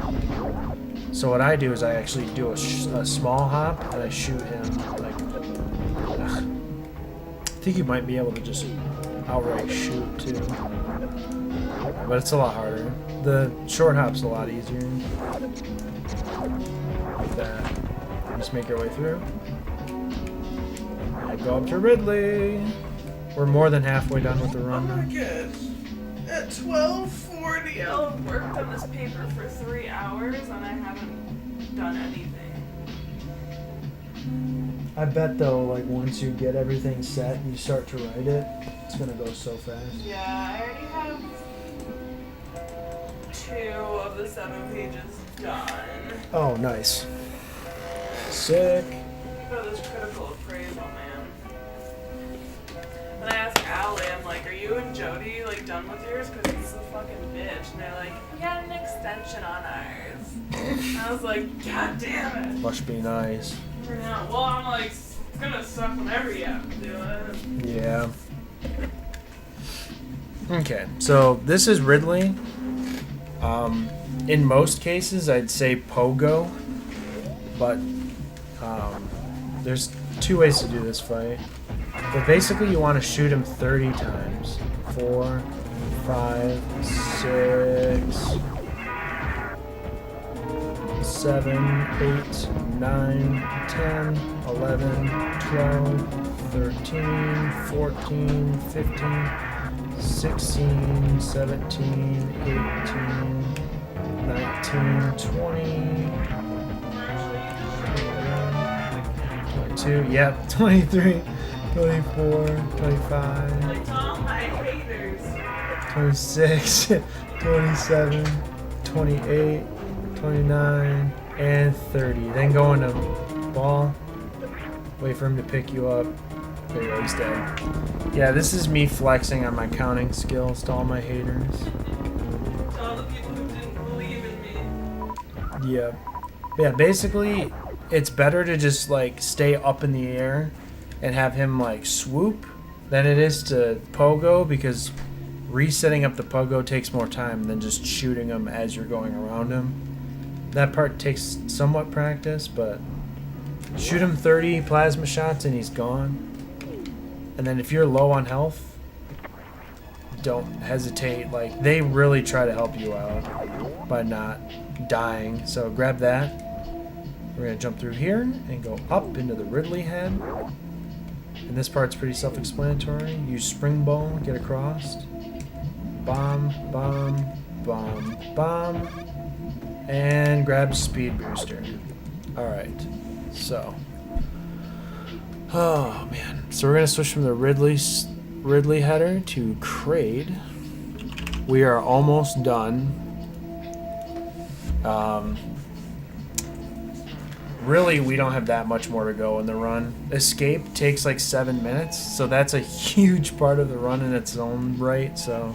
A: So what I do is I actually do a small hop and I shoot him like... I think you might be able to just outright shoot too. But it's a lot harder. The short hop's a lot easier. Like that. Just make your way through. And go up to Ridley. We're more than halfway done with the
B: Oh
A: run
B: my
A: now.
B: god. At 12:40, I'll have worked on this paper for 3 hours and I haven't done anything.
A: I bet though, like once you get everything set and you start to write it, it's gonna go so fast.
B: Yeah, I already have 2 of the 7 pages done.
A: Oh, nice. Sick.
B: About this critical appraisal, man. And I asked Allie, I'm like, are you and Jody like done with yours? Because he's a fucking bitch. And they're like, we got an extension on ours. And I was like, god damn it.
A: Must be nice.
B: For now. Well, I'm like, it's gonna suck whenever you have to do it.
A: Yeah. Okay, so this is Ridley. In most cases, I'd say Pogo, but there's 2 ways to do this fight. But basically, you want to shoot him 30 times. 4, 5, 6, 7, 8, 9, 10, 11, 12, 13, 14, 15, 16, 17, 18, 19, 20, 22, yep, 23, 24, 25,
B: Like, to all my haters.
A: 26, 27, 28, 29, and 30. Then go into ball. Wait for him to pick you up. There you go, he's dead. Yeah, this is me flexing on my counting skills to all my haters.
B: To all the people who didn't believe in me.
A: Yeah. Yeah, basically, it's better to just, like, stay up in the air and have him, like, swoop than it is to pogo, because resetting up the pogo takes more time than just shooting him as you're going around him. That part takes somewhat practice, but shoot him 30 plasma shots and he's gone. And then if you're low on health, don't hesitate. Like, they really try to help you out by not dying. So grab that. We're going to jump through here and go up into the Ridley head. And this part's pretty self-explanatory. Use spring ball, get across. Bomb, bomb, bomb, bomb. And grab speed booster. Alright, so. Oh, man. So we're going to switch from the Ridley header to Kraid. We are almost done. Really, we don't have that much more to go in the run. Escape takes like 7 minutes, so that's a huge part of the run in its own right. So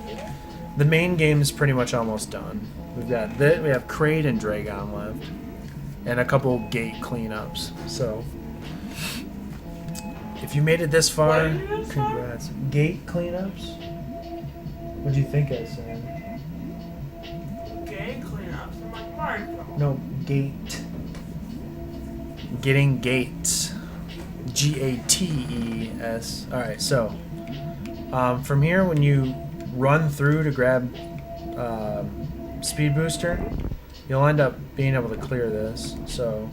A: the main game is pretty much almost done. We have Kraid and Dragon left, and a couple gate cleanups. So if you made it this far, congrats. Gate cleanups? What'd you think I said?
B: Gay cleanups. I'm like, Mark.
A: No, gate. Getting gates. Gates. Alright, so from here, when you run through to grab speed booster, you'll end up being able to clear this. So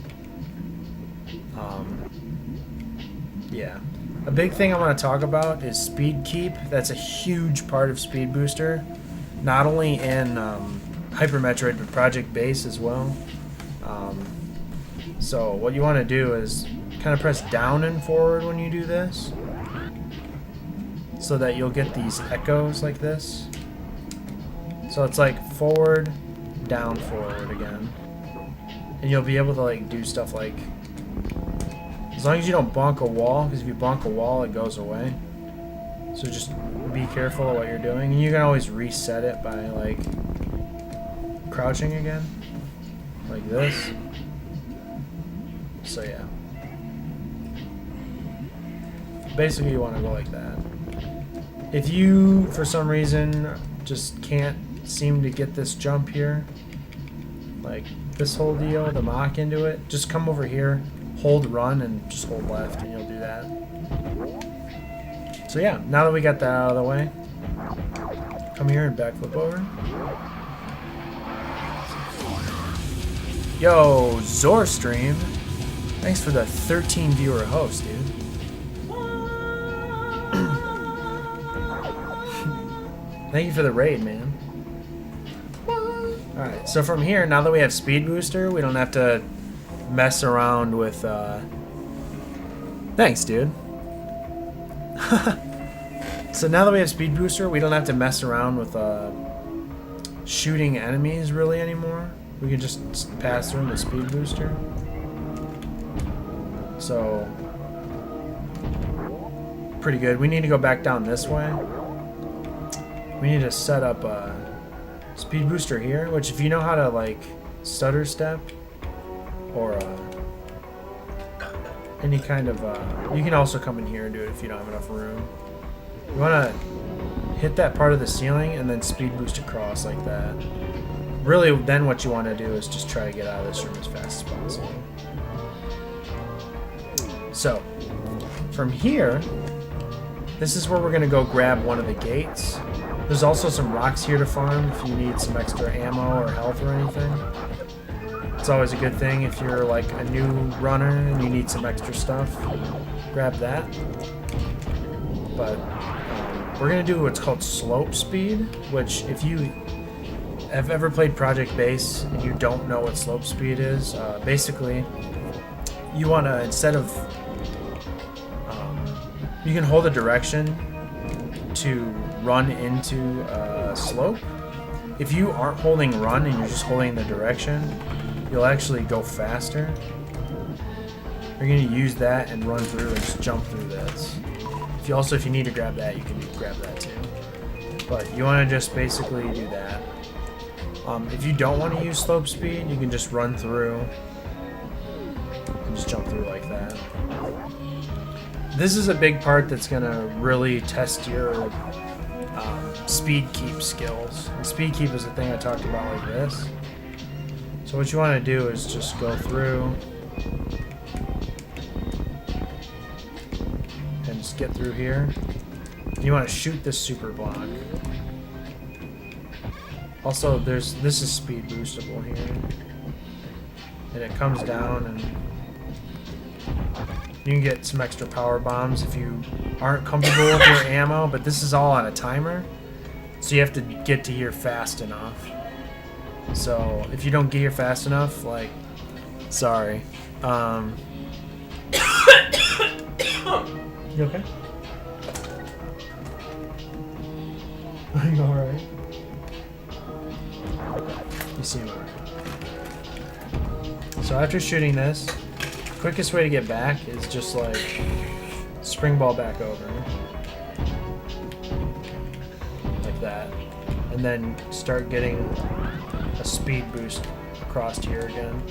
A: yeah, a big thing I want to talk about is speed keep. That's a huge part of speed booster, not only in Hyper Metroid but Project Base as well. So what you want to do is kind of press down and forward when you do this, so that you'll get these echoes like this. So it's like forward, down, forward again. And you'll be able to like do stuff like, as long as you don't bonk a wall, because if you bonk a wall it goes away. So just be careful of what you're doing. And you can always reset it by like crouching again, like this. So yeah. Basically you want to go like that. If you, for some reason, just can't seem to get this jump here, like this whole deal, the mock into it, just come over here, hold run, and just hold left, and you'll do that. So yeah, now that we got that out of the way, come here and backflip over. Yo, Zorstream, thanks for the 13 viewer host, dude. Thank you for the raid, man. Alright, so from here, now that we have speed booster, we don't have to mess around with, Thanks, dude. So now that we have speed booster, we don't have to mess around with, shooting enemies really anymore. We can just pass through the speed booster. So, pretty good. We need to go back down this way. We need to set up a speed booster here, which if you know how to like stutter step or any kind of, you can also come in here and do it if you don't have enough room. You want to hit that part of the ceiling and then speed boost across like that. Really, then what you want to do is just try to get out of this room as fast as possible. So, from here, this is where we're going to go grab one of the gates. There's also some rocks here to farm if you need some extra ammo or health or anything. It's always a good thing if you're like a new runner and you need some extra stuff. Grab that. But we're going to do what's called slope speed, which if you have ever played Project Base and you don't know what slope speed is, basically you want to, instead of, you can hold a direction to run into a slope. If you aren't holding run and you're just holding the direction, you'll actually go faster. You're going to use that and run through and just jump through this. If you need to grab that, you can grab that too. But you want to just basically do that. If you don't want to use slope speed, you can just run through and just jump through like that. This is a big part that's going to really test your speed keep skills. And speed keep is the thing I talked about like this. So what you want to do is just go through and just get through here. You want to shoot this super block. Also, this is speed boostable here, and it comes down, and you can get some extra power bombs if you aren't comfortable with your ammo. But this is all on a timer, so you have to get to here fast enough. So if you don't get here fast enough, like, sorry. You okay? Are you alright? You seem alright. So after shooting this, the quickest way to get back is just like spring ball back over. Like that. And then start getting a speed boost across here again.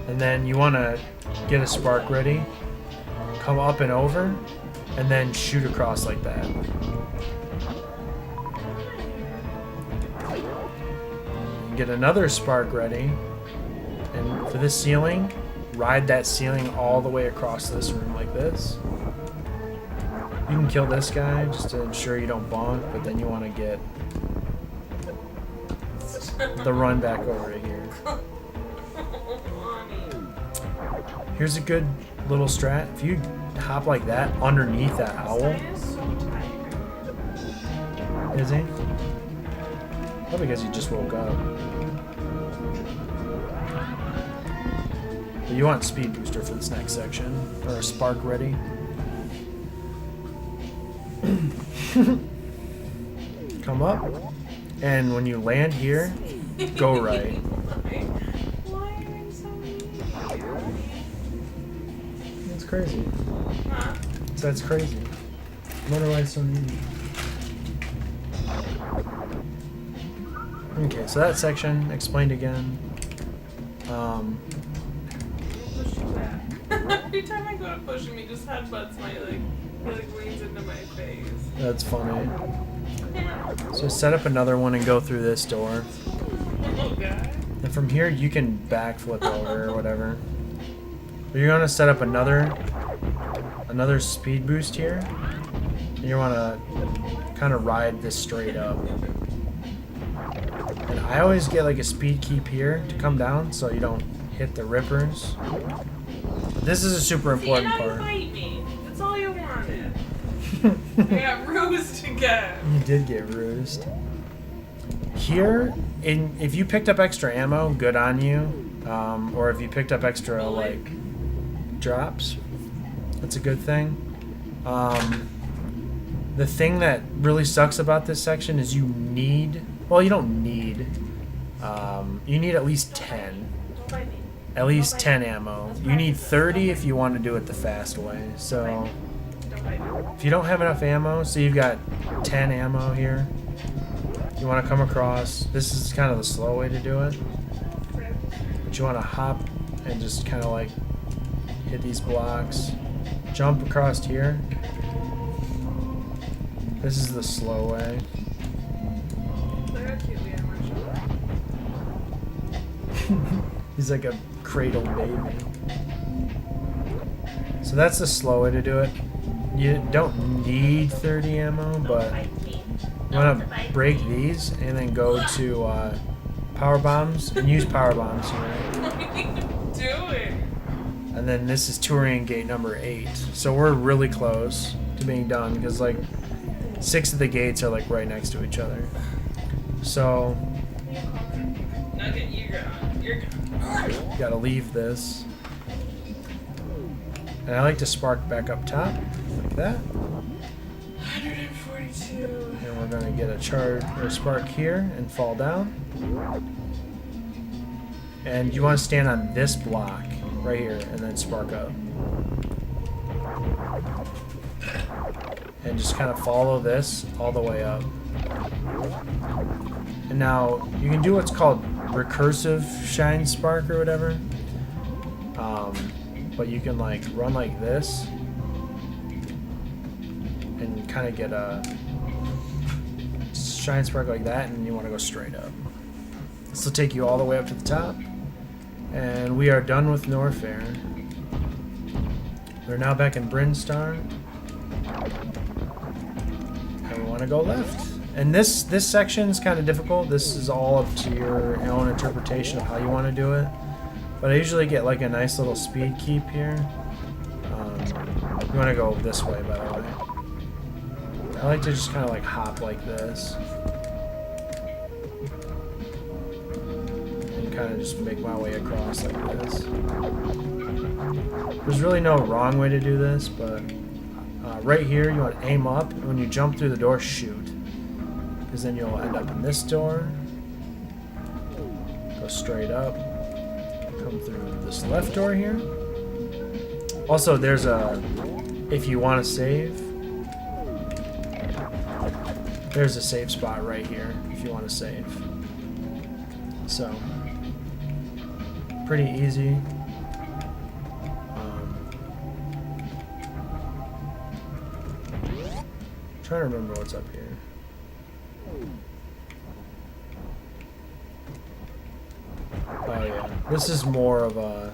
A: And then you want to get a spark ready, come up and over, and then shoot across like that. Get another spark ready, and for this ceiling, ride that ceiling all the way across this room like this. You can kill this guy just to ensure you don't bonk, but then you want to get the run back over to here. Here's a good little strat. If you hop like that underneath that owl. Is he? Probably because he just woke up. But you want speed booster for this next section, or a spark ready. Come up, and when you land here, go right.
B: Why are you so mean?
A: That's crazy.
B: Huh?
A: That's crazy. I wonder why it's so mean. Okay, so that section explained again.
B: Push you back. Every time I go to push him, he just headbutts my he leans into my face.
A: That's funny. So set up another one and go through this door.
B: Oh god.
A: And from here you can backflip over or whatever. But you're gonna set up another speed boost here. And you wanna kind of ride this straight up. And I always get like a speed keep here to come down so you don't hit the rippers. But this is a super important part.
B: Fight me. That's all you wanted. I got rused again.
A: You did get rused. Here, if you picked up extra ammo, good on you. Or if you picked up extra like drops, that's a good thing. The thing that really sucks about this section is you need. Well, you don't need. You need at least 10.
B: Don't bite me.
A: At least 10 ammo. You need 30 if you want to do it the fast way. So
B: Don't bite me.
A: if you don't have enough ammo, so you've got 10 ammo here. You want to come across. This is kind of the slow way to do it. But you want to hop and just kind of like hit these blocks. Jump across here. This is the slow way.
B: Look how cute we are, Marshall.
A: He's like a cradled baby. So that's the slow way to do it. You don't need 30 ammo, but you want to break these and then go to power bombs and use power bombs here.
B: What are you doing?
A: And then this is Tourian gate number 8. So we're really close to being done because like 6 of the gates are like right next to each other. So
B: Nugget, you're gone. You're gone.
A: you gotta leave this. And I like to spark back up top like that.
B: 142.
A: And we're gonna get a charge or spark here and fall down. And you want to stand on this block right here and then spark up. And just kind of follow this all the way up. And now you can do what's called recursive shine spark or whatever. But you can like run like this and kind of get a shine spark like that, and you want to go straight up. This will take you all the way up to the top. And we are done with Norfair. We're now back in Brinstar. And we want to go left. And this section is kind of difficult. This is all up to your own interpretation of how you want to do it. But I usually get like a nice little speed keep here. You want to go this way, by the way. I like to just kind of like hop like this. And kind of just make my way across like this. There's really no wrong way to do this, but right here you want to aim up, and when you jump through the door, shoot. Because then you'll end up in this door. Go straight up. Come through this left door here. Also, there's a, if you want to save, there's a save spot right here if you want to save. So, pretty easy. Trying to remember what's up here. Oh yeah, this is more of a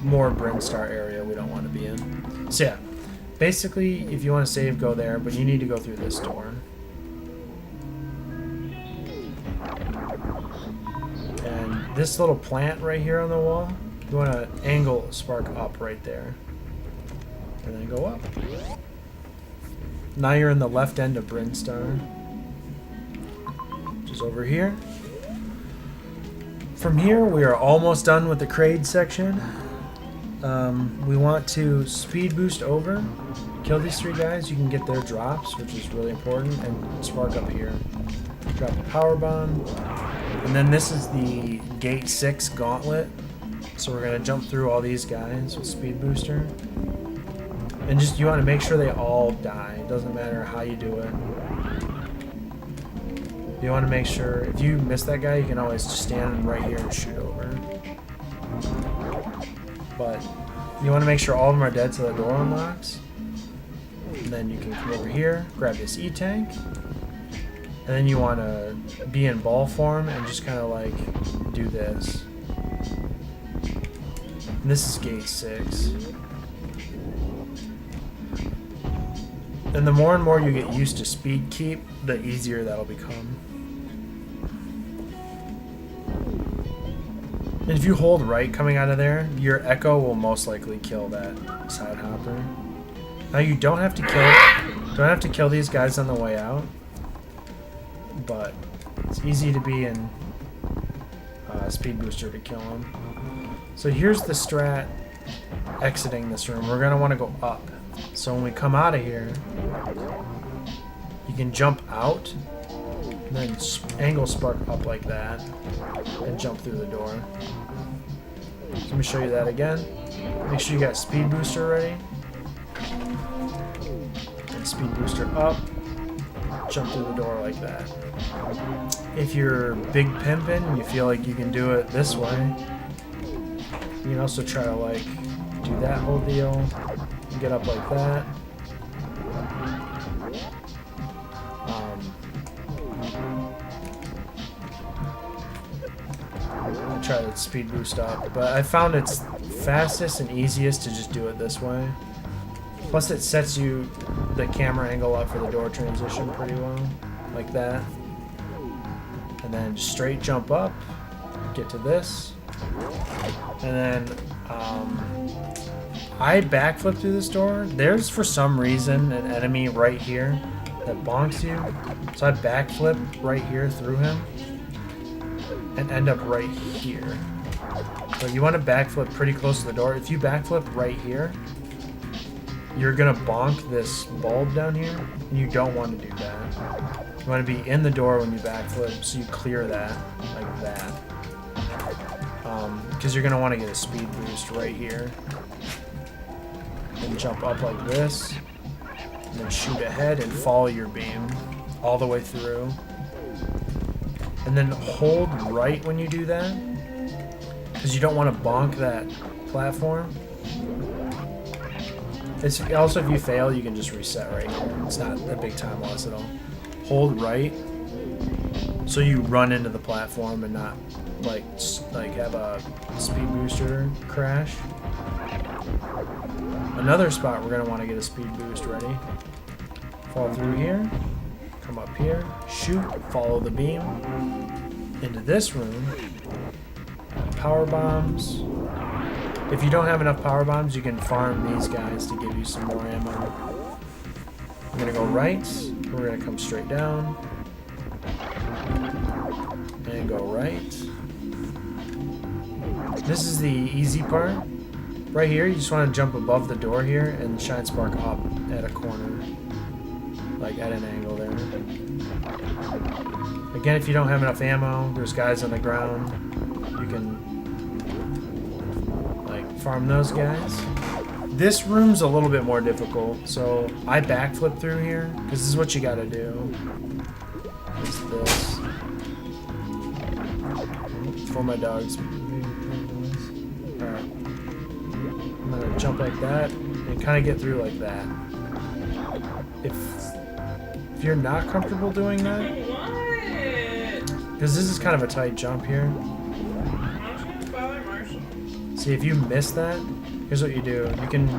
A: more Brinstar area we don't want to be in. So yeah, basically if you want to save, go there, but you need to go through this door. And this little plant right here on the wall, you want to angle spark up right there. And then go up. Now you're in the left end of Brinstar, which is over here. From here, we are almost done with the Kraid section. We want to speed boost over, kill these 3 guys. You can get their drops, which is really important, and spark up here. Drop a power bomb. And then this is the Gate 6 gauntlet. So we're going to jump through all these guys with speed booster. And just, you want to make sure they all die. It doesn't matter how you do it. You want to make sure, if you miss that guy, you can always just stand right here and shoot over. But you want to make sure all of them are dead so the door unlocks. And then you can come over here, grab this E-tank. And then you want to be in ball form and just kind of like do this. And this is Gate 6. And the more and more you get used to speed keep, the easier that'll become. And if you hold right coming out of there, your echo will most likely kill that side hopper. Now you don't have to kill these guys on the way out, but it's easy to be in speed booster to kill them. So here's the strat exiting this room. We're gonna want to go up. So when we come out of here, you can jump out and then angle spark up like that and jump through the door. So let me show you that again. Make sure you got speed booster ready. And speed booster up, jump through the door like that. If you're big pimpin' and you feel like you can do it this way, you can also try to like do that whole deal. Get up like that. I try to speed boost up, but I found it's fastest and easiest to just do it this way. Plus it sets you the camera angle up for the door transition pretty well, like that. And then just straight jump up, get to this, and then I backflip through this door. There's for some reason an enemy right here that bonks you, so I backflip right here through him and end up right here. So you want to backflip pretty close to the door. If you backflip right here, you're gonna bonk this bulb down here, and you don't want to do that. You want to be in the door when you backflip, so you clear that like that. Because you're gonna want to get a speed boost right here. And jump up like this, and then shoot ahead and follow your beam all the way through. And then hold right when you do that, because you don't want to bonk that platform. It's also, if you fail, you can just reset right here. It's not a big time loss at all. Hold right, so you run into the platform and not like have a speed booster crash. Another spot we're going to want to get a speed boost ready. Fall through here, come up here, shoot, follow the beam, into this room, power bombs. If you don't have enough power bombs, you can farm these guys to give you some more ammo. We're going to go right, we're going to come straight down, and go right. This is the easy part. Right here, you just want to jump above the door here and shine spark up at a corner, like at an angle there. Again, if you don't have enough ammo, there's guys on the ground. You can like farm those guys. This room's a little bit more difficult, so I backflip through here because this is what you got to do. It's this. For my dogs. Alright. I'm gonna jump like that and kind of get through like that. If you're not comfortable doing that, because this is kind of a tight jump here. See, if you miss that, here's what you do. You can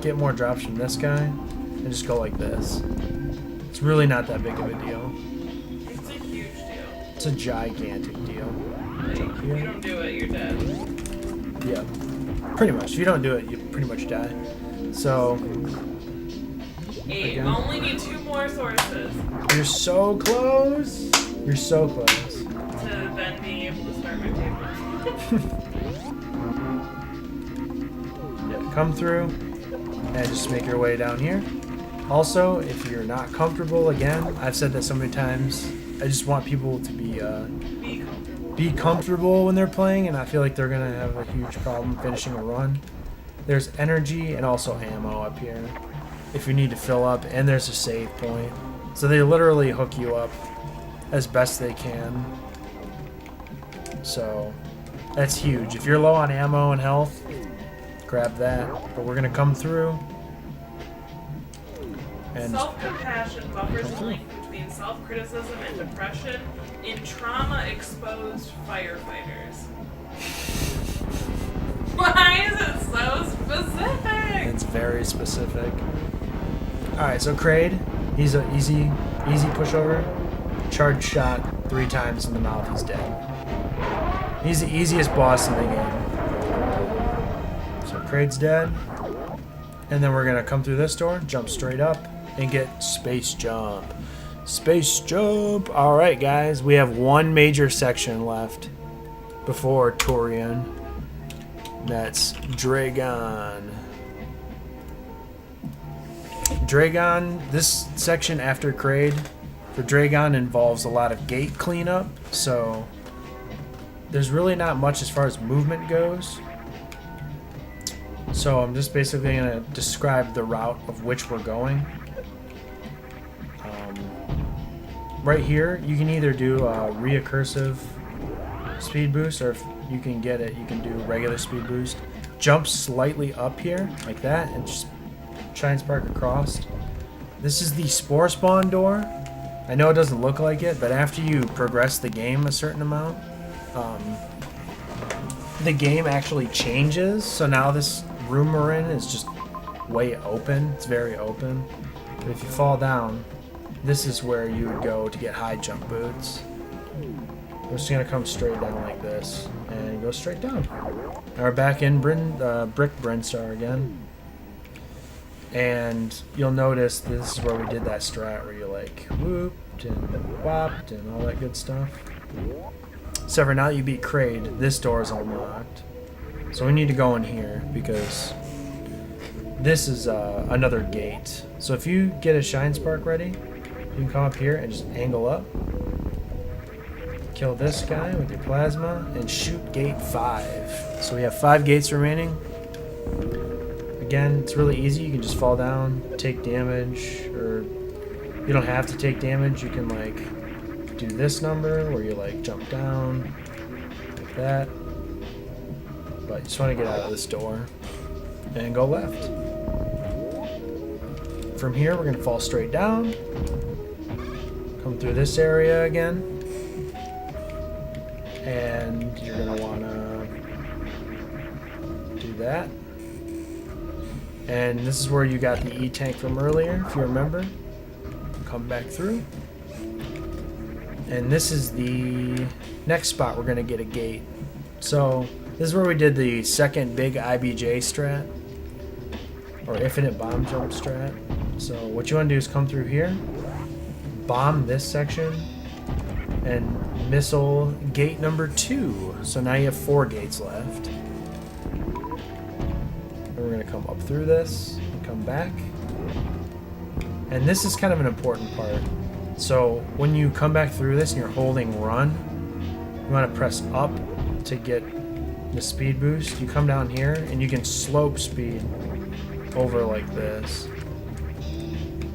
A: get more drops from this guy and just go like this. It's really not that big of a deal.
B: It's a huge deal.
A: It's a gigantic deal.
B: If you don't do it, you're dead.
A: Yeah. Pretty much. If you don't do it, you pretty much die. So,
B: again, only need 2 more sources.
A: You're so close. You're so close.
B: To then being able to start my paper.
A: Yeah, come through and just make your way down here. Also, if you're not comfortable, again, I've said that so many times, I just want people to be comfortable when they're playing, and I feel like they're gonna have a huge problem finishing a run. There's energy and also ammo up here if you need to fill up, and there's a save point. So they literally hook you up as best they can. So that's huge. If you're low on ammo and health, grab that. But we're gonna come through. And
B: self-compassion buffers the link between self-criticism and depression in trauma-exposed firefighters. Why is it so specific?
A: It's very specific. Alright, so Kraid, he's an easy pushover. Charge shot 3 times in the mouth, he's dead. He's the easiest boss in the game. So Kraid's dead. And then we're gonna come through this door, jump straight up, and get space jump. Space jump! Alright guys, we have one major section left before Tourian. That's Dragon. Dragon, this section after Kraid for Dragon involves a lot of gate cleanup, so there's really not much as far as movement goes. So I'm just basically going to describe the route of which we're going. Right here, you can either do a recursive speed boost, or if you can get it, you can do regular speed boost. Jump slightly up here, like that, and just shine spark across. This is the Spore spawn door. I know it doesn't look like it, but after you progress the game a certain amount, the game actually changes. So now this room we're in is just way open. It's very open. But if you fall down, this is where you would go to get high jump boots. We're just gonna come straight down like this and go straight down. Now we're back in Brick Brinstar again. And you'll notice this is where we did that strat where you like whooped and whopped and all that good stuff. Except for now that you beat Kraid, this door is unlocked. So we need to go in here because this is another gate. So if you get a shine spark ready, you can come up here and just angle up. Kill this guy with your plasma and shoot gate 5. So we have 5 gates remaining. Again, it's really easy. You can just fall down, take damage, or you don't have to take damage. You can like do this number where you like jump down like that. But you just want to get out of this door and go left. From here, we're going to fall straight down. Come through this area again. And you're going to want to do that. And this is where you got the E-tank from earlier, if you remember. Come back through. And this is the next spot we're going to get a gate. So this is where we did the second big IBJ strat, or infinite bomb jump strat. So what you want to do is come through here, bomb this section, and missile gate number 2. So now you have 4 gates left. We're going to come up through this and come back. And this is kind of an important part. So when you come back through this and you're holding run, you want to press up to get the speed boost. You come down here and you can slope speed over like this.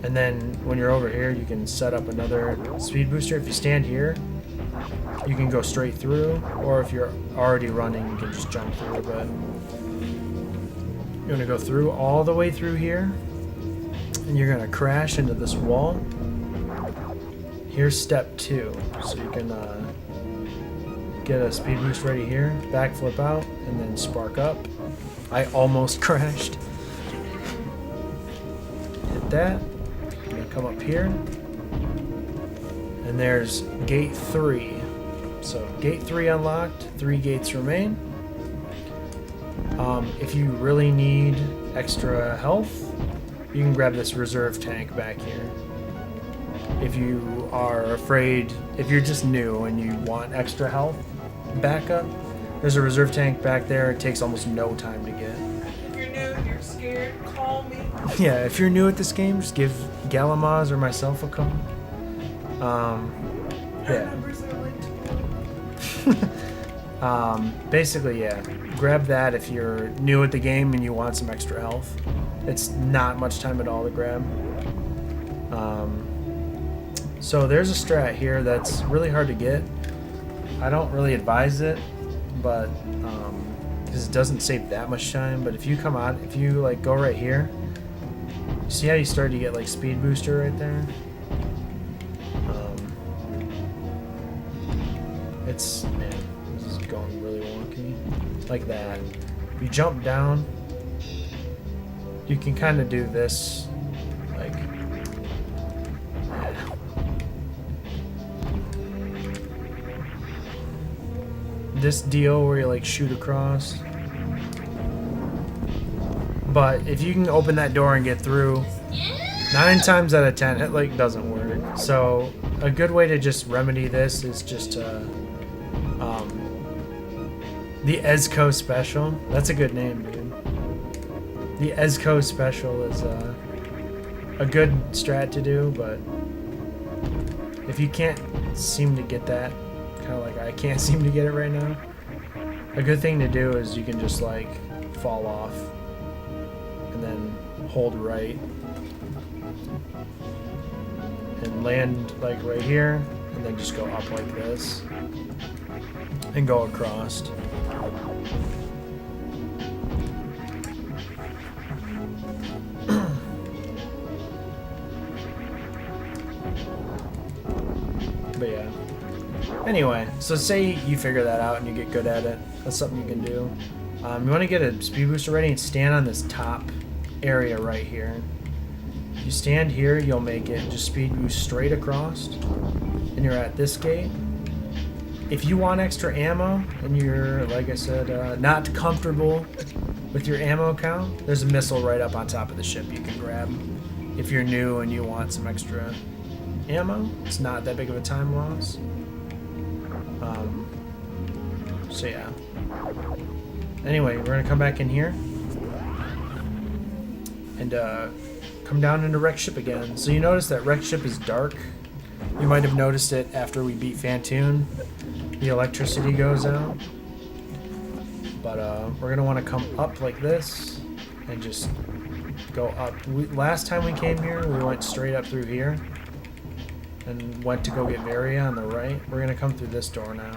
A: And then when you're over here, you can set up another speed booster. If you stand here, you can go straight through, or if you're already running, you can just jump through. But you're going to go through all the way through here, and you're going to crash into this wall. Here's step 2. So you can get a speed boost ready here, backflip out, and then spark up. I almost crashed. Hit that. I'm going to come up here. And there's gate 3. So gate 3 unlocked, 3 gates remain. If you really need extra health, you can grab this reserve tank back here. If you are afraid, if you're just new and you want extra health backup, there's a reserve tank back there. It takes almost no time to get.
B: If you're new, you're scared, call me.
A: Yeah, if you're new at this game, just give Galamaz or myself a call. Yeah. Basically, yeah. Grab that if you're new at the game and you want some extra health. It's not much time at all to grab. So there's a strat here that's really hard to get. I don't really advise it, but because it doesn't save that much time. But if you come out, if you like go right here, see how you start to get like speed booster right there. It's, man, this is going really wonky. Like that. You jump down, you can kind of do this, like, this deal where you like shoot across. But if you can open that door and get through, 9 times out of 10 it like doesn't work. So a good way to just remedy this is just the Ezco special. That's a good name, dude. The Ezco special is a good strat to do, but if you can't seem to get that, kind of like I can't seem to get it right now, a good thing to do is you can just like fall off and then hold right and land like right here, and then just go up like this and go across. But yeah. Anyway, so say you figure that out and you get good at it. That's something you can do. You want to get a speed booster ready and stand on this top area right here. If you stand here, you'll make it just speed boost straight across, and you're at this gate. If you want extra ammo and you're, like I said, not comfortable with your ammo count, there's a missile right up on top of the ship you can grab. If you're new and you want some extra ammo, it's not that big of a time loss. So yeah. Anyway, we're gonna come back in here and come down into wreck ship again. So you notice that wreck ship is dark. You might have noticed it after we beat Fantoon. The electricity goes out. But we're gonna want to come up like this and just go up. Last time we came here, we went straight up through here and went to go get Varia on the right. We're gonna come through this door now.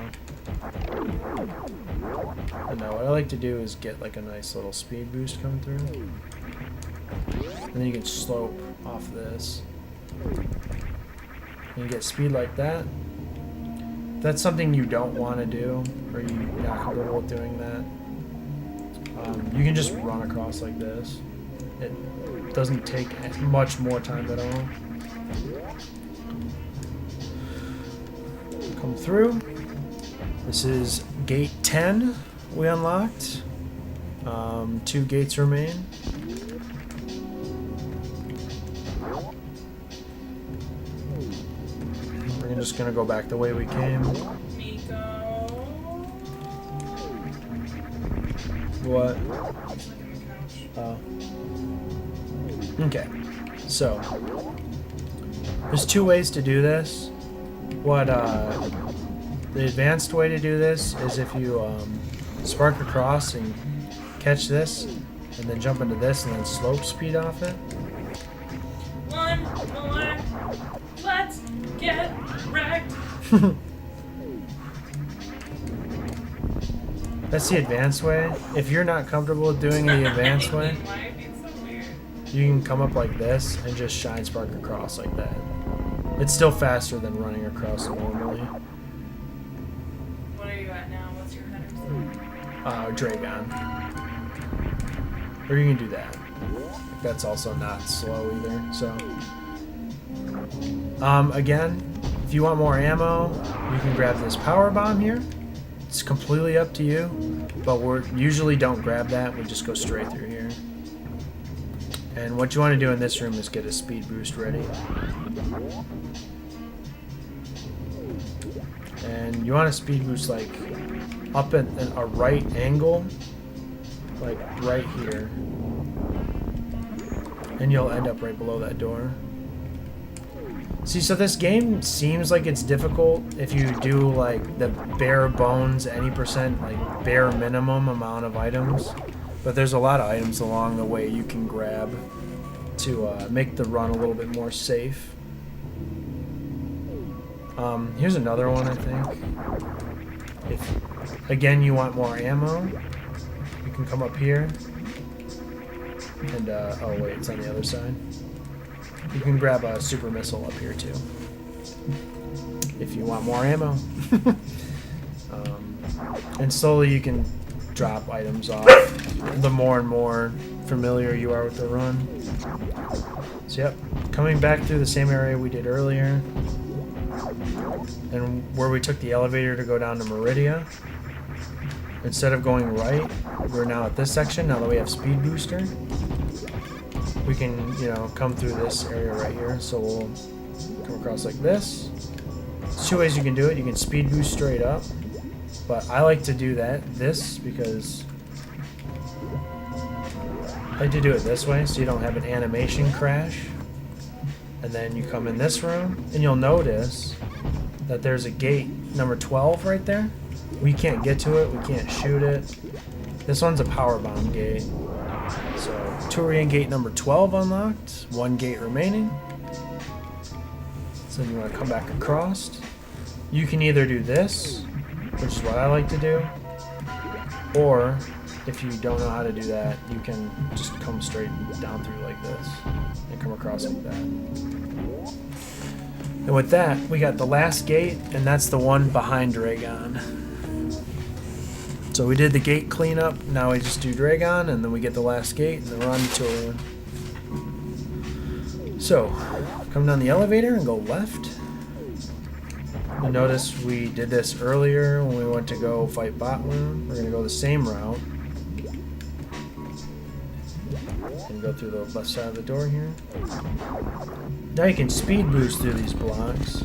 A: And now what I like to do is get like a nice little speed boost coming through. And then you can slope off this. And you get speed like that. If that's something you don't want to do, or you're not comfortable with doing that, you can just run across like this. It doesn't take much more time at all. Come through. This is gate 10 we unlocked. 2 gates remain. We're just gonna go back the way we came.
B: Nico.
A: What? Oh. Okay. So there's 2 ways to do this. What the advanced way to do this is if you spark across and catch this, and then jump into this and then slope speed off it.
B: One more. Let's get wrecked.
A: That's the advanced way. If you're not comfortable with doing the advanced way,
B: It's so weird.
A: you can come up like this and just shine spark across like that. It's still faster than running across normally.
B: What are you at now? What's your header?
A: Dragon. Or you can do that. That's also not slow either. So, again, if you want more ammo, you can grab this power bomb here. It's completely up to you, but we usually don't grab that. We just go straight through here. And what you want to do in this room is get a speed boost ready. And you want to speed boost like up at a right angle, like right here. And you'll end up right below that door. See, so this game seems like it's difficult if you do like the bare bones, any percent, like bare minimum amount of items. But there's a lot of items along the way you can grab to make the run a little bit more safe. Here's another one, I think. If, again, you want more ammo, you can come up here. And, oh wait, it's on the other side. You can grab a super missile up here too, if you want more ammo. And slowly you can drop items off the more and more familiar you are with the run. So yep, coming back through the same area we did earlier, and where we took the elevator to go down to Meridia. Instead of going right, we're now at this section, now that we have speed booster. we can, you know, come through this area right here. So we'll come across like this. There's two ways you can do it. You can speed boost straight up, but I like to do this because I like to do it this way so you don't have an animation crash. And then you come in this room, and you'll notice that there's a gate number 12 right there. We can't get to it. We can't shoot it. This one's a power bomb gate. So Tourian gate number 12 unlocked. One gate remaining. So you want to come back across. You can either do this, which is what I like to do, or if you don't know how to do that, you can just come straight down through like this and come across like that. And with that, we got the last gate, and that's the one behind Dragon. So we did the gate cleanup, now we just do Dragon, and then we get the last gate, and then we're on to Tourian. So, come down the elevator and go left. You'll notice we did this earlier when we went to go fight Botloon. We're going to go the same route. And go through the left side of the door here. Now you can speed boost through these blocks.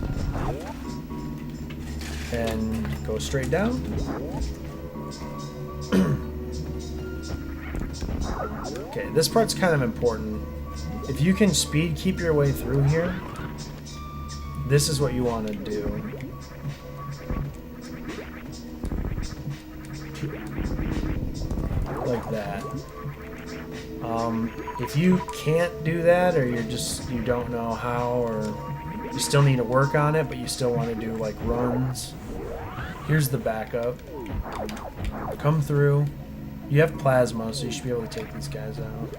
A: And go straight down. Okay, this part's kind of important. If you can speed keep your way through here, this is what you want to do. Like that. If you can't do that, or you don't know how, or you still need to work on it, but you still want to do like runs, here's the backup. Come through. You have plasma, so you should be able to take these guys out.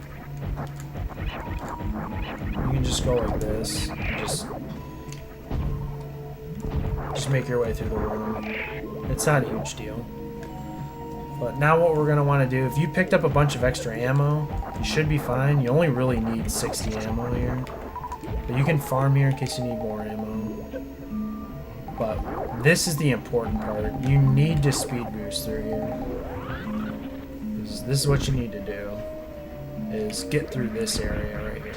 A: You can just go like this. Just make your way through the room. It's not a huge deal. But now what we're going to want to do, if you picked up a bunch of extra ammo, you should be fine. You only really need 60 ammo here. But you can farm here in case you need more ammo. But this is the important part. You need to speed boost through here. This is what you need to do, is get through this area right here.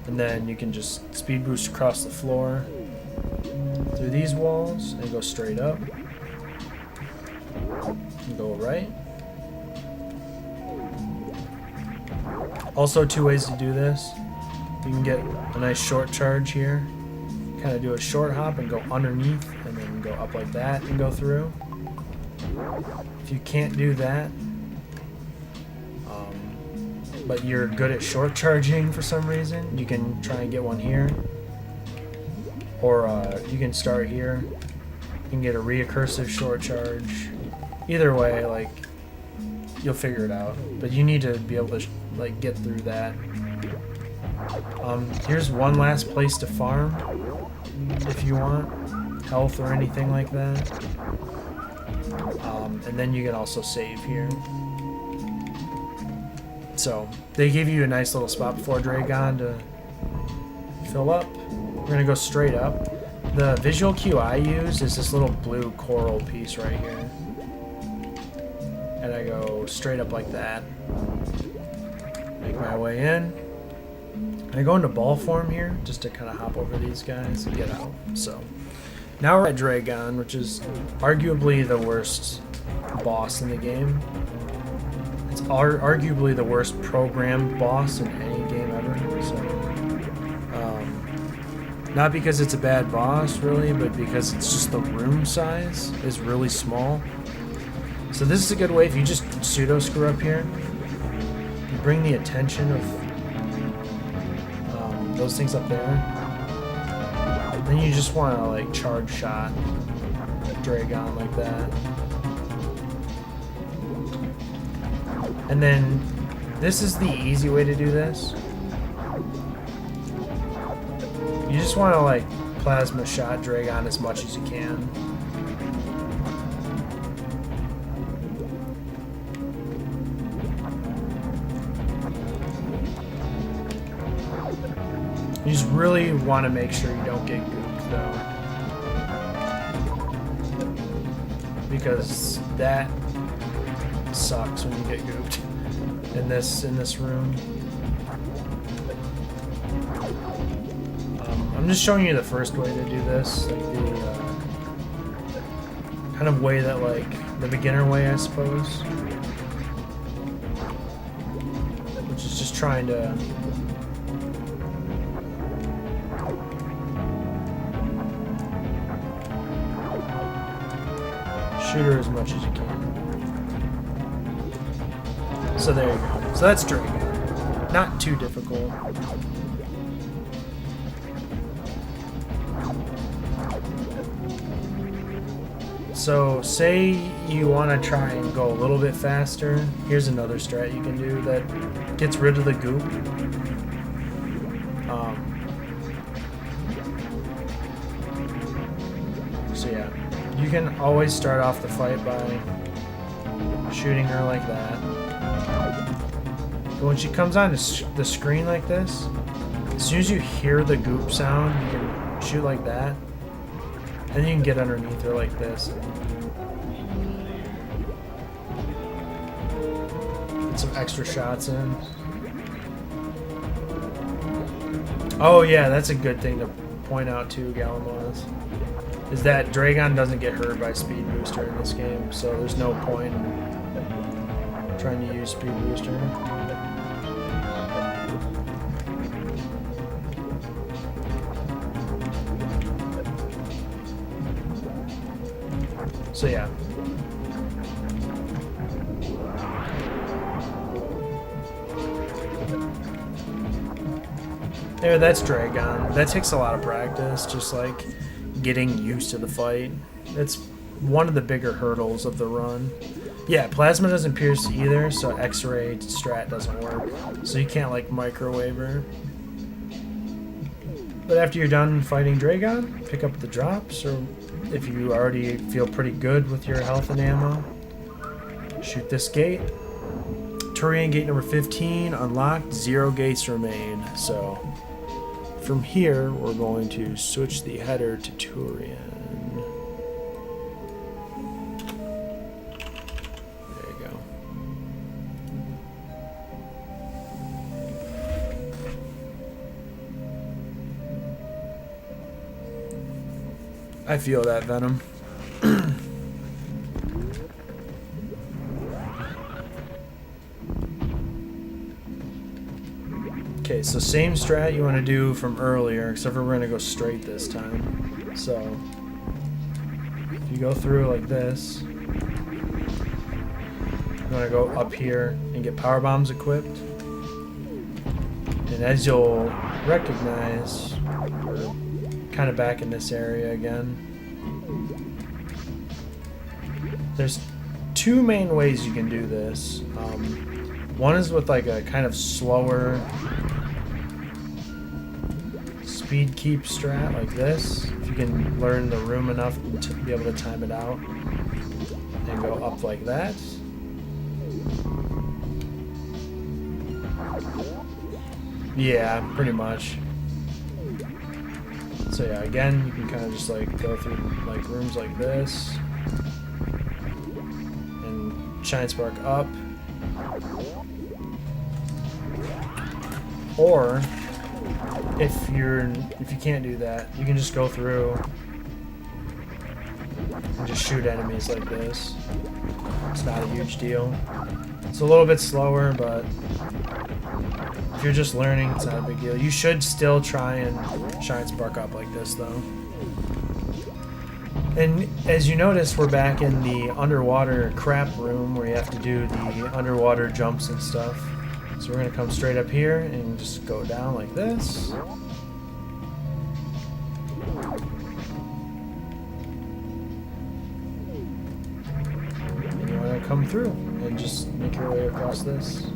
A: And then you can just speed boost across the floor, through these walls, and go straight up. And go right. Also, two ways to do this. You can get a nice short charge here. Kind of do a short hop and go underneath, and then go up like that and go through. If you can't do that, but you're good at short charging for some reason, you can try and get one here. Or you can start here. You can get a recursive short charge. Either way, like, you'll figure it out. But you need to be able to like get through that. Here's one last place to farm if you want health or anything like that. And then you can also save here. So they give you a nice little spot before Dragon to fill up. We're gonna go straight up. The visual cue I use is this little blue coral piece right here. And I go straight up like that. Make my way in. I go into ball form here just to kind of hop over these guys and get out. So now we're at Dragon, which is arguably the worst boss in the game. It's arguably the worst programmed boss in any game ever. So, not because it's a bad boss, really, but because it's just the room size is really small. So this is a good way if you just pseudo screw up here. You bring the attention of those things up there. Then you just want to like charge shot Dragon like that. And then this is the easy way to do this. You just want to like plasma shot Dragon as much as you can. You just really want to make sure you don't get gooped though. Because that sucks when you get gooped. in this room. I'm just showing you the first way to do this, like the kind of way that, like, the beginner way, I suppose, which is just trying to shoot her as much as you can. So there you go. So that's Dragon. Not too difficult. So say you want to try and go a little bit faster. Here's another strat you can do that gets rid of the goop. So yeah, you can always start off the fight by shooting her like that. But when she comes on the screen like this, as soon as you hear the goop sound, you can shoot like that. And you can get underneath her like this. Get some extra shots in. Oh yeah, that's a good thing to point out too, Galamos, is that Dragon doesn't get hurt by Speed Booster in this game, so there's no point in trying to use Speed Booster. So yeah. There, that's Dragon. That takes a lot of practice, just like getting used to the fight. It's one of the bigger hurdles of the run. Yeah, Plasma doesn't pierce either, so X-ray strat doesn't work. So you can't like microwave her. But after you're done fighting Dragon, pick up the drops, or if you already feel pretty good with your health and ammo, shoot this gate. Tourian gate number 15 unlocked, 0 gates remain. So from here, we're going to switch the header to Tourian. There you go. I feel that, Venom. Okay, so same strat you want to do from earlier, except for we're going to go straight this time. So, if you go through like this, you want to go up here and get power bombs equipped. And as you'll recognize, we're kind of back in this area again. There's two main ways you can do this. One is with like a kind of slower speed keep strat like this. If you can learn the room enough to be able to time it out and go up like that. Yeah, pretty much. So yeah, again, you can kind of just like go through like rooms like this and Shine Spark up. Or if you can't do that, you can just go through and just shoot enemies like this. It's not a huge deal. It's a little bit slower, but if you're just learning, it's not a big deal. You should still try and Shine Spark up like this, though. And as you notice, we're back in the underwater crap room where you have to do the underwater jumps and stuff. So we're going to come straight up here and just go down like this. And you want to come through and just make your way across this.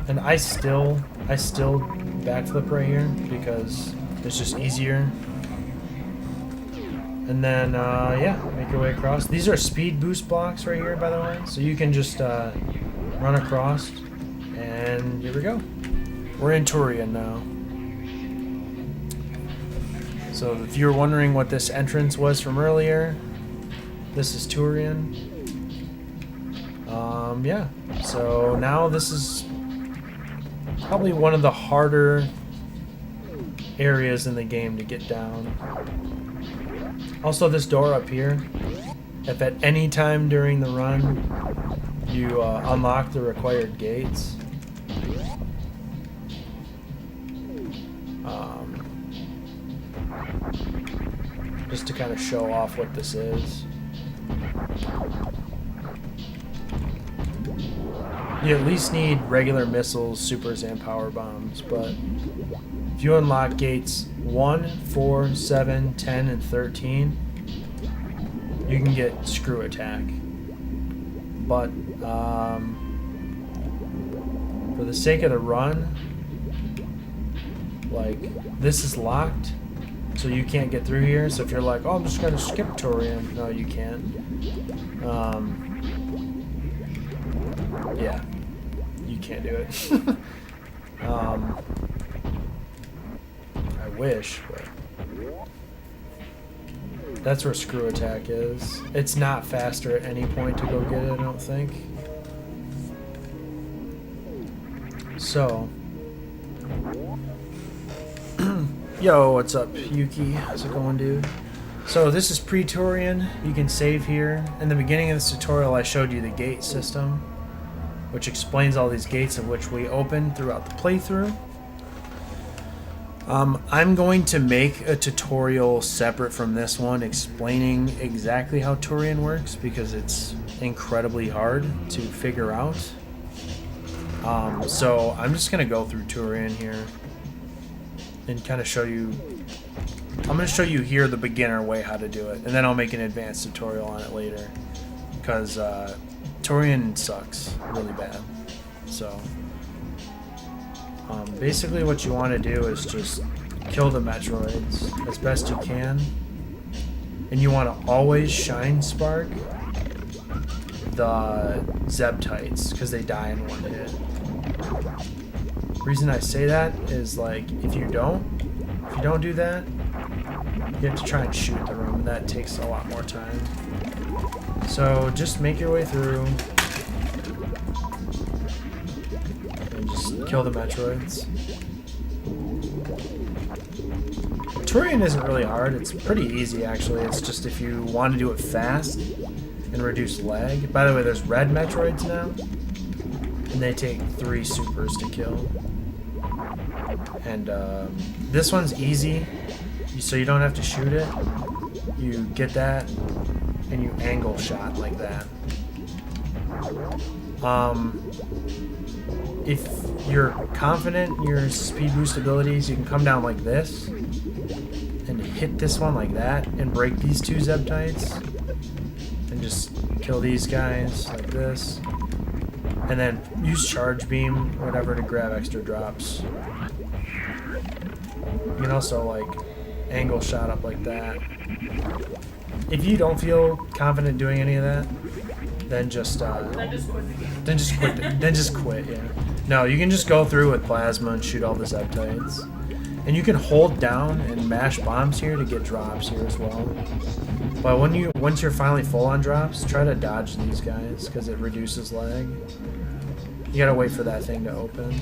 A: And I still backflip right here because it's just easier. And then, yeah, make your way across. These are speed boost blocks right here, by the way. So you can just run across, and here we go. We're in Tourian now. So if you were wondering what this entrance was from earlier, this is Tourian. Yeah, so now this is probably one of the harder areas in the game to get down. Also, this door up here, if at any time during the run you unlock the required gates, just to kind of show off what this is. You at least need regular missiles, supers, and power bombs, but if you unlock gates 1, 4, 7, 10, and 13, you can get screw attack. But for the sake of the run, like, this is locked, so you can't get through here. So if you're like, oh, I'm just gonna skip Tourian, no, you can't. Yeah, you can't do it. I wish, but that's where screw attack is. It's not faster at any point to go get it, I don't think. So, yo, what's up, Yuki? How's it going, dude? So this is pre-Tourian. You can save here. In the beginning of this tutorial, I showed you the gate system, which explains all these gates of which we open throughout the playthrough. I'm going to make a tutorial separate from this one explaining exactly how Tourian works because it's incredibly hard to figure out. So I'm just going to go through Tourian here and kind of show you. I'm going to show you here the beginner way how to do it, and then I'll make an advanced tutorial on it later because Tourian sucks really bad. So basically what you want to do is just kill the Metroids as best you can, and you want to always shine spark the Zebtites because they die in one hit. The reason I say that is, like, if you don't do that, you have to try and shoot the room, and that takes a lot more time. So just make your way through and just kill the Metroids. Tourian isn't really hard, it's pretty easy actually. It's just if you want to do it fast and reduce lag. By the way, there's red Metroids now, and they take 3 supers to kill. And this one's easy, so you don't have to shoot it. You get that, and you angle shot like that. If you're confident in your speed boost abilities, you can come down like this and hit this one like that and break these 2 Zebtites and just kill these guys like this, and then use charge beam or whatever to grab extra drops. You can also, like, angle shot up like that. If you don't feel confident doing any of that, then just
B: Then just quit the game.
A: then just quit, yeah. No, you can just go through with plasma and shoot all the Zebtites. And you can hold down and mash bombs here to get drops here as well. But once you're finally full on drops, try to dodge these guys because it reduces lag. You gotta wait for that thing to open.